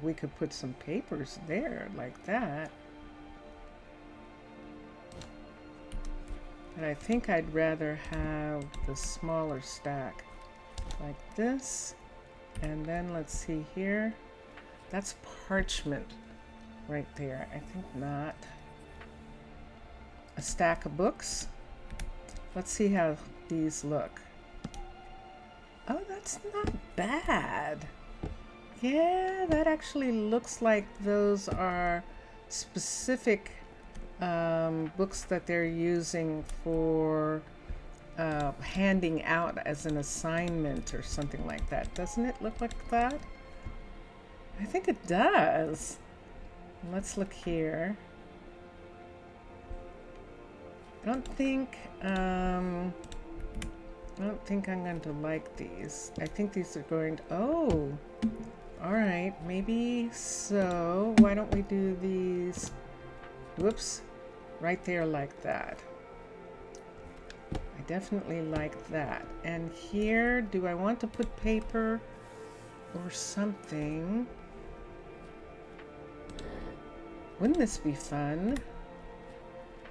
We could put some papers there like that. But I think I'd rather have the smaller stack like this. And then let's see here. That's parchment right there. I think not. A stack of books. Let's see how these look. Oh, that's not bad. Yeah, that actually looks like those are specific books that they're using for handing out as an assignment or something like that. Doesn't it look like that? I think it does. Let's look here. I don't think I'm going to like these. I think these are going to, oh, all right, maybe so. Why don't we do these, whoops, right there like that. I definitely like that. And here, do I want to put paper or something? Wouldn't this be fun?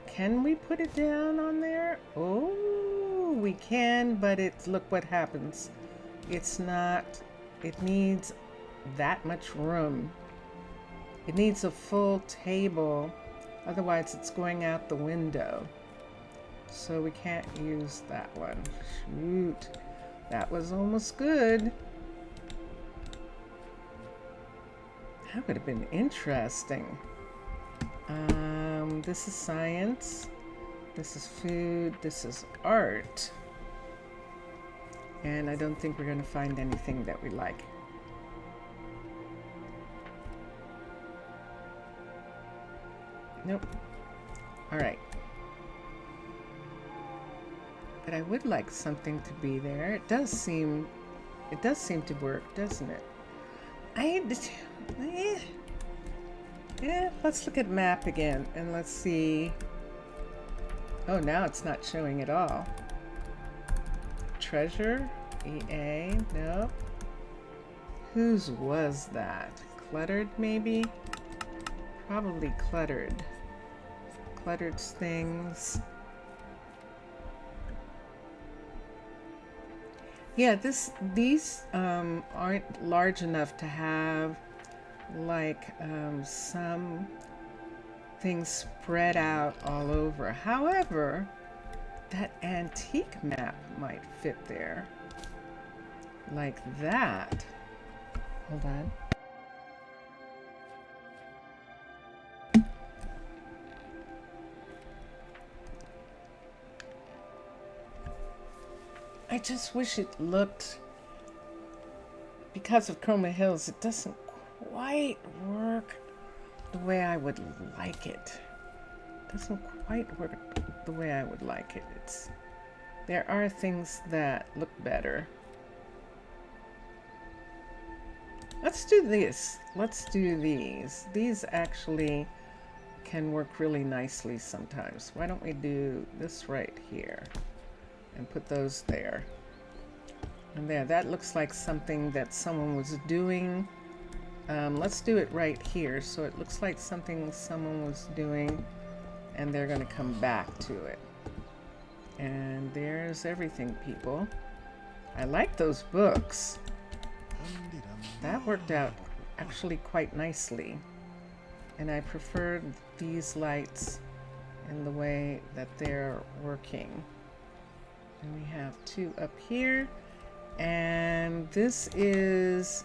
Can we put it down on there? Oh, we can, but it's, look what happens. It's not, it needs that much room. It needs a full table, otherwise it's going out the window. So we can't use that one. Shoot, that was almost good. That would have been interesting. This is science, this is food, this is art. And I don't think we're going to find anything that we like. Nope. All right. But I would like something to be there. It does seem to work, doesn't it? Yeah, let's look at map again and let's see. Oh, now it's not showing at all. Treasure, EA, nope. Whose was that? Cluttered, maybe? Probably cluttered. Cluttered things. Yeah, these aren't large enough to have like some things spread out all over. However, that antique map might fit there. Like that. Hold on. I just wish it looked, because of Chroma Hills, it doesn't quite work the way I would like it. It doesn't quite work the way I would like it. There are things that look better. Let's do this. Let's do these. These actually can work really nicely sometimes. Why don't we do this right here and put those there and there. That looks like something that someone was doing. Let's do it right here so it looks like something someone was doing and they're going to come back to it. And there's everything, people. I like those books. That worked out actually quite nicely. And I preferred these lights in the way that they're working. And we have two up here. And this is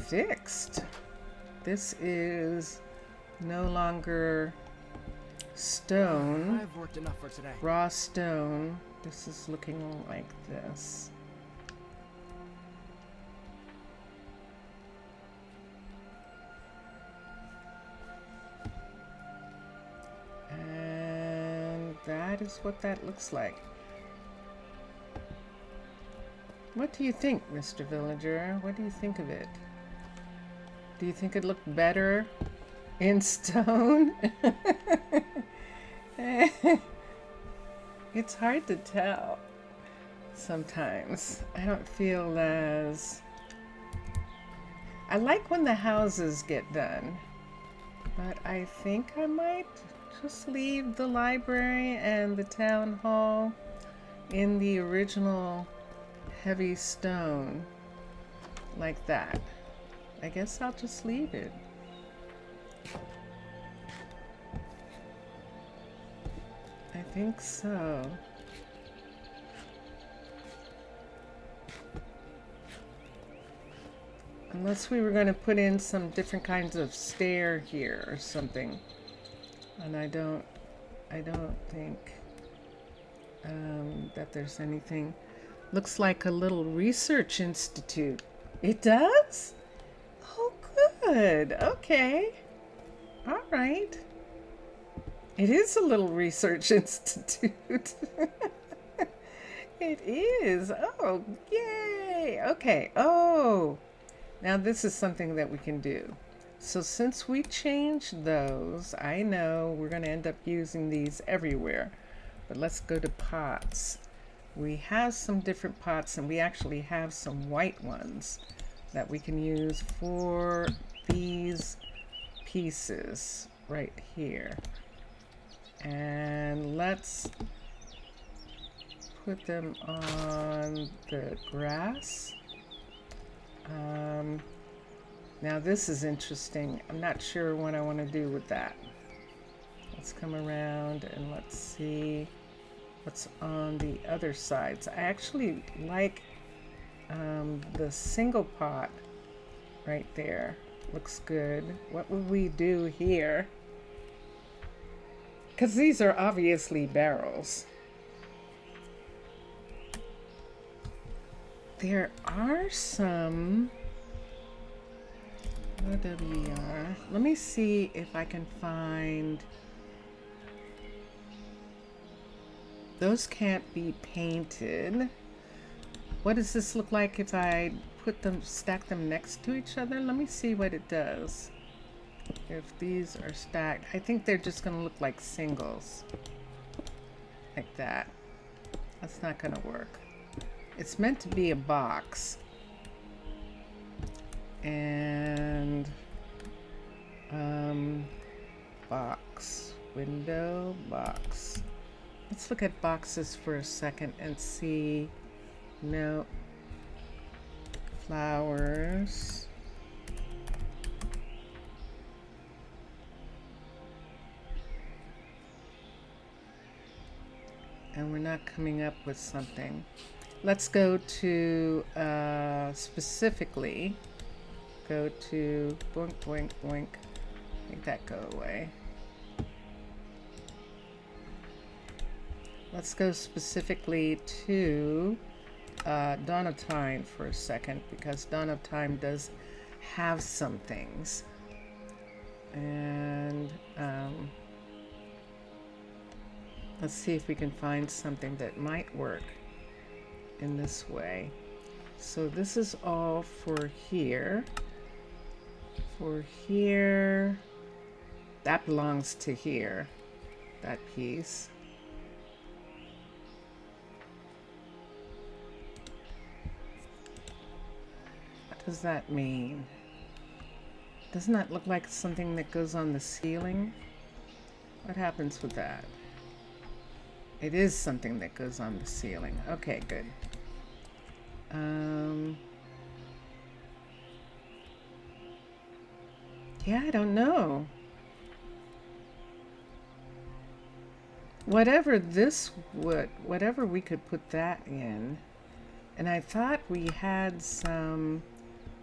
fixed. This is no longer stone. I've worked enough for today. Raw stone. This is looking like this. And that is what that looks like. What do you think, Mr. Villager? What do you think of it? Do you think it looked better in stone? It's hard to tell sometimes. I don't feel as... I like when the houses get done, but I think I might just leave the library and the town hall in the original heavy stone like that. I guess I'll just leave it. I think so. Unless we were going to put in some different kinds of stair here or something. And I don't think that there's anything. Looks like a little research institute. It does? Oh, good. Okay. All right. It is a little research institute. It is. Oh, yay. Okay. Oh, now this is something that we can do. So since we changed those, I know we're going to end up using these everywhere. But let's go to pots. We have some different pots, and we actually have some white ones that we can use for these pieces right here. And let's put them on the grass. Now this is interesting. I'm not sure what I want to do with that. Let's come around and let's see what's on the other sides. I actually like the single pot right there. Looks good. What would we do here? Because these are obviously barrels. There are some OWR. Let me see if I can find. Those can't be painted. What does this look like if I put them, stack them next to each other? Let me see what it does. If these are stacked, I think they're just gonna look like singles. Like that. That's not gonna work. It's meant to be a box. And box, window, box. Let's look at boxes for a second and see. No. Flowers. And we're not coming up with something. Let's go to specifically. Go to boink, boink, boink. Make that go away. Let's go specifically to Dawn of Time for a second, because Dawn of Time does have some things. And let's see if we can find something that might work in this way. So this is all for here. For here, that belongs to here, that piece. What does that mean? Doesn't that look like something that goes on the ceiling? What happens with that? It is something that goes on the ceiling. Okay, good. Yeah, I don't know. Whatever this would, whatever we could put that in. And I thought we had some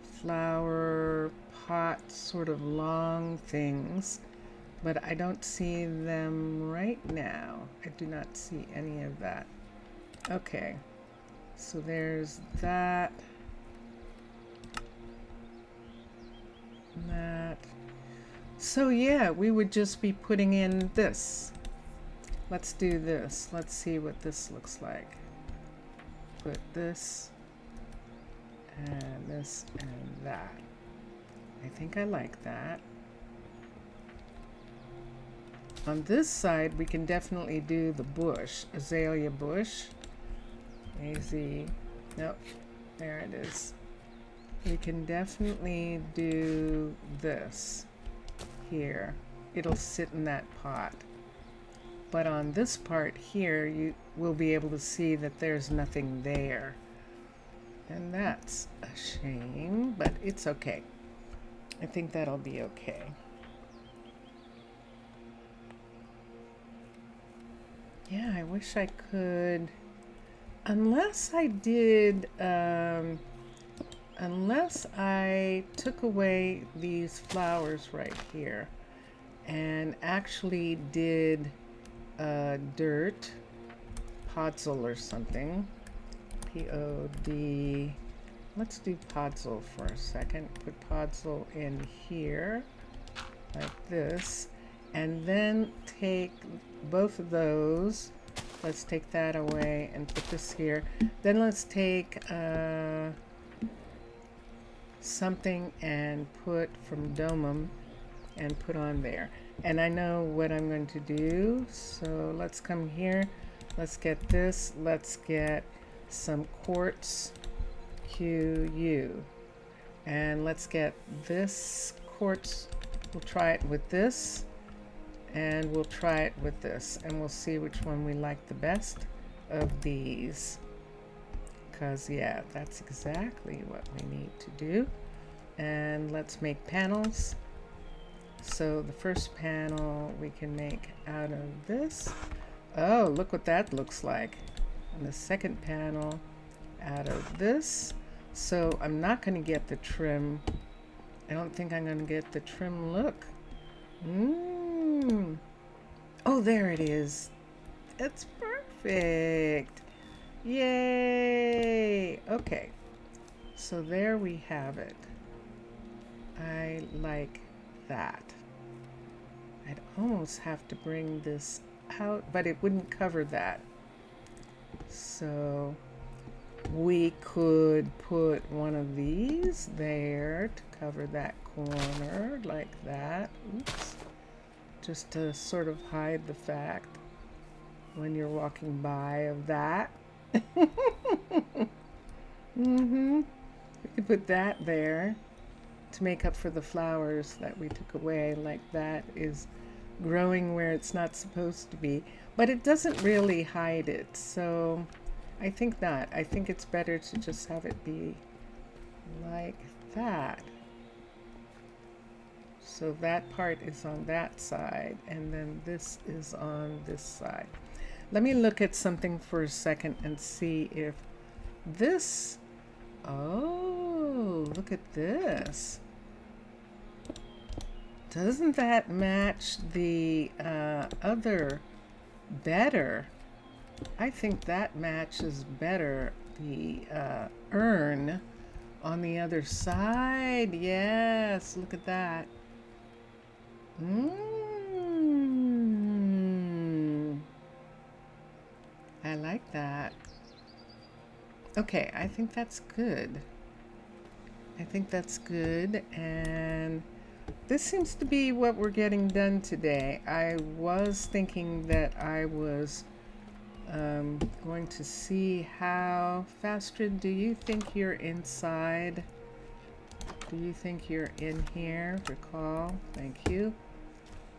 flower pot sort of long things, but I don't see them right now. I do not see any of that. Okay, so there's that. That. So yeah, we would just be putting in this. Let's do this. Let's see what this looks like. Put this and this and that. I think I like that. On this side, we can definitely do the bush, azalea bush. Easy. Nope. There it is. We can definitely do this here. It'll sit in that pot. But on this part here, you will be able to see that there's nothing there. And that's a shame, but it's okay. I think that'll be okay. Yeah, I wish I could, unless I did, unless I took away these flowers right here and actually did dirt, podzol or something, P-O-D-Z-L, let's do podzol for a second. Put podzol in here, like this. And then take both of those. Let's take that away and put this here. Then let's take something and put from domum and put on there. And I know what I'm going to do. So let's come here. Let's get this. Let's get some quartz QU. And let's get this quartz. We'll try it with this. And we'll try it with this. And we'll see which one we like the best of these. Because, yeah, that's exactly what we need to do. And let's make panels. So the first panel we can make out of this. Oh, look what that looks like. And the second panel out of this. So I'm not going to get the trim. I don't think I'm going to get the trim look. Oh, there it is. It's perfect. Yay. Okay. So there we have it. I like that. I'd almost have to bring this out, but it wouldn't cover that. So we could put one of these there to cover that corner like that. Oops. Just to sort of hide the fact when you're walking by of that. We could put that there to make up for the flowers that we took away, like that is growing where it's not supposed to be, but it doesn't really hide it. So I think not. I think it's better to just have it be like that. So that part is on that side, and then this is on this side. Let me look at something for a second and see if this, oh, look at this. Doesn't that match the other better? I think that matches better the urn on the other side. Yes, look at that. I like that. Okay, I think that's good. I think that's good, and this seems to be what we're getting done today. I was thinking that I was going to see how, Fastrid, do you think you're inside? Do you think you're in here? Recall, thank you.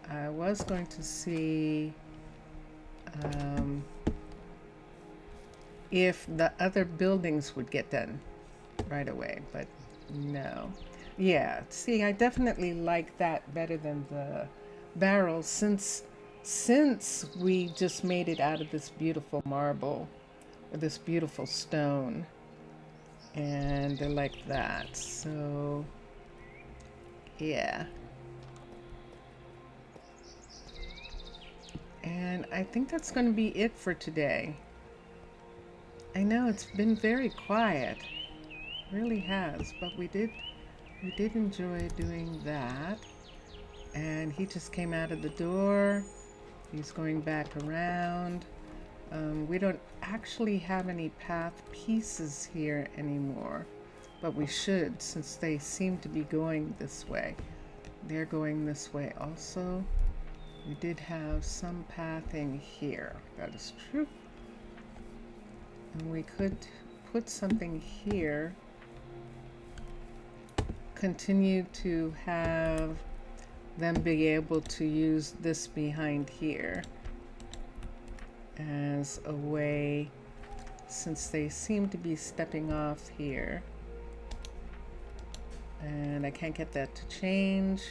I was going to see if the other buildings would get done right away, but no. Yeah, see, I definitely like that better than the barrels since we just made it out of this beautiful marble, or this beautiful stone, and they're like that. So, yeah. And I think that's going to be it for today. I know it's been very quiet, it really has, but we did enjoy doing that. And he just came out of the door. He's going back around. We don't actually have any path pieces here anymore, but we should, since they seem to be going this way. They're going this way also. We did have some pathing here, that is true. And we could put something here. Continue to have them be able to use this behind here as a way, since they seem to be stepping off here. And I can't get that to change.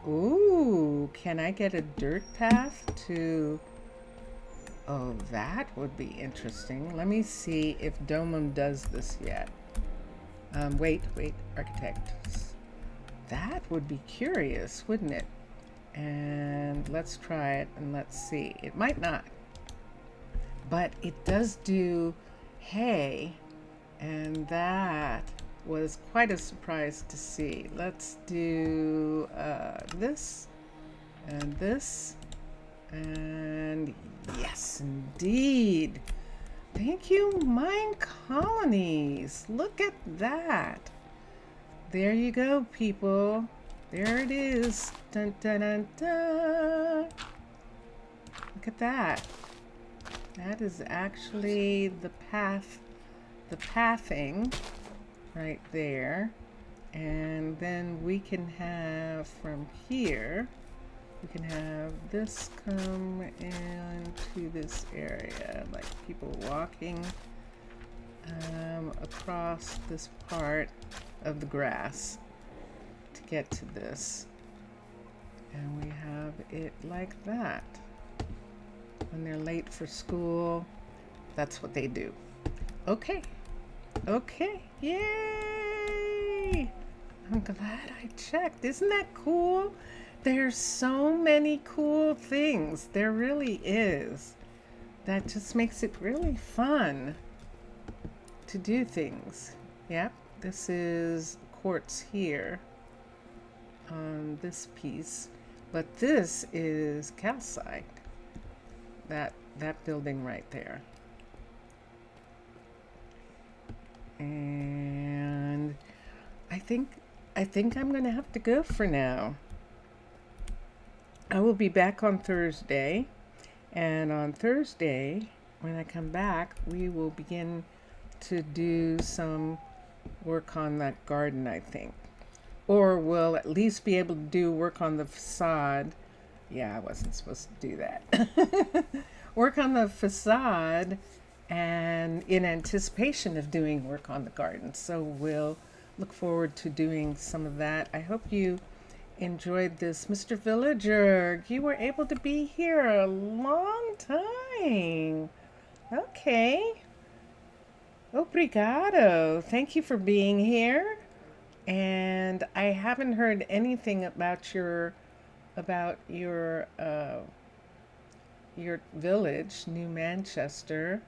Ooh, can I get a dirt path to... Oh, that would be interesting. Let me see if Domum does this yet. Wait, architect. That would be curious, wouldn't it? And let's try it and let's see. It might not. But it does do hay And that was quite a surprise to see. Let's do this and this. And yes, indeed. Thank you, Minecolonies. Look at that. There you go, people. There it is. Dun, dun, dun, dun. Look at that. That is actually the pathing right there. And then we can have from here, we can have this come into this area, like people walking across this part of the grass to get to this. And we have it like that. When they're late for school, that's what they do. Okay. Okay. Yay! I'm glad I checked. Isn't that cool? There's so many cool things. There really is. That just makes it really fun to do things. Yep. This is quartz here on this piece, but this is calcite. That building right there. And I think I'm gonna have to go for now. I will be back on Thursday, and on Thursday when I come back we will begin to do some work on that garden, I think, or we'll at least be able to do work on the facade. Yeah, I wasn't supposed to do that. Work on the facade and in anticipation of doing work on the garden. So we'll look forward to doing some of that. I hope you enjoyed this. Mr. Villager, you were able to be here a long time. Okay. Obrigado. Thank you for being here. And I haven't heard anything about your village, New Manchester,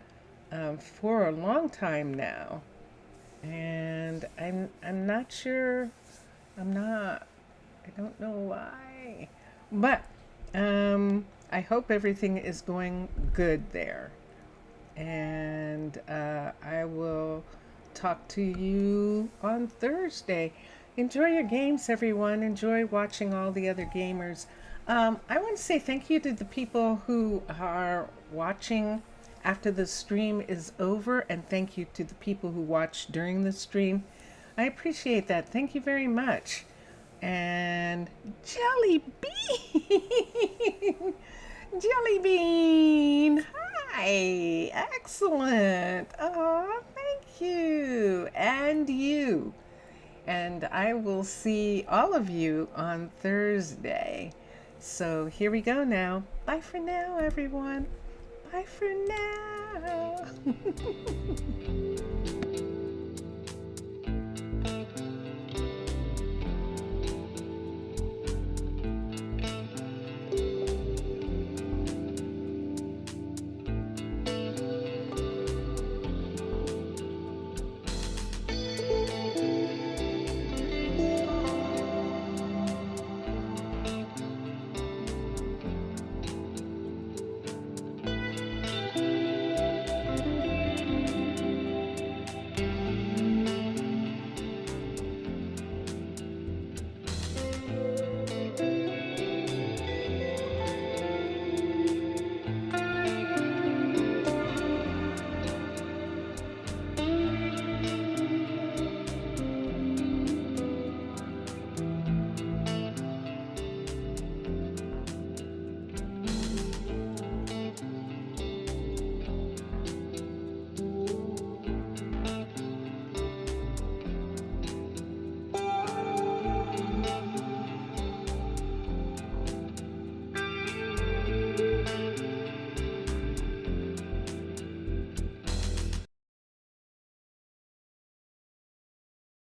for a long time now, and I'm not sure. I don't know why, but I hope everything is going good there, and I will talk to you on Thursday. Enjoy your games, everyone. Enjoy watching all the other gamers. I want to say thank you to the people who are watching after the stream is over, and thank you to the people who watch during the stream. I appreciate that. Thank you very much. And Jelly Bean! Jelly Bean! Hi! Excellent! Oh, thank you! And you! And I will see all of you on Thursday. So here we go now. Bye for now, everyone. Bye for now.